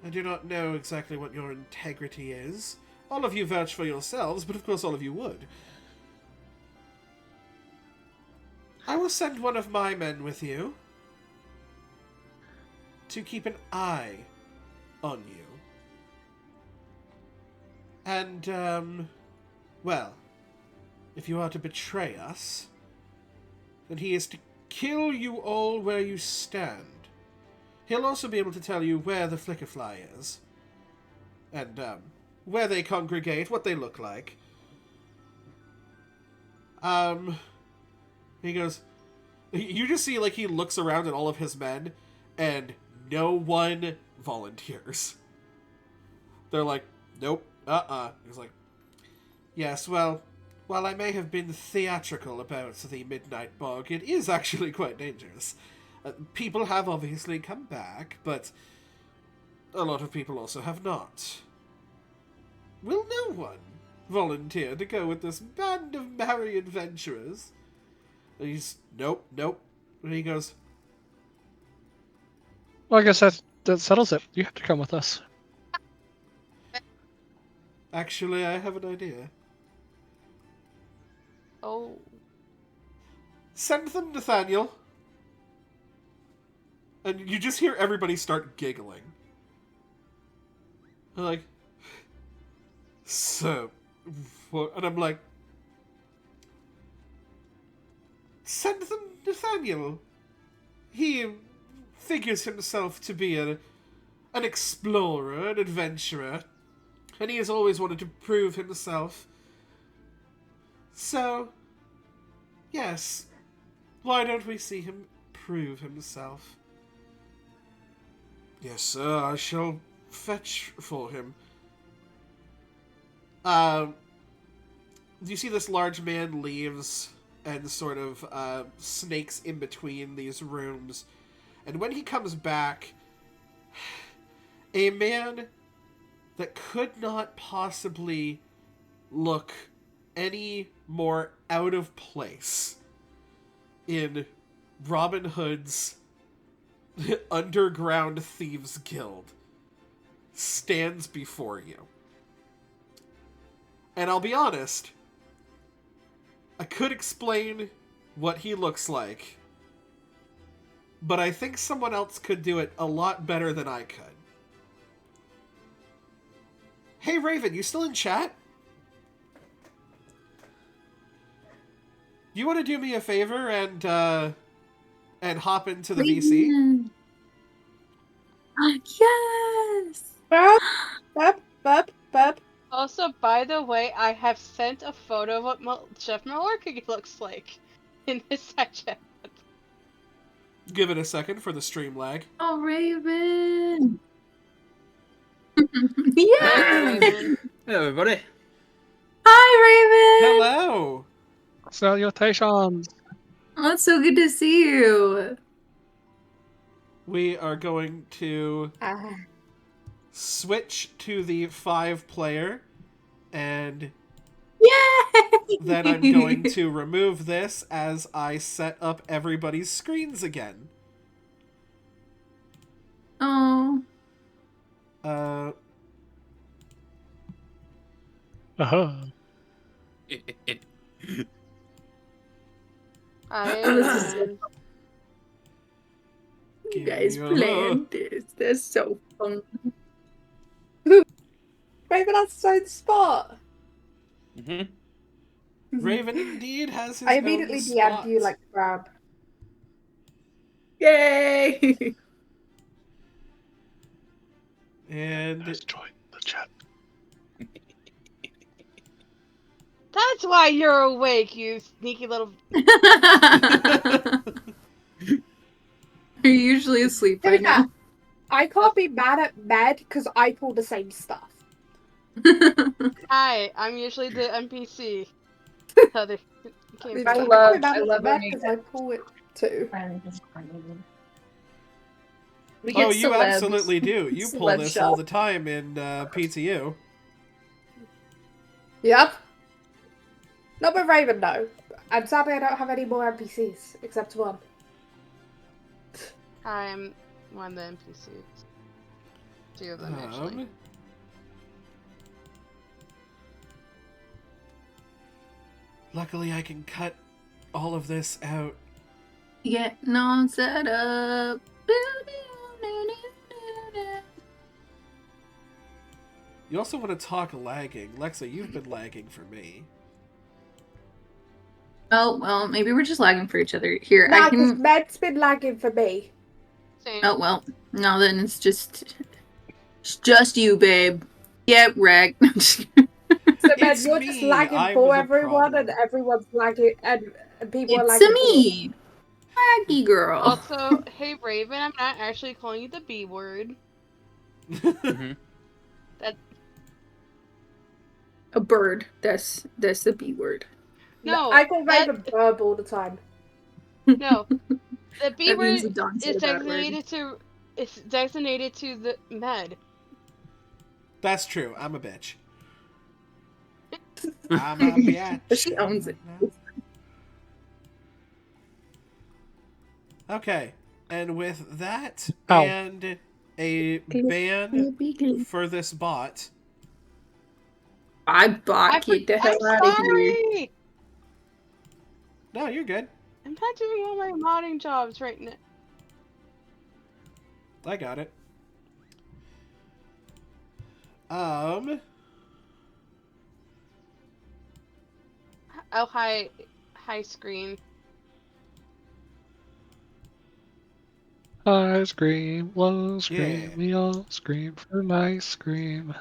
I do not know exactly what your integrity is. All of you vouch for yourselves, but of course all of you would. I will send one of my men with you to keep an eye on you. And, well, if you are to betray us, then he is to kill you all where you stand. He'll also be able to tell you where the flickerfly is, and, where they congregate, what they look like. He goes, you just see, like, he looks around at all of his men, and no one volunteers. They're like, nope, He's like, yes, well, while I may have been theatrical about the Midnight Bog, it is actually quite dangerous. People have obviously come back, but a lot of people also have not. Will no one volunteer to go with this band of merry adventurers? And he's, nope. And he goes, Well, I guess that settles it. You have to come with us. actually, I have an idea. Oh. Send them, Nathaniel. And you just hear everybody start giggling. They're like, so, what? And I'm like, send them Nathaniel. He figures himself to be an explorer, an adventurer, and he has always wanted to prove himself. So, yes, why don't we see him prove himself? Yes, sir, I shall fetch for him. You see this large man leaves and sort of snakes in between these rooms. And when he comes back, a man that could not possibly look any more out of place in Robin Hood's underground thieves guild stands before you. And I'll be honest, I could explain what he looks like, but I think someone else could do it a lot better than I could. Hey Raven, you still in chat? You want to do me a favor and hop into the VC? Yes! Burp. Also, by the way, I have sent a photo of what Chef Malorka looks like in this section. Give it a second for the stream lag. Oh, Raven! Hey, Yeah! Raven. Hello, everybody. Hi, Raven! Hello! Salutations. Oh, it's so good to see you. We are going to switch to the 5-player, and Yay! then I'm going to remove this as I set up everybody's screens again. Oh. Uh-huh. I You guys planned this. That's so fun. Raven has his own spot. Raven indeed has his I own immediately spot. DM'd you like crab. Yay! And Let's join the chat. That's why you're awake, you sneaky little. Are you usually asleep right now? I can't be mad at Med because I pull the same stuff. Hi, I'm usually the NPC. So they came I from- love Med when because I pull it too. We get oh, you celebs. absolutely do. You pull Celeb this shop. all the time in PTU. Yep. Not with Raven though. And sadly I don't have any more NPCs except one. I'm one of the NPCs. 2 of them, actually. Luckily, I can cut all of this out. Getting on set up. You also want to talk lagging. Lexa, you've been lagging for me. Oh, well, maybe we're just lagging for each other. Here, Nah, I because can... Med's been lagging for me. Same. Oh, well. No, then it's just... It's just you, babe. Get wrecked. So Med, It's you're me. just lagging I'm for the everyone problem. and everyone's lagging and people are It's lagging for you. me! Laggy girl. Also, hey Raven, I'm not actually calling you the B word. That A bird. That's the B word. no, I call that, Raven Burb all the time. no. The B That word means that Dawn said is a bad word. designated to the Med. That's true. I'm a bitch. I'm a bitch. She owns it. Okay. And with that, Ow. and a ban for this bot. I bought get the hell out of here. Sorry! No, you're good. I'm not doing all my modding jobs right now. I got it. Oh, hi screen. High scream, low scream, Yeah. we all scream for ice cream.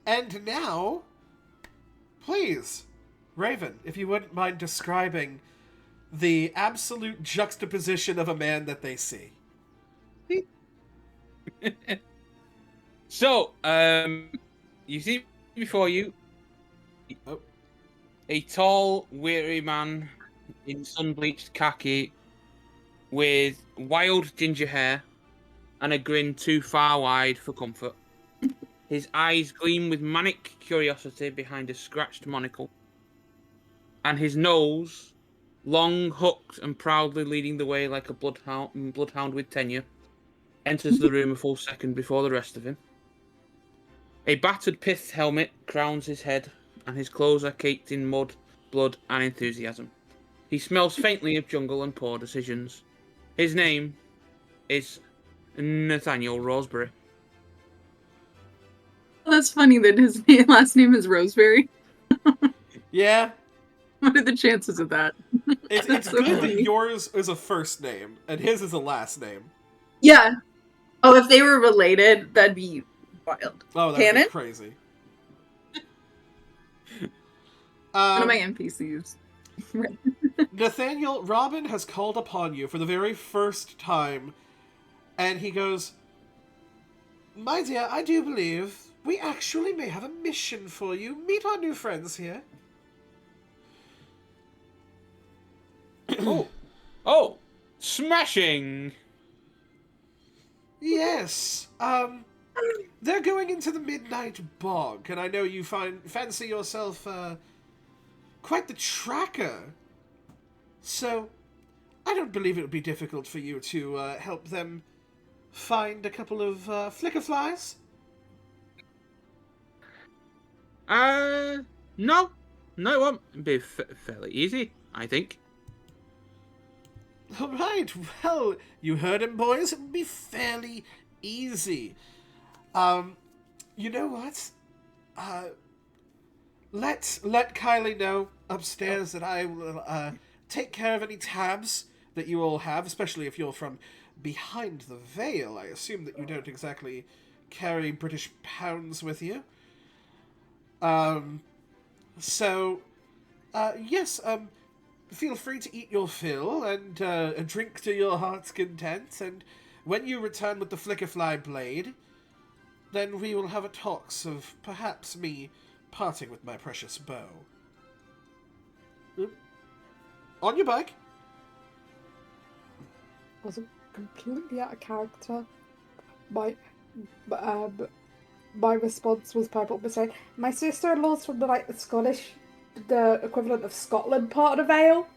And now, please, Raven, if you wouldn't mind describing the absolute juxtaposition of a man that they see. So, you see before you a tall, weary man in sun-bleached khaki with wild ginger hair and a grin too far wide for comfort. His eyes gleam with manic curiosity behind a scratched monocle. and his nose, long, hooked, and proudly leading the way like a bloodhound with tenure, enters the room a full second before the rest of him. A battered pith helmet crowns his head, and his clothes are caked in mud, blood, and enthusiasm. He smells faintly of jungle and poor decisions. His name is Nathaniel Roseberry. That's funny that his last name is Roseberry. Yeah. What are the chances of that? It's so good funny. that yours is a first name, and his is a last name. Yeah. Oh, if they were related, that'd be wild. Oh, that'd Canon? be crazy. One of my NPCs. Nathaniel, Robin has called upon you for the very first time, and he goes, "My dear, I do believe we actually may have a mission for you. Meet our new friends here." Oh, smashing! Yes, they're going into the Midnight Bog, and I know you fancy yourself, quite the tracker. So, I don't believe it would be difficult for you to, help them find a couple of, flickerflies. No, it won't. It'd be fairly easy, I think. All right, well, you heard him, boys. It would be fairly easy. You know what? Let Kylie know upstairs that I will, take care of any tabs that you all have, especially if you're from behind the veil. I assume that you don't exactly carry British pounds with you. Yes, feel free to eat your fill and drink to your heart's content, and when you return with the flickerfly blade, then we will have a talks of perhaps me parting with my precious bow. On your bike. I was completely out of character. My response was purple, but saying my sister-in-law's from the the equivalent of Scotland part of the Vale.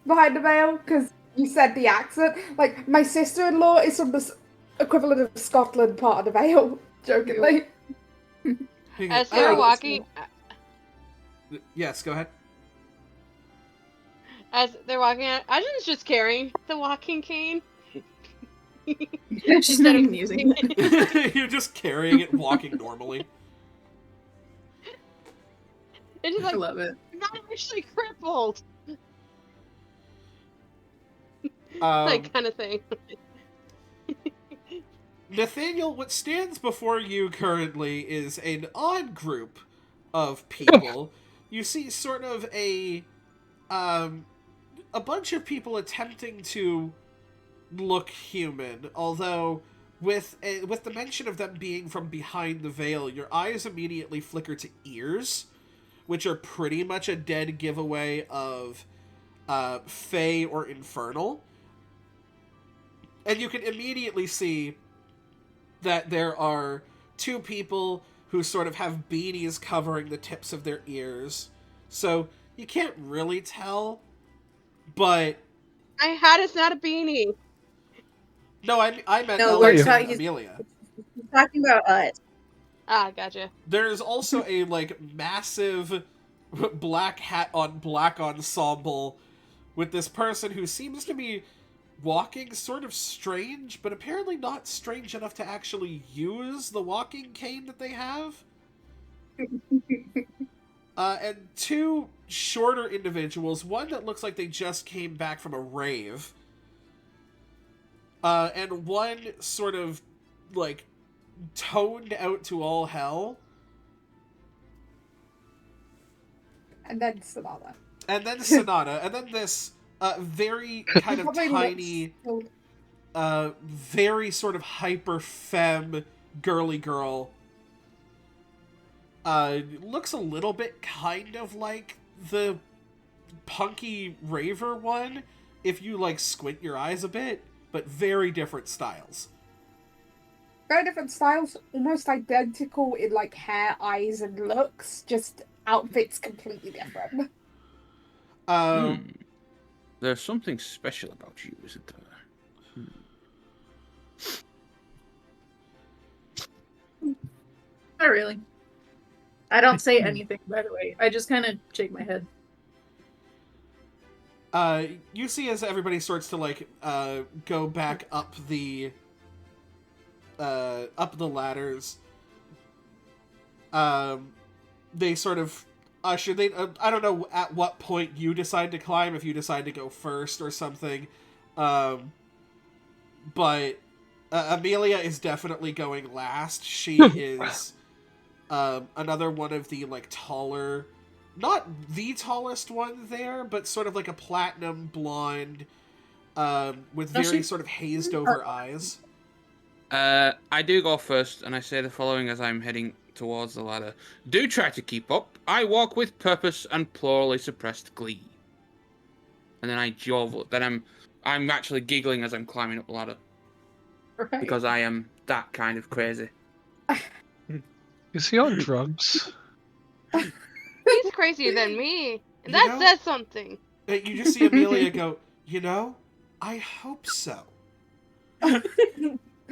Behind the veil, because you said the accent. Like, my sister-in-law is from the equivalent of Scotland part of the Vale, jokingly. As they were walking, Yes, go ahead. as they're walking out, Ajin's just carrying the walking cane. She's not even using it. You're just carrying it, walking normally. It's just I like, love it. I'm not actually crippled. That kind of thing. Nathaniel, what stands before you currently is an odd group of people. You see sort of a bunch of people attempting to look human, although with the mention of them being from behind the veil, your eyes immediately flicker to ears, which are pretty much a dead giveaway of Fey or Infernal. And you can immediately see that there are two people who sort of have beanies covering the tips of their ears. So you can't really tell, but... My hat is not a beanie. No, I meant No, Alex we're and talking- Amelia. He's talking about us. Ah, gotcha. There's also a, massive black hat on black ensemble with this person who seems to be walking sort of strange, but apparently not strange enough to actually use the walking cane that they have. And two shorter individuals, one that looks like they just came back from a rave, and one sort of, toned out to all hell. And then Sonata. And then Sonata, and then this very kind of tiny, very sort of hyper femme girly girl. Looks a little bit kind of like the punky raver one, if you squint your eyes a bit, but very different styles. Very different styles, almost identical in hair, eyes, and looks, just outfit's completely different. There's something special about you, isn't there? Not really. I don't say anything, by the way. I just kind of shake my head. You see as everybody starts to like go back up the ladders. They sort of usher. I don't know at what point you decide to climb. If you decide to go first or something, but Amelia is definitely going last. She is another one of the like taller. Not the tallest one there, but sort of like a platinum blonde with very sort of hazed over eyes. I do go first, and I say the following as I'm heading towards the ladder. Do try to keep up. I walk with purpose and plurally suppressed glee. And then I jovel. Then I'm actually giggling as I'm climbing up the ladder. Right. Because I am that kind of crazy. Is he on drugs? He's crazier than me. And that says something. You just see Amelia go, I hope so.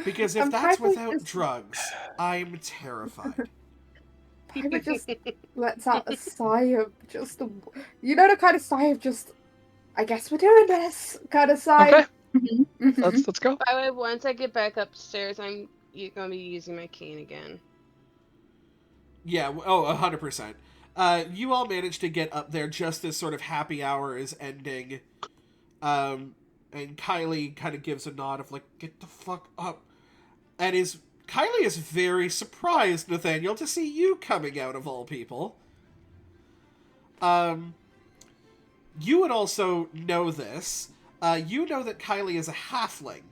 Because if that's without drugs, I'm terrified. Piper just lets out a sigh of just, the kind of sigh of just, I guess we're doing this kind of sigh. Okay. Let's go. By the way, once I get back upstairs, you're gonna be using my cane again. Yeah, 100%. You all managed to get up there just as sort of happy hour is ending. And Kylie kind of gives a nod of like, get the fuck up. And Kylie is very surprised, Nathaniel, to see you coming out of all people. You would also know this. You know that Kylie is a halfling.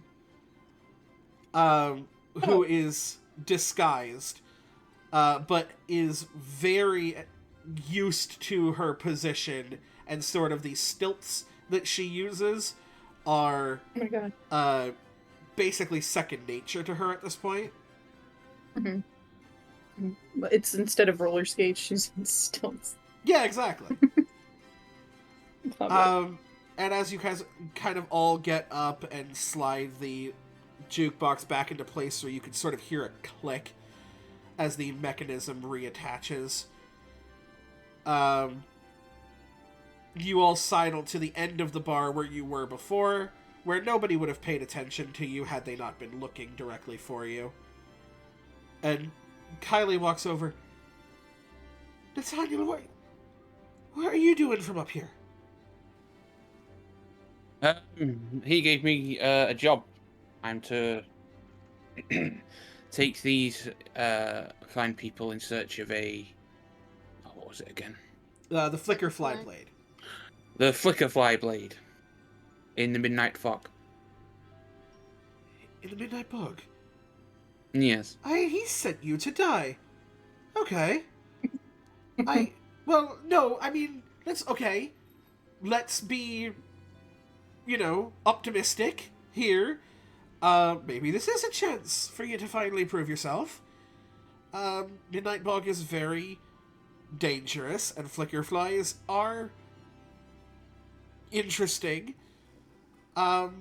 Who is disguised. But is very used to her position, and sort of the stilts that she uses are basically second nature to her at this point. Mm-hmm. It's instead of roller skates, she's in stilts. Yeah, exactly. And as you guys kind of all get up and slide the jukebox back into place so you can sort of hear a click as the mechanism reattaches. You all sidle to the end of the bar where you were before, where nobody would have paid attention to you had they not been looking directly for you. And Kylie walks over. Nathaniel, what are you doing from up here? He gave me a job. I'm to take these fine people in search of what was it again? The Flicker Fly Blade. The Flicker Fly Blade. In the Midnight Fog. In the Midnight Fog? Yes. He sent you to die. Okay. Well, no, I mean, okay. Let's be, optimistic here. Maybe this is a chance for you to finally prove yourself. Midnight Bog is very dangerous, and flicker flies are interesting. But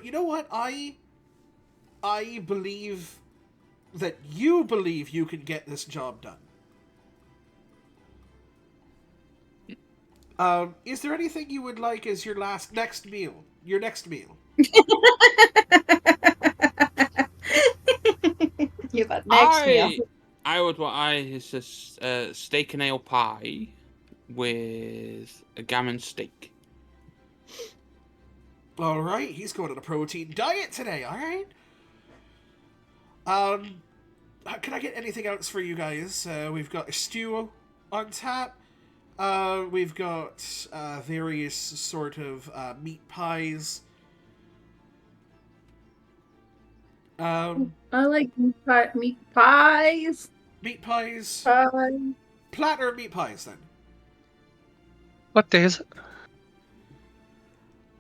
you know what? I believe that you believe you can get this job done. Is there anything you would like as your next meal? Your next meal? Yeah, but next meal. I would want it's a steak and ale pie with a gammon steak. All right, he's going on a protein diet today. All right. Can I get anything else for you guys? We've got a stew on tap. We've got various sort of meat pies. I like meat pies. Meat pies. Pie. Platter meat pies, then. What day is it?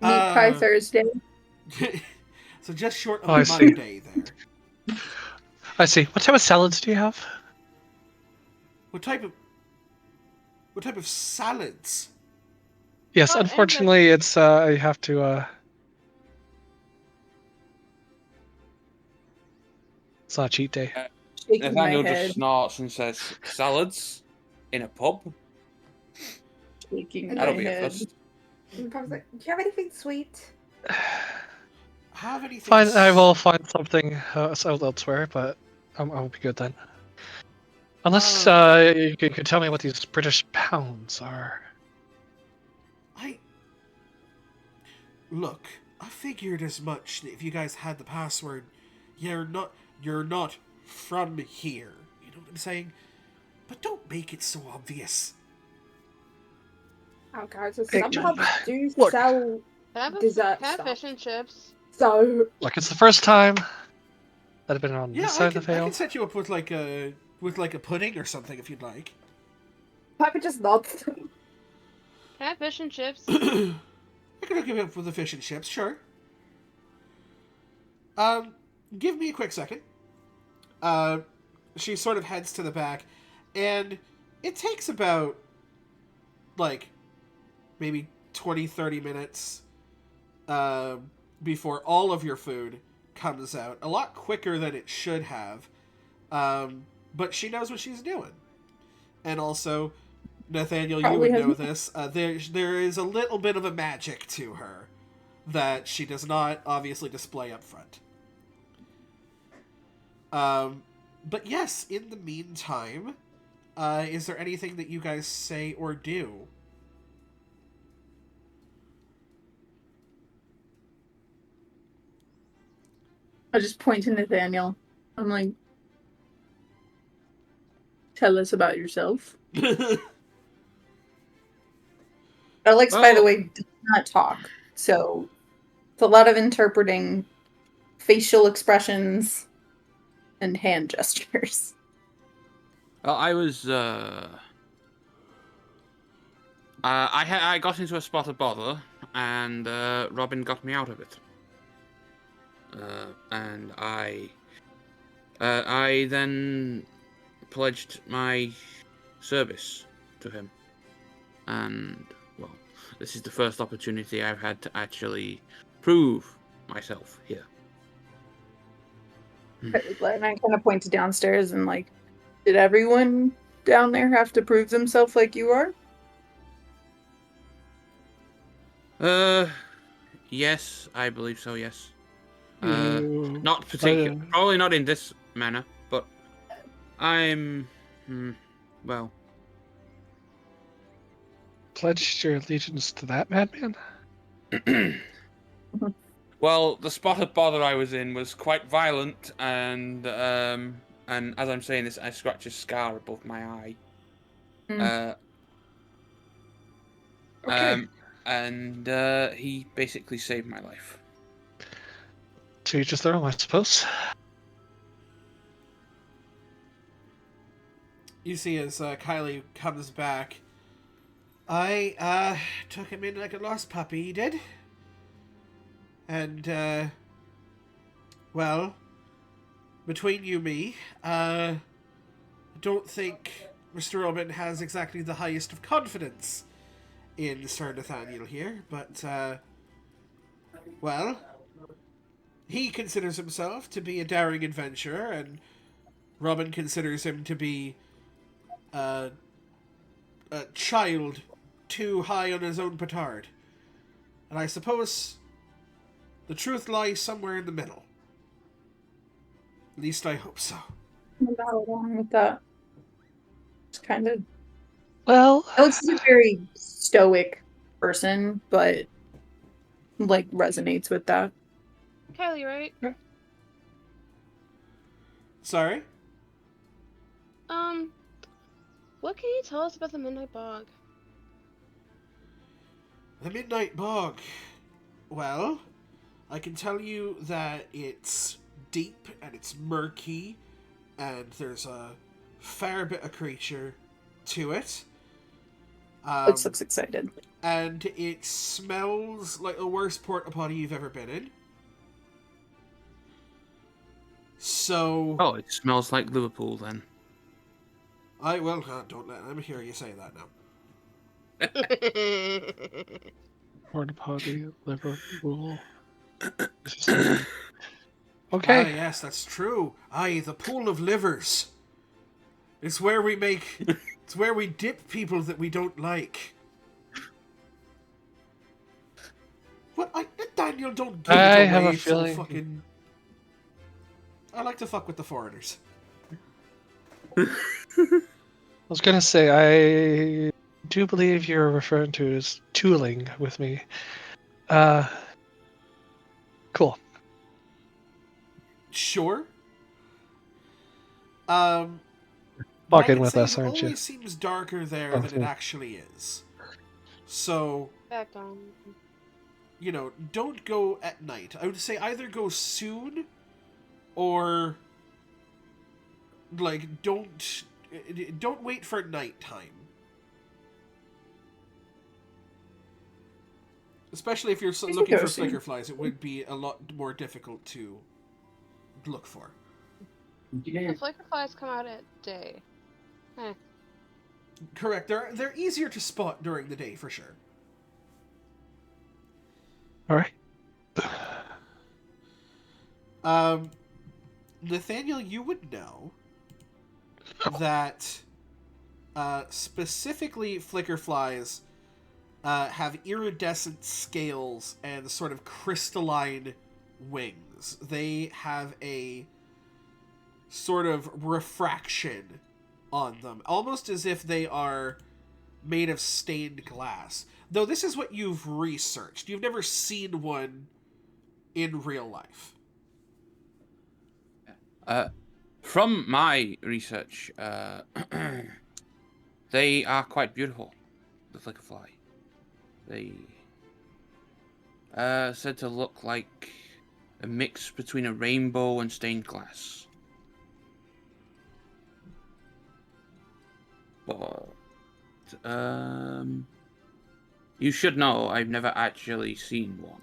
Meat pie Thursday. So just short of Monday there. I see. What type of salads do you have? What type of... What type of salads? Yes, Oh, and unfortunately, it's I have to. It's not a cheat day. Shaking my Nathaniel head. just snorts and says, "Salads in a pub? Shaking That'll my be a head. first." And Pab's like, do you have anything sweet? Have anything? Fine, I will find something elsewhere, but I won't be good then. Unless you could tell me what these British pounds are. Look, I figured as much that if you guys had the password, you're not from here. You know what I'm saying? But don't make it so obvious. Okay, so Hey, some pubs do look. sell Have dessert fish stuff. and chips. So Look, it's the first time that I've been on Yeah, this side of the I veil. can set you up with like a pudding or something if you'd like. Piper just nods. Can I have fish and chips? I can hook you up with the fish and chips, sure. Give me a quick second. She sort of heads to the back, and it takes about, like, maybe 20, 30 minutes before all of your food comes out. A lot quicker than it should have. But she knows what she's doing. And also, Nathaniel, you would know this. There is a little bit of a magic to her that she does not obviously display up front. But yes, in the meantime, is there anything that you guys say or do? I just point to Nathaniel. I'm like, tell us about yourself. Alex, by the way, does not talk. So it's a lot of interpreting facial expressions and hand gestures. Well, I was. I got into a spot of bother, and Robin got me out of it. And I then pledged my service to him. And, well, this is the first opportunity I've had to actually prove myself here. And I kind of point to downstairs and like, did everyone down there have to prove themselves like you are? Yes, I believe so, yes. You... Not particular, probably not in this manner, but I'm, well... Pledged your allegiance to that madman? Well, the spot of bother I was in was quite violent, and as I'm saying this, I scratch a scar above my eye. Okay. And he basically saved my life. To each his own, I suppose. You see as Kylie comes back, I took him in like a lost puppy, he did. And, well, between you and me, I don't think Mr. Robin has exactly the highest of confidence in Sir Nathaniel here, but, well, he considers himself to be a daring adventurer, and Robin considers him to be a child too high on his own petard. And I suppose the truth lies somewhere in the middle. At least I hope so. I'm not along with that. It's kind of... Well... Alex is a very stoic person, but like resonates with that. Kylie, right? Yeah. Sorry? What can you tell us about the Midnight Bog? The Midnight Bog. Well, I can tell you that it's deep and it's murky, and there's a fair bit of creature to it. Alex looks excited. And it smells like the worst porta potty you've ever been in. So... Oh, it smells like Liverpool then. Don't let him hear you say that now. Porta potty, Liverpool. Ah, Okay. yes, that's true. Aye, the pool of livers. It's where we make... It's where we dip people that we don't like. What? Daniel, don't give I it have away a so feeling. fucking... I like to fuck with the foreigners. I was gonna say, I do believe you're referring to as tooling with me. Cool. Sure. But I Walk in can with say us, it aren't you? always seems darker there than it Okay. actually is. So, Back on. you know, don't go at night. I would say either go soon or like don't wait for nighttime. Especially if you're can looking go for soon. flicker flies, it would be a lot more difficult to look for. The flicker flies come out at day. Correct. They're easier to spot during the day for sure. All right. Nathaniel, you would know that specifically flicker flies have iridescent scales and sort of crystalline wings. They have a sort of refraction on them, almost as if they are made of stained glass. Though this is what you've researched. You've never seen one in real life. From my research, they are quite beautiful. The flicker fly. They said to look like a mix between a rainbow and stained glass. But you should know I've never actually seen one.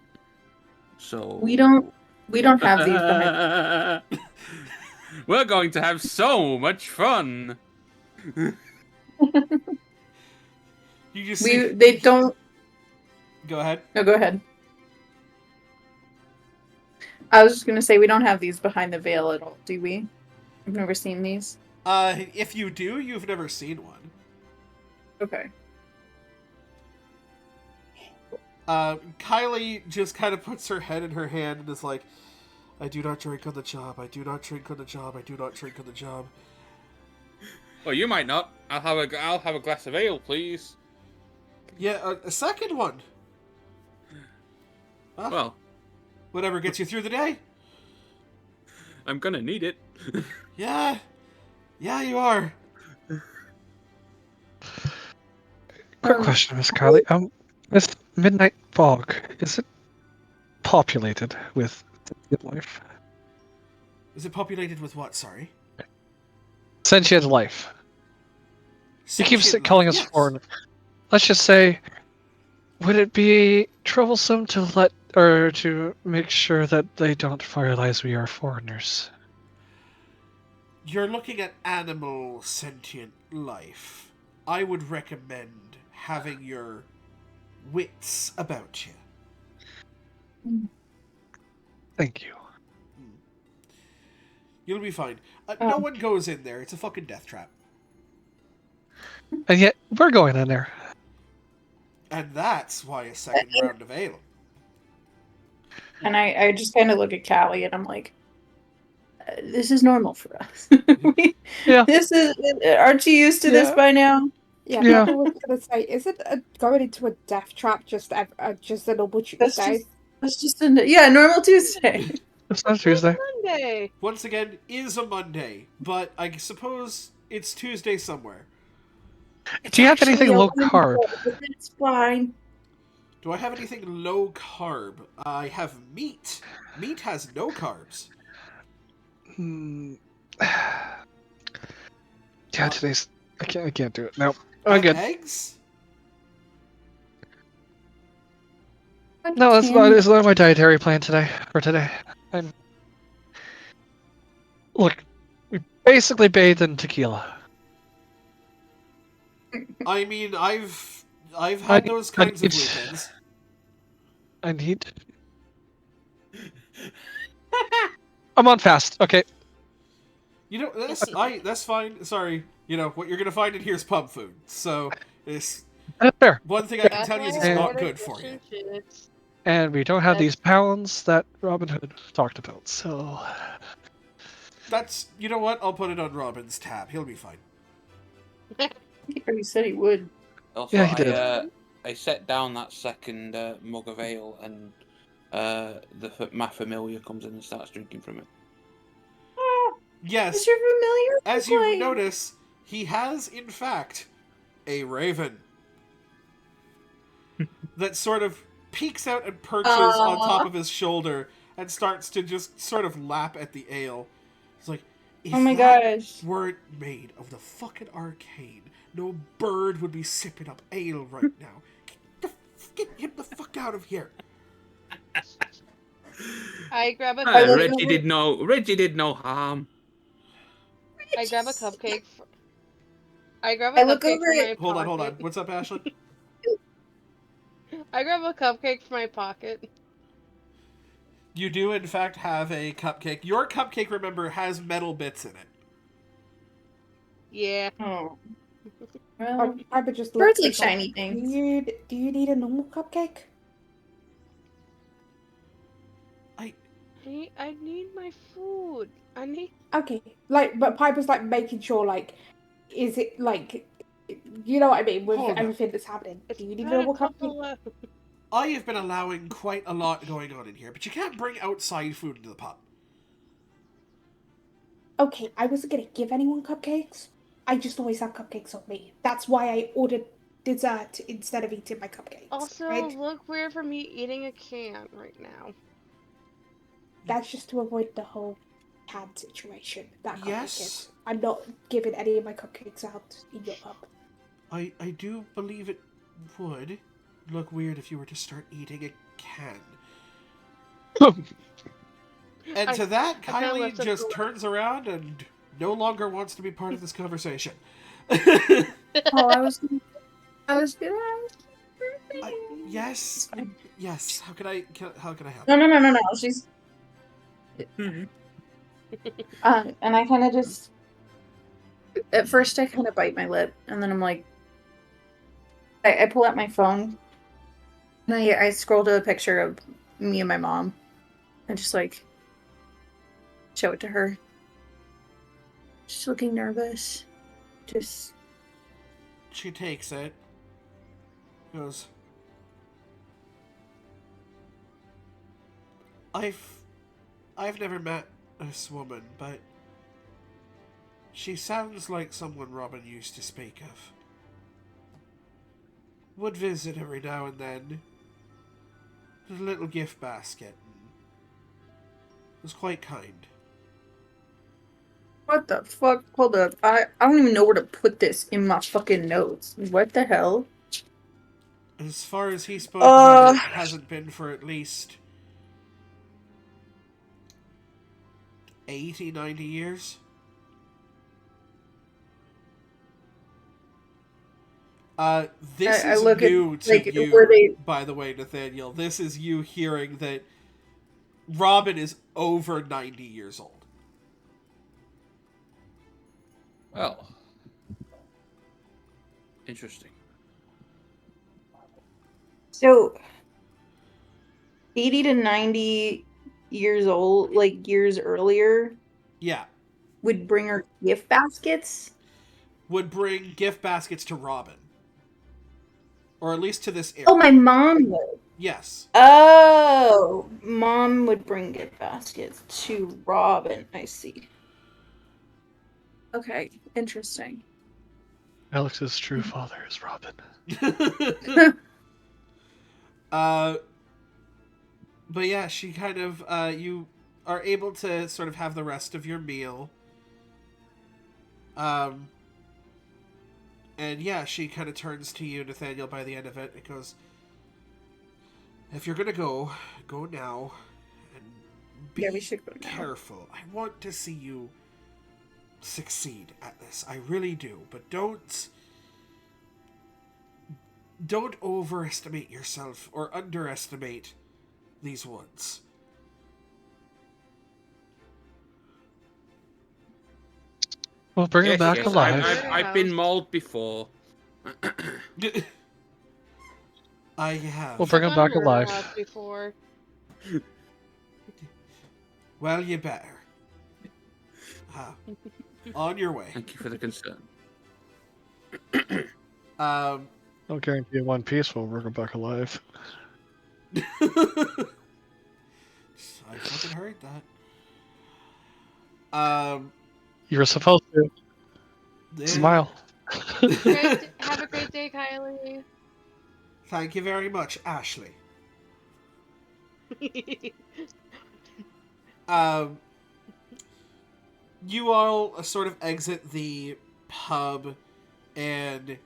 So We don't have these behind. We're going to have so much fun. You just see... They don't. Go ahead. No, go ahead. I was just gonna say we don't have these behind the veil at all, do we? I've never seen these. If you do, you've never seen one. Okay. Kylie just kind of puts her head in her hand and is like, I do not drink on the job, I do not drink on the job, I do not drink on the job. Well, you might not. I'll have a glass of ale, please. Yeah, a second one. Well, Whatever gets you through the day. I'm gonna need it. Yeah. Yeah, you are. Quick question, Miss Carly. This midnight fog, is it populated with life? Is it populated with what, sorry? Sentient life. You keep Sentient calling life, us yes. foreign. Let's just say, would it be troublesome to make sure that they don't realize we are foreigners? You're looking at animal sentient life. I would recommend having your wits about you. Thank you. You'll be fine. No one goes in there. It's a fucking death trap. And yet, we're going in there. And that's why a second round of ale. And I just kind of look at Callie and I'm like, this is normal for us. Yeah. This is. Aren't you used to this by now? Yeah, Yeah. I was gonna say, is it going into a death trap just a normal Tuesday? That's just a normal Tuesday. It's not Tuesday. Monday. Once again, is a Monday, but I suppose it's Tuesday somewhere. Do you have anything low carb? It's fine. Do I have anything low carb? I have meat. Meat has no carbs. Yeah, today's. I can't do it. No, I'm good. Eggs? No, it's not my dietary plan for today. Look, we basically bathed in tequila. I mean, I've I've had those kinds of lupins. I need. I'm on fast. Okay. You know, that's fine. Sorry. You know, what you're gonna find in here is pub food. So, it's... Fair. One thing I can That's tell you is why it's I not ordered good fish for you. and chips. And we don't have That's- these pounds that Robin Hood talked about, so... That's... You know what? I'll put it on Robin's tab. He'll be fine. He already said he would. Also, Yeah, he did. I set down that second mug of ale, and my familiar comes in and starts drinking from it. Yes, Mr. Familiar? as you notice, he has, in fact, a raven that sort of peeks out and perches on top of his shoulder and starts to just sort of lap at the ale. It's like, if Oh my that gosh. weren't made of the fucking arcane, no bird would be sipping up ale right now. Get him the fuck out of here. I grab a Reggie did no harm. I grab a cupcake. I look over from my it. Hold pocket. on. What's up, Ashley? I grab a cupcake from my pocket. You do, in fact, have a cupcake. Your cupcake, remember, has metal bits in it. Yeah. Oh. Well, I would just birds look like shiny things. Do you need a normal cupcake? I need my food. I need. Okay, like, but Piper's like making sure, like, is it like, you know what I mean, with Hold on. everything that's happening. It's Do you need a been normal couple cupcake? of- I have been allowing quite a lot going on in here, but you can't bring outside food into the pub. Okay, I wasn't gonna give anyone cupcakes. I just always have cupcakes on me. That's why I ordered dessert instead of eating my cupcakes. Also, right? look weird for me eating a can right now. That's just to avoid the whole can situation. That cupcake Yes. is. I'm not giving any of my cupcakes out in your pub. I do believe it would look weird if you were to start eating a can. And to that, I kinda Kylie left it just alone. turns around and no longer wants to be part of this conversation. Oh, I was gonna Yes. How can I help? No. She's. And I kind of just. At first, I kind of bite my lip, and then I'm like. I pull out my phone, and I scroll to a picture of me and my mom, and just like. Show it to her. She's looking nervous. Just. She takes it. Goes. I've never met this woman, but she sounds like someone Robin used to speak of. Would visit every now and then. With a little gift basket. Was quite kind. What the fuck? Hold up. I don't even know where to put this in my fucking notes. What the hell? As far as he spoke about it, hasn't been for at least 80, 90 years. This I is look at, new to like, you, were they- by the way, Nathaniel. This is you hearing that Robin is over 90 years old. Well, interesting. So, 80 to 90 years old, like years earlier, Yeah. would bring her gift baskets? Would bring gift baskets to Robin. Or at least to this area. Oh, my mom would. Yes. Oh, mom would bring gift baskets to Robin. I see. Okay, interesting. Alex's true father is Robin. But yeah, she kind of, you are able to sort of have the rest of your meal. And yeah, she kind of turns to you, Nathaniel, by the end of it. It goes, if you're gonna go now. And be we should go now. careful. I want to see you succeed at this. I really do. But don't don't overestimate yourself or underestimate these woods. We'll bring him Yes, back yes. alive. I've been mauled before. I have. We'll bring him I've gone back to murder alive. house before. Well, you better. On your way. Thank you for the concern. I'll guarantee in one piece we'll bring him back alive. I fucking heard that. You were supposed to. Yeah. Smile. Have a great day, Kylie. Thank you very much, Ashley. You all sort of exit the pub, and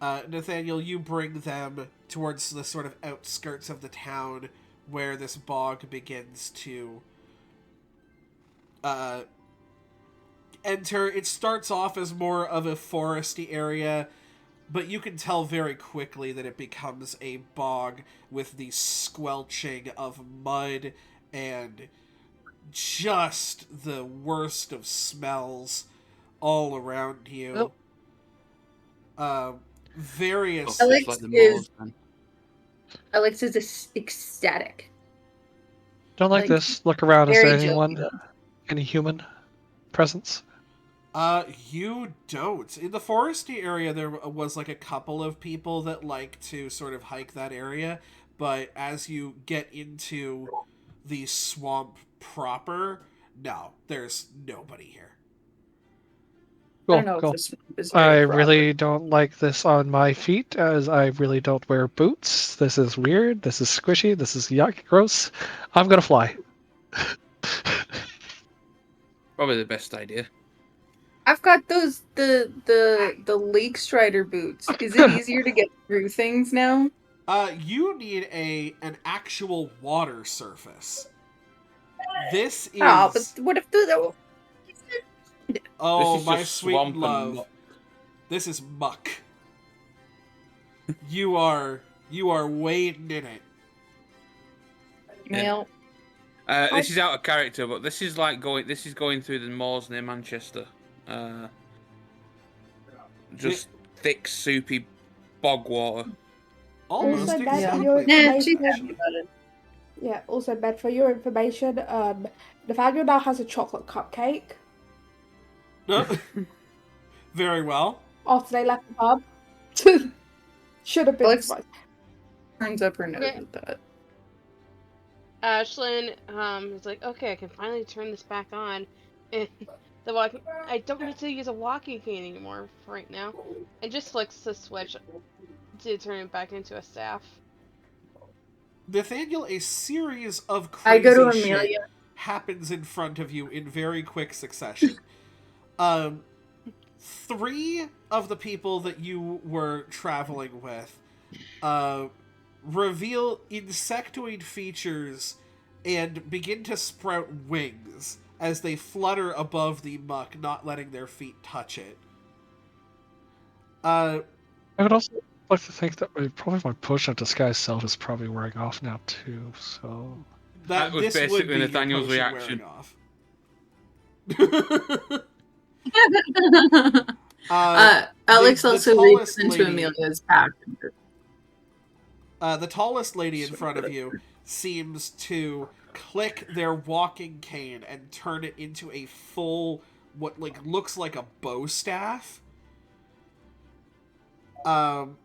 Nathaniel, you bring them towards the sort of outskirts of the town where this bog begins to enter. It starts off as more of a foresty area, but you can tell very quickly that it becomes a bog with the squelching of mud and just the worst of smells all around you. Various... Alex is ecstatic. Don't like this. Look around. Is very there anyone? jokey. Any human presence? You don't. In the foresty area, there was like a couple of people that like to sort of hike that area, but as you get into the swamp proper, no, there's nobody here. I don't know Cool. if this is very I proper. really don't like this on my feet, as I really don't wear boots. This is weird. This is squishy. This is yuck. Gross. I'm gonna fly. Probably the best idea. I've got those the Lake Strider boots. Is it easier to get through things now? You need an actual water surface. This is... Oh, but what if the Oh, This is my just sweet swamp and love. muck. This is muck. You are wading in it. Well, This is out of character, but this is like going through the moors near Manchester. Just thick, soupy bog water. Almost Also, Matt, exactly. for your Nah, she's information, happy about it. yeah. Also, Matt, for your information, Nathaniel now has a chocolate cupcake Very well. after they left the pub. Should have been Alex- surprised. Turns up her nose Okay. at that. Ashlyn is like, okay, I can finally turn this back on. And the walking, I don't need to use a walking cane anymore for right now. And just flicks the switch to turn it back into a staff. Nathaniel, a series of I crazy go to shit Amelia. happens in front of you in very quick succession. 3 of the people that you were traveling with reveal insectoid features and begin to sprout wings as they flutter above the muck, not letting their feet touch it. I would also like to think that probably my potion of disguise self is probably wearing off now too. So That was this would basically be your Nathaniel's potion reaction. wearing off. Alex the also tallest reaches into lady- Amelia's pack. The tallest lady in front of you seems to click their walking cane and turn it into a full, what looks like a bow staff. And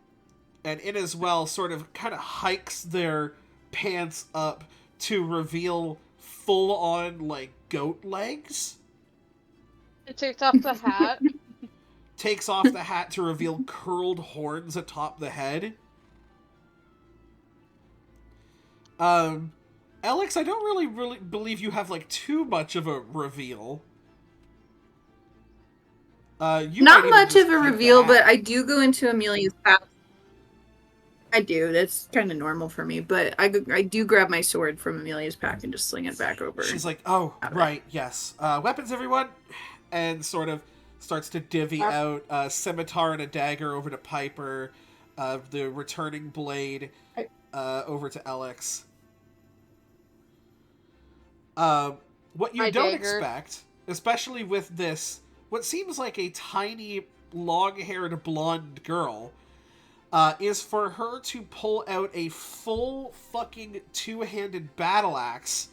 it as well sort of kind of hikes their pants up to reveal full-on, goat legs. It takes off the hat. Takes off the hat to reveal curled horns atop the head. Alex, I don't really believe you have too much of a reveal. You might Not even much just of a keep the reveal, hat. but I do go into Amelia's pack. I do. That's kind of normal for me, but I do grab my sword from Amelia's pack and just sling it back over. She's like, oh, Out of right, yes. Weapons, everyone! And sort of starts to divvy out a scimitar and a dagger over to Piper. the returning blade over to Alex. What you don't expect, especially with this, what seems like a tiny, long-haired blonde girl, is for her to pull out a full fucking two-handed battle axe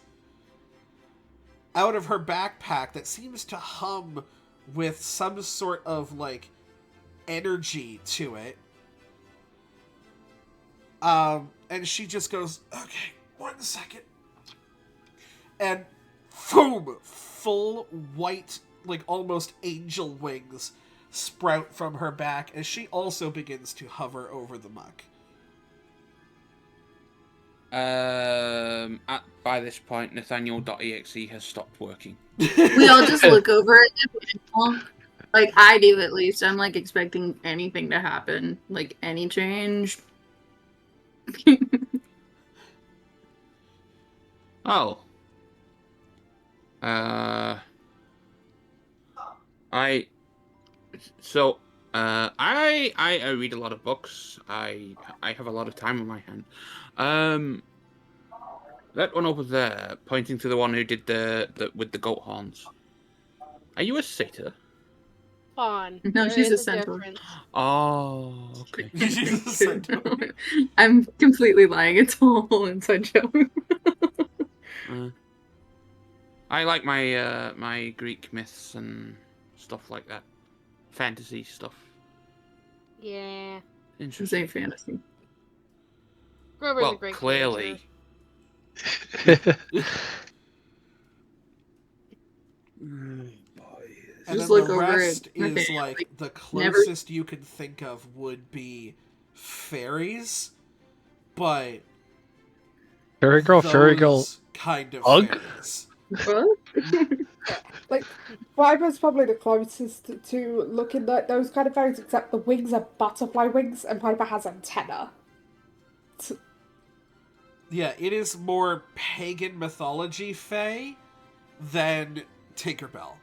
out of her backpack that seems to hum with some sort of, like, energy to it. And she just goes, okay, 1 second. And boom! Full white, like almost angel wings sprout from her back as she also begins to hover over the muck. By this point, Nathaniel.exe has stopped working. We all just look over it. Like, I do at least. I'm, like, expecting anything to happen. Like, any change. Oh. I read a lot of books. I have a lot of time on my hand. That one over there, pointing to the one who did the with the goat horns. Are you a satyr? Fawn. No, There she's a is centaur. difference. Oh, okay. She's a centaur. I'm completely lying. It's a whole inside joke. I like my my Greek myths and stuff like that, fantasy stuff. Yeah. This ain't fantasy. Grover's a great clearly. And Just then look the over rest it. is like the closest you can think of would be fairies, but Fairy girl, kind of Ugh. fairies. What? Like, Viper's probably the closest to looking like those kind of fairies, except the wings are butterfly wings and Piper has antenna. Yeah, it is more pagan mythology fae than Tinkerbell.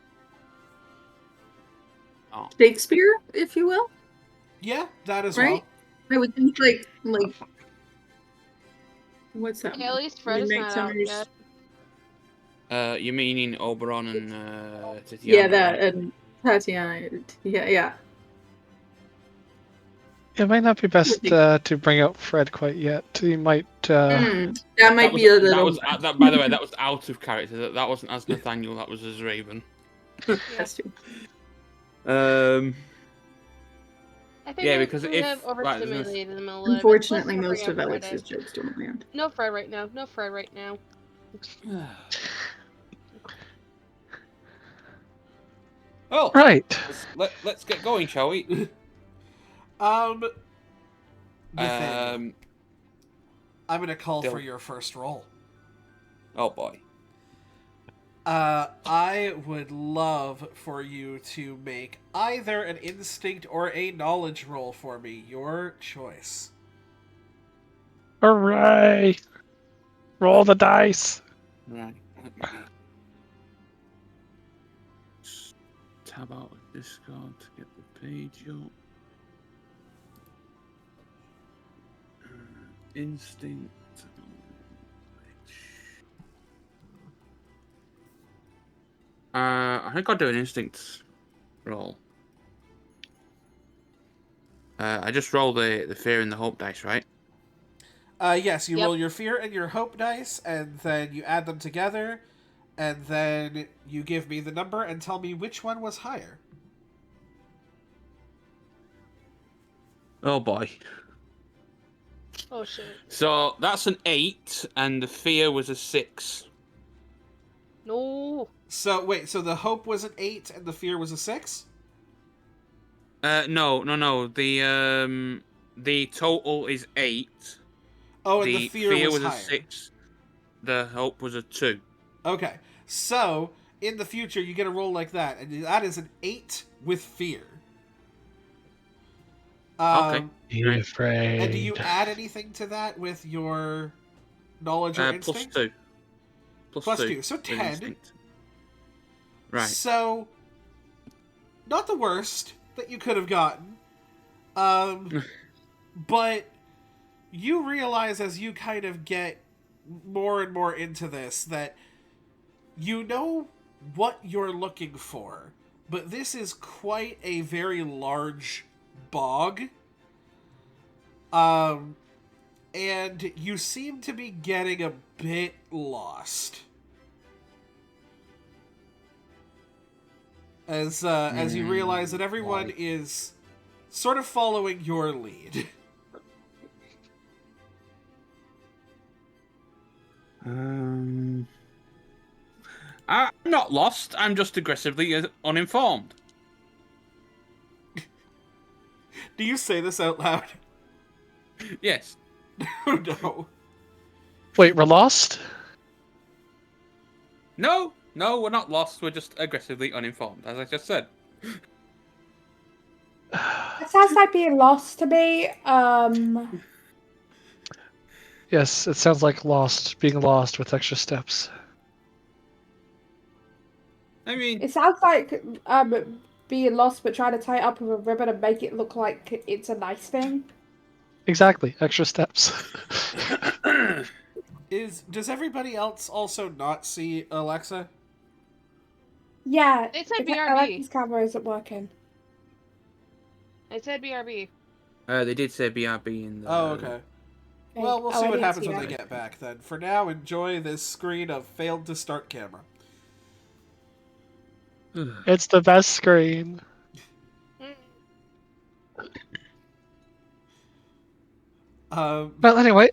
Oh. Shakespeare, if you will. Yeah, that as Right? well. I would think like what's that? Yeah, at least Fred is not out yet. You meaning Oberon and Tatiana? Yeah, that and Tatiana. Yeah. It might not be best to bring out Fred quite yet. He might. That might be a little. By the way, that was out of character. That wasn't as Nathaniel. That was as Raven. That's true. I think Yeah, because we if have overstimulated them a little bit. Unfortunately, Let's not most of bring up Alex's jokes don't land. No Fred right now. No Fred right now. Oh, right. Let's get going, shall we? Nathaniel, I'm gonna call for your first roll. Oh boy. I would love for you to make either an instinct or a knowledge roll for me. Your choice. Hooray! Roll the dice. Right. Tab out of Discord to get the page up. Instinct. I think I'll do an instinct roll. I just roll the fear and the hope dice, right? Yes, you roll your fear and your hope dice, and then you add them together, and then you give me the number and tell me which one was higher. Oh boy. Oh shit. So that's an 8, and the fear was a 6. No. So wait, so the hope was an 8 and the fear was a 6? No. The total is 8. Oh, and the fear was a higher. 6. The hope was a 2. Okay, so in the future you get a roll like that, and that is an 8 with fear. Okay. Be afraid. And do you add anything to that with your knowledge or instinct? +2. Plus 2, so 10. Instinct. Right. So, not the worst that you could have gotten. But you realize as you kind of get more and more into this that you know what you're looking for, but this is quite a very large bog. And you seem to be getting a bit lost. As you realize that everyone is sort of following your lead. I'm not lost. I'm just aggressively uninformed. Do you say this out loud? Yes. Oh no. Wait, we're lost? No, we're not lost. We're just aggressively uninformed, as I just said. It sounds like being lost to me. Yes, it sounds like being lost with extra steps. I mean, It sounds like being lost but trying to tie it up with a ribbon and make it look like it's a nice thing. Exactly, extra steps. Does everybody else also not see Alexa? Yeah, They said Alexa's BRB. camera isn't working. I said BRB. they did say BRB in the... Oh, okay. Well, we'll see I what didn't happens see when that. they get back then. For now, enjoy this screen of failed to start camera. It's the best screen. Well, anyway.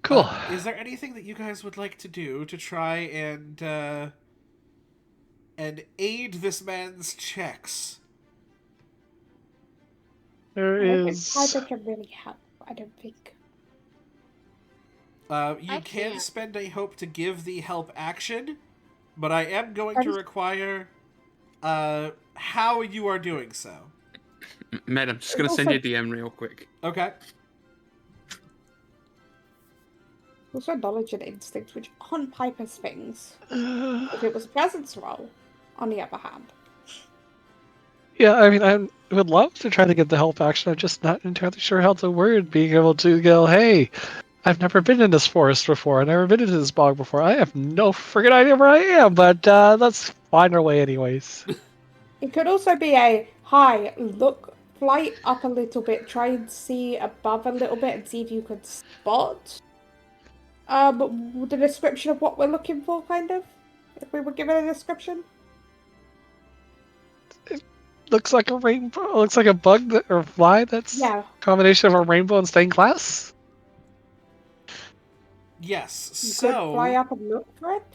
Cool. Is there anything that you guys would like to do to try and aid this man's checks? There I don't is. think Piper can really help. I don't think. You I can can't. spend a hope to give the help action, but I am going to require how you are doing so. Med, I'm just going to send you a DM real quick. Okay. Also knowledge and instinct, which aren't Piper's things. If it was a presence roll, on the other hand. Yeah, I mean, I would love to try to get the help action. I'm just not entirely sure how to word being able to go, hey, I've never been in this forest before. I've never been into this bog before. I have no friggin' idea where I am, but let's find our way anyways. It could also be a, hi, look, fly up a little bit, try and see above a little bit and see if you could spot the description of what we're looking for, kind of? If we were given a description? Looks like a rainbow. Looks like a bug or fly that's a combination of a rainbow and stained glass. Yes. You So could fly up and look for it?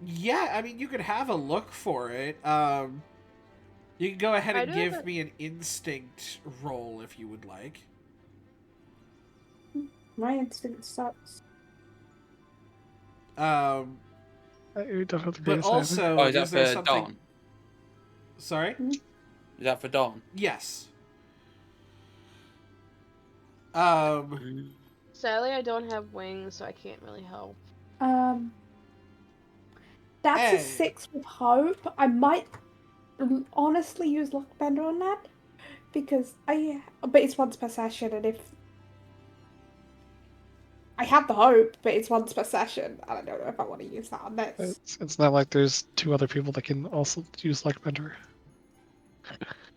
Yeah, I mean, you could have a look for it. You can go ahead and give me an instinct roll if you would like. My instinct sucks. I don't have the But greatest also, Oh, is that there for something... Dawn? Sorry? Is that for Dawn? Yes. Sadly, I don't have wings, so I can't really help. That's a 6 with hope. I might honestly use Luckbender on that. Because but it's once per session, and if I have the hope, but it's once per session, and I don't know if I want to use that on this. It's not like there's two other people that can also use Luckbender.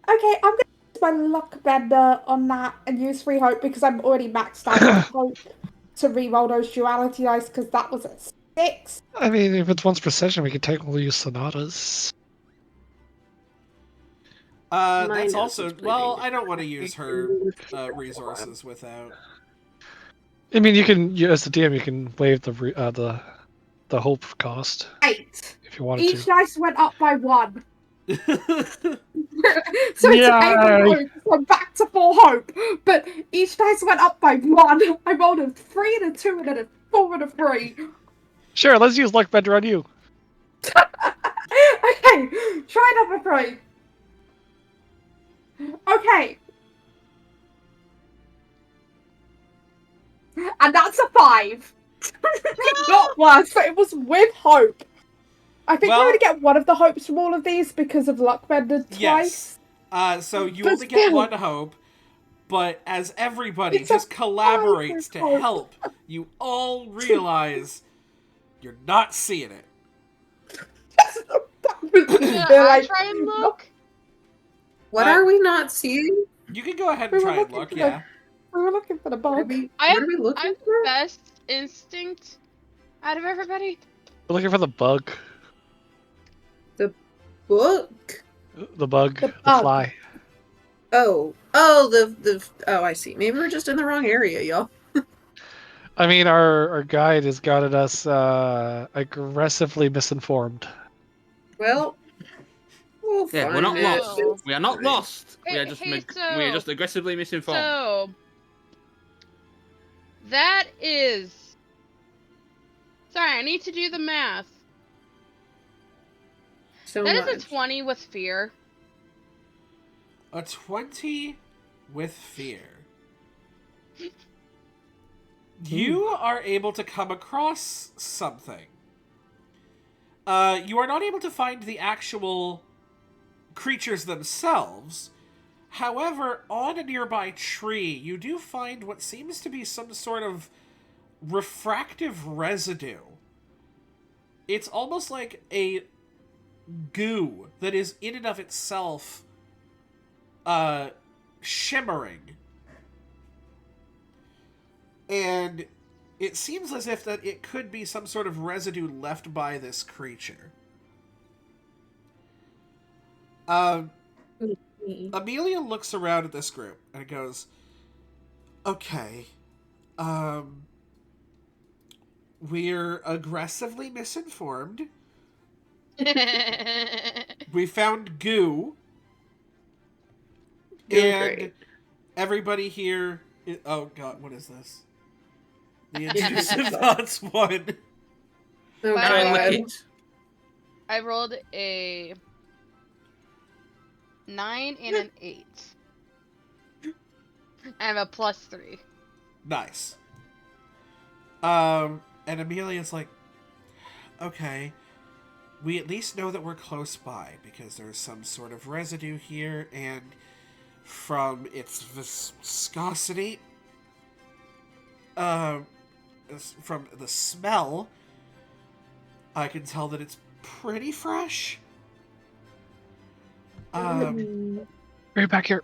Okay, I'm going to use my Luckbender on that and use free hope because I'm already maxed out with hope to reroll those duality dice because that was a 6. I mean, if it's once per session, we can technically use Sonatas. That's also... Well, I don't want to use her resources without... I mean, as the DM, you can waive the hope cost 8. if you wanted Each to. dice went up by 1. So it's Yay! I'm back to full hope, but each dice went up by 1. I rolled a 3 and a 2 and then a 4 and a 3. Sure, let's use Luckbender on you. Okay, try number 3. Okay. And that's a 5. Not worse, but it was with hope. I think we're going to get one of the hopes from all of these because of Luckbender twice. Yes. So you But only get still. one hope, but as everybody It's a just collaborates to hope. help, you all realize you're not seeing it. Should They're I like, try and "Nope, look? What are we not seeing? You can go ahead we and were try and looking look, for yeah. we were looking for the What are bug. we, I what have, are we I looking have for? best instinct out of everybody. We're looking for the bug. Book? The bug. The The bug. fly. Oh, I see. Maybe we're just in the wrong area, y'all. I mean, our guide has gotten us aggressively misinformed. Well, we'll Yeah, find we're not it. lost. Oh. We are not lost. We Hey, are just hey, we are just aggressively misinformed. So that is. Sorry, I need to do the math. So That much. is a 20 with fear. A 20 with fear. You are able to come across something. You are not able to find the actual creatures themselves. However, on a nearby tree, you do find what seems to be some sort of refractive residue. It's almost like a goo that is in and of itself shimmering. And it seems as if that it could be some sort of residue left by this creature. Amelia looks around at this group and goes, okay, we're aggressively misinformed. We found goo. Doing And great. everybody here... oh, God, what is this? The intrusive thoughts one. Oh, By Try and the lick way, God. it. I rolled a 9 and an 8. I have a +3. Nice. And Amelia's like, okay, we at least know that we're close by because there's some sort of residue here, and from its viscosity, from the smell, I can tell that it's pretty fresh. Right back here.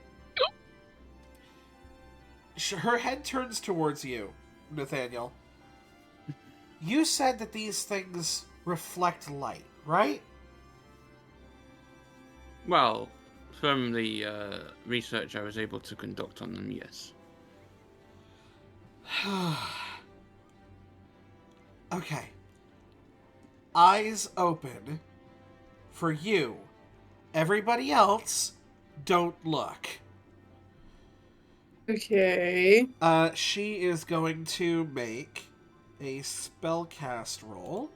Her head turns towards you, Nathaniel. You said that these things reflect light, right? Well, from the research I was able to conduct on them, yes. Okay. Eyes open. For you. Everybody else, don't look. Okay. She is going to make a spellcast roll.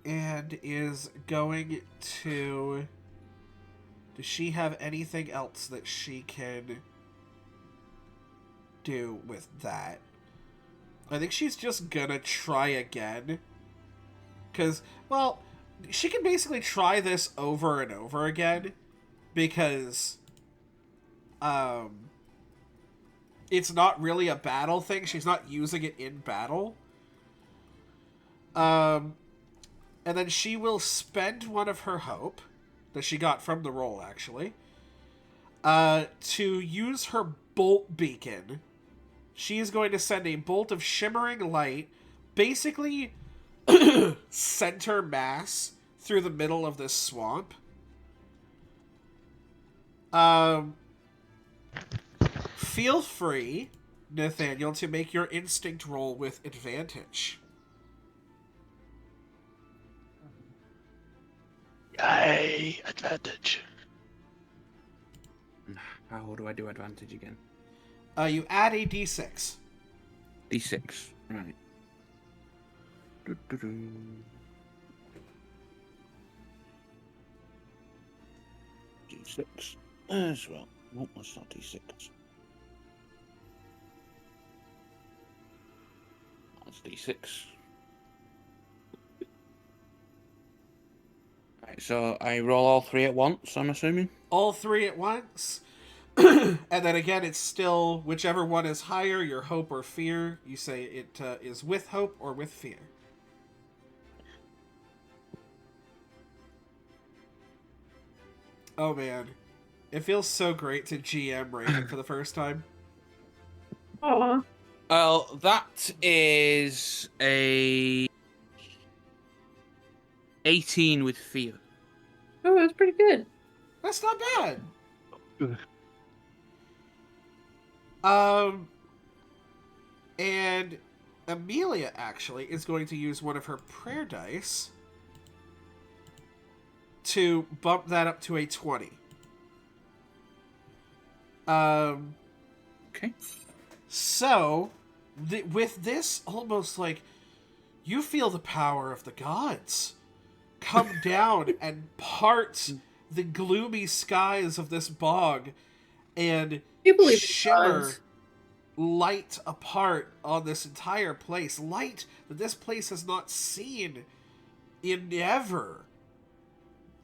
And is going to... Does she have anything else that she can do with that? I think she's just gonna try again. Because, well, she can basically try this over and over again. Because, it's not really a battle thing. She's not using it in battle. And then she will spend one of her hope, that she got from the roll, actually, to use her bolt beacon. She is going to send a bolt of shimmering light, basically center mass, through the middle of this swamp. Feel free, Nathaniel, to make your instinct roll with advantage. Yay, advantage. How do I do advantage again? You add a d6. D6. Right. Do-do-do. D6 as well. What was that D6? D6. Right, so I roll all 3 at once, I'm assuming? All 3 at once. And then again, it's still whichever one is higher, your hope or fear. You say it is with hope or with fear. Oh man, it feels so great to GM Raven for the first time. Aw. Well, that is a 18 with fear. Oh, that's pretty good. That's not bad. Ugh. And Amelia actually is going to use one of her prayer dice to bump that up to a 20. Okay. So, with this, almost like you feel the power of the gods come down and part the gloomy skies of this bog and You believe in shimmer gods. light apart on this entire place. Light that this place has not seen in ever.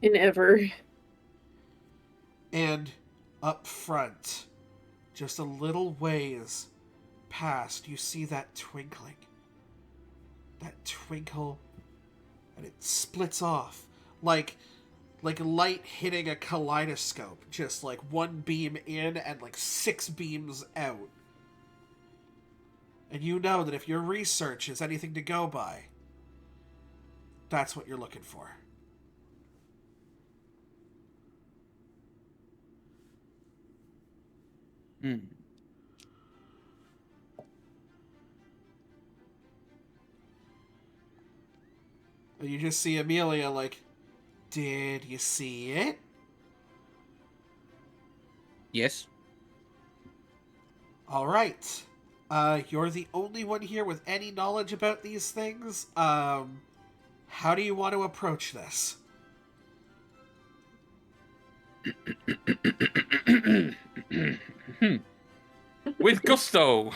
In ever. And up front, just a little ways past, you see that twinkling. That twinkle, and it splits off like light hitting a kaleidoscope. Just like one beam in and like 6 beams out. And you know that if your research is anything to go by, that's what you're looking for. Hmm. And you just see Amelia like, did you see it? Yes. All right. You're the only one here with any knowledge about these things. How do you want to approach this? With gusto.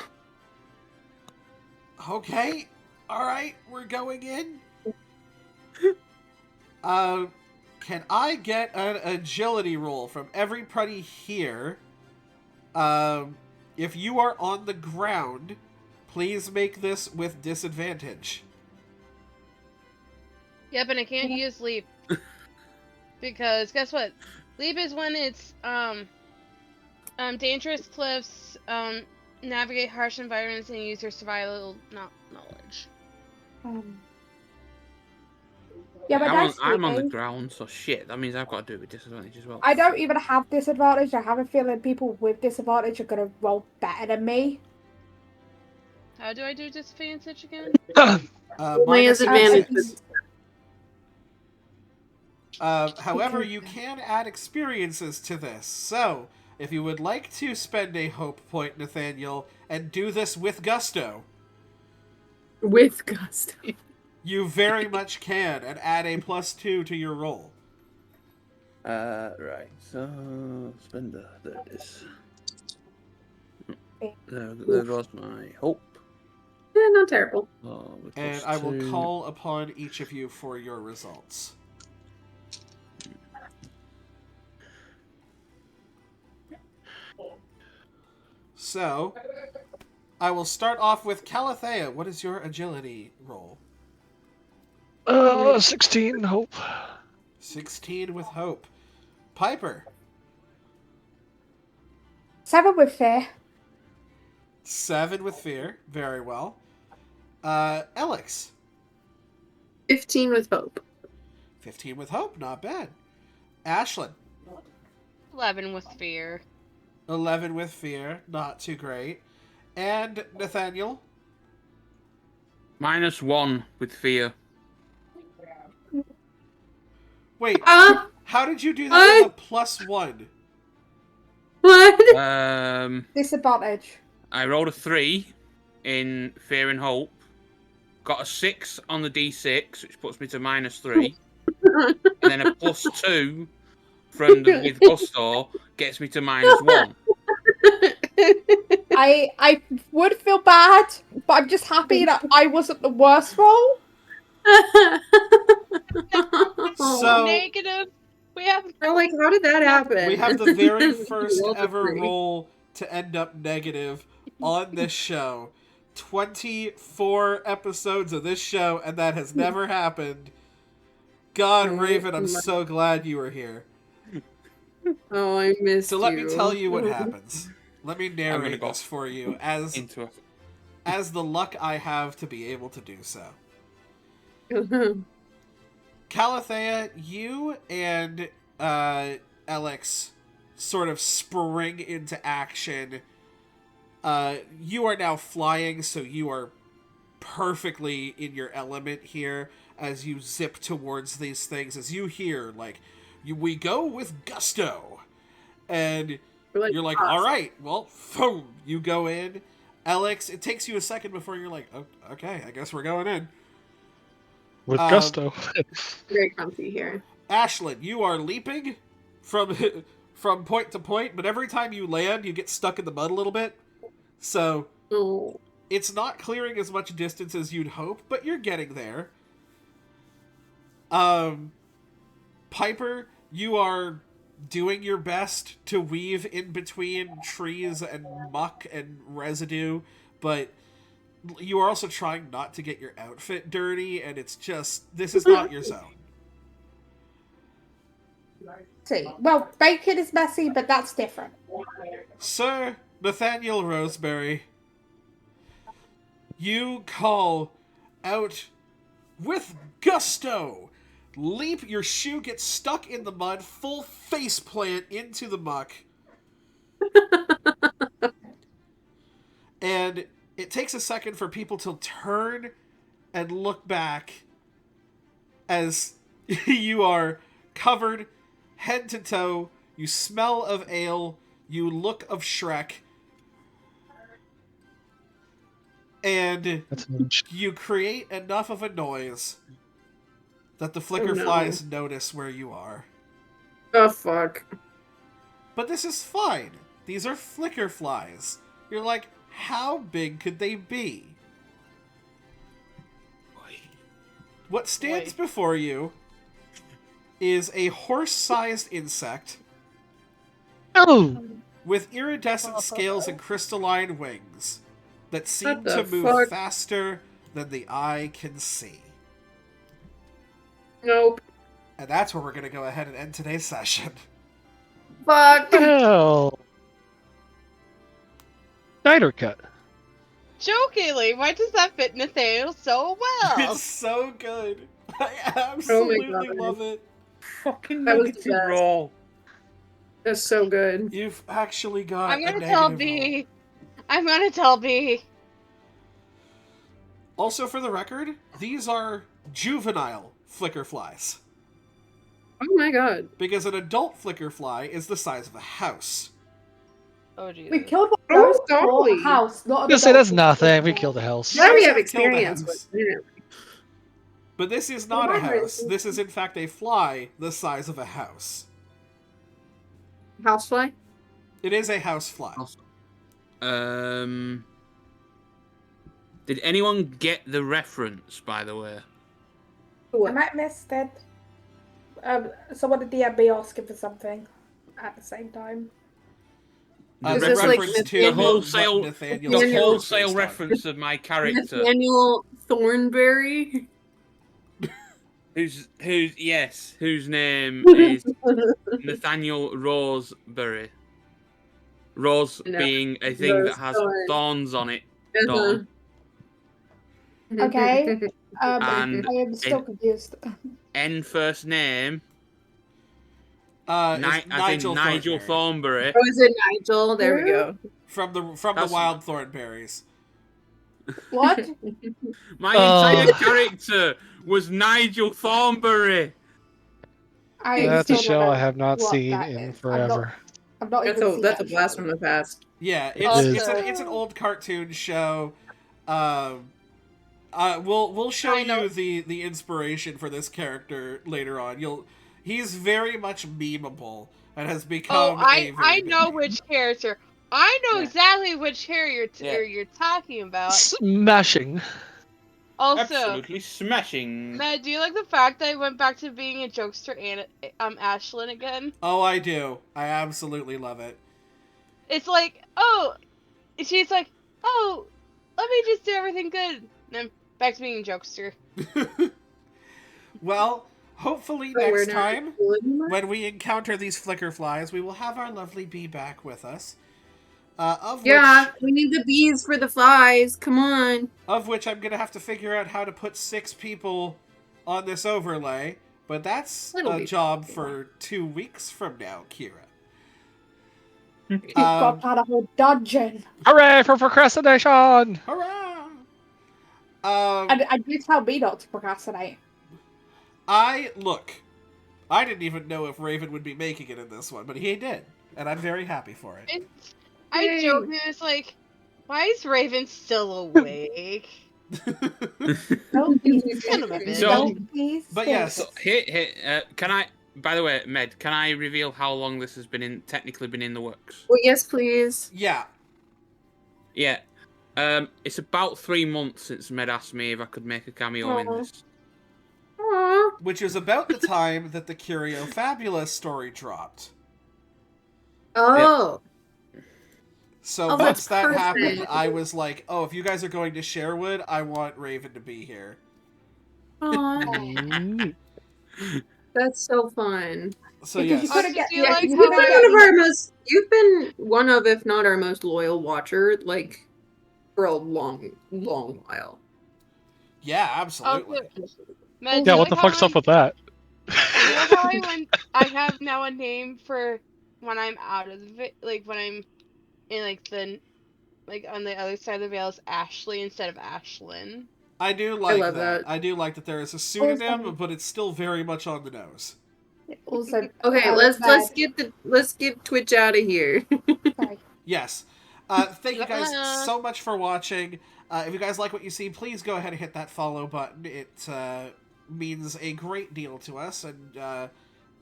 Okay. All right. We're going in. Can I get an agility roll from everybody here? If you are on the ground, please make this with disadvantage. Yep, and I can't use leap. Because guess what? Leap is when it's dangerous cliffs, navigate harsh environments, and use your survival knowledge. Yeah, but I'm on the ground, so shit. That means I've got to do it with disadvantage as well. I don't even have disadvantage. I have a feeling people with disadvantage are gonna roll better than me. How do I do disadvantage again? Minus advantage. six. However, you can add experiences to this. So, if you would like to spend a hope point, Nathaniel, and do this with gusto, With gusto. you very much can, and add a +2 to your roll. Right. So, spender. There it is. There goes my hope. Yeah, not terrible. And I will call upon each of you for your results. So, I will start off with Calathea. What is your agility roll? 16 hope. 16 with hope. Piper. 7 with fear. 7 with fear. Very well. Alex. 15 with hope. 15 with hope. Not bad. Ashlyn. 11 with fear. 11 with fear. Not too great. And Nathaniel. -1 with fear. Wait. How did you do that with a +1? What? Disadvantage. I rolled a 3 in fear and hope. Got a 6 on the D6, which puts me to -3. And then a +2 from the with gusto gets me to -1. I would feel bad, but I'm just happy that I wasn't the worst role. So- negative. We have We're like, how did that happen? We have the very first ever roll to end up negative on this show. 24 episodes of this show, and that has never happened. God, Raven, I'm so glad you were here. Oh, I missed you. So let me tell you what happens. Let me I'm gonna narrate go this for you as the luck I have to be able to do so. Calathea, you and Alex sort of spring into action. You are now flying, so you are perfectly in your element here as you zip towards these things. As you hear, like, we go with gusto. And you're like, awesome. all right, well, boom, you go in. Alex, it takes you a second before you're like, oh, okay, I guess we're going in. With gusto. Very comfy here. Ashlyn, you are leaping from point to point, but every time you land, you get stuck in the mud a little bit. So it's not clearing as much distance as you'd hope, but you're getting there. Piper, you are doing your best to weave in between trees and muck and residue, but you are also trying not to get your outfit dirty, and it's just, this is not your zone. See, well, bacon is messy, but that's different. Sir Nathaniel Roseberry, you call out with gusto. Leap, your shoe gets stuck in the mud, full face plant into the muck. And it takes a second for people to turn and look back as you are covered head to toe. You smell of ale. You look of Shrek. And you create enough of a noise that the flicker flies notice where you are. Oh, fuck. But this is fine. These are flicker flies. You're like, how big could they be? What stands before you is a horse-sized insect with iridescent scales and crystalline wings that seem to move faster than the eye can see. Nope. And that's where we're going to go ahead and end today's session. Fuck. Well, Snyder cut. Jokingly, why does that fit Nathaniel so well? It's so good. I absolutely love it. Fucking That was negative the best. roll. That's so good. You've actually got I'm a gonna negative tell roll. B. I'm gonna tell B. Also, for the record, these are juvenile flicker flies. Oh my god. Because an adult flicker fly is the size of a house. Oh Jesus. We killed one Oh, of those for totally. a house, not an Just say adult. that's nothing. We killed a house. Yeah, we guys have have killed a experience house. with it. But this is not a Well, mine house. is- This is, in fact, a fly the size of a house. Housefly? It is a house fly. Did anyone get the reference, by the way? I might have missed it. Someone at DMB asking for something at the same time. Is The this like reference to the what wholesale, Nathaniel's the character is wholesale based on. reference of my character, Nathaniel Thornberry? whose name is Nathaniel Roseberry. Rose No, being a thing that has Rose-thorn. thorns on it. Uh-huh. Dawn. Okay. And I am still confused. N first name, Is as in Nigel Thornberry. Oh, is it Nigel? There we go. From the That's- Wild Thornberries. What? My entire character was Nigel Thornberry. That's a still show don't I know have not what seen that in is. forever. I'm not That's even a seen that's a that blast show. from the past. Yeah, It it's an old cartoon show. We'll show I know. you the inspiration for this character later on. He's very much memeable and has Oh, become. I a very big know meme. which character. I know Yeah. exactly which hair you're Yeah. you're talking about. Smashing. Also, Absolutely smashing. Matt, do you like the fact that I went back to being a jokester and Ashlyn again? Oh, I do. I absolutely love it. It's like, oh, she's like, oh, let me just do everything good. And then back to being a jokester. Well, hopefully So we're next not time, cool anymore? when we encounter these flicker flies, we will have our lovely bee back with us. Yeah, we need the bees for the flies. Come on. Of which I'm going to have to figure out how to put 6 people on this overlay. But that's It'll a be job fine. for 2 weeks from now, Kira. You've got a whole dungeon. Hooray for procrastination! Hurrah! And you tell me not to procrastinate. I didn't even know if Raven would be making it in this one, but he did. And I'm very happy for it. I Yay. joked and it's like, why is Raven still awake? Don't be Son of a bitch. So- Don't be But silly. yes. So, can I? By the way, Med, can I reveal how long this has technically been in the works? Well, yes, please. Yeah. Yeah. It's about 3 months since Med asked me if I could make a cameo in Aw. this. Aww. Which is about the time that the Curio Fabulous story dropped. Oh. So Oh, once that's that happened, perfect. I was like, oh, if you guys are going to Sherwood, I want Raven to be here. Aww. That's so fun. So Because yes. you couldn't get. Do you Yeah, like you how You've couldn't been I- get. one of our most. You've been one of, if not our most loyal watcher, like for a long, long while. Yeah, absolutely. Matt, do Yeah, you what like the how fuck's up with that? Do you like how I have now a name for when I'm out of the like when I'm in like on the other side of the veil is Ashley instead of Ashlyn. I do like love that. that. I do like that there is a pseudonym, Also- but it's still very much on the nose. Also, Okay, let's get Twitch out of here. Sorry. Yes. Thank you guys so much for watching. If you guys like what you see, please go ahead and hit that follow button. It means a great deal to us. And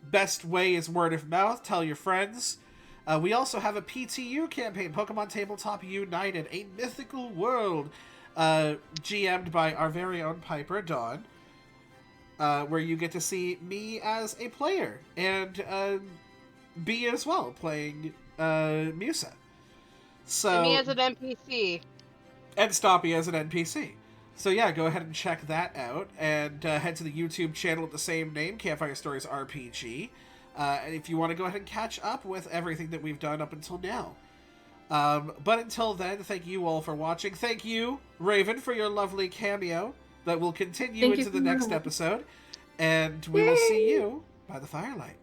best way is word of mouth. Tell your friends. We also have a PTU campaign, Pokemon Tabletop United, a mythical world, GM'd by our very own Piper, Dawn, where you get to see me as a player, and B as well, playing Musa. So, And me as an NPC. and Stoppy as an NPC. So yeah, go ahead and check that out, and head to the YouTube channel with the same name, Campfire Stories RPG. And if you want to go ahead and catch up with everything that we've done up until now. But until then, thank you all for watching. Thank you, Raven, for your lovely cameo that will continue Thank you into the so next much. episode. And we will see you by the firelight.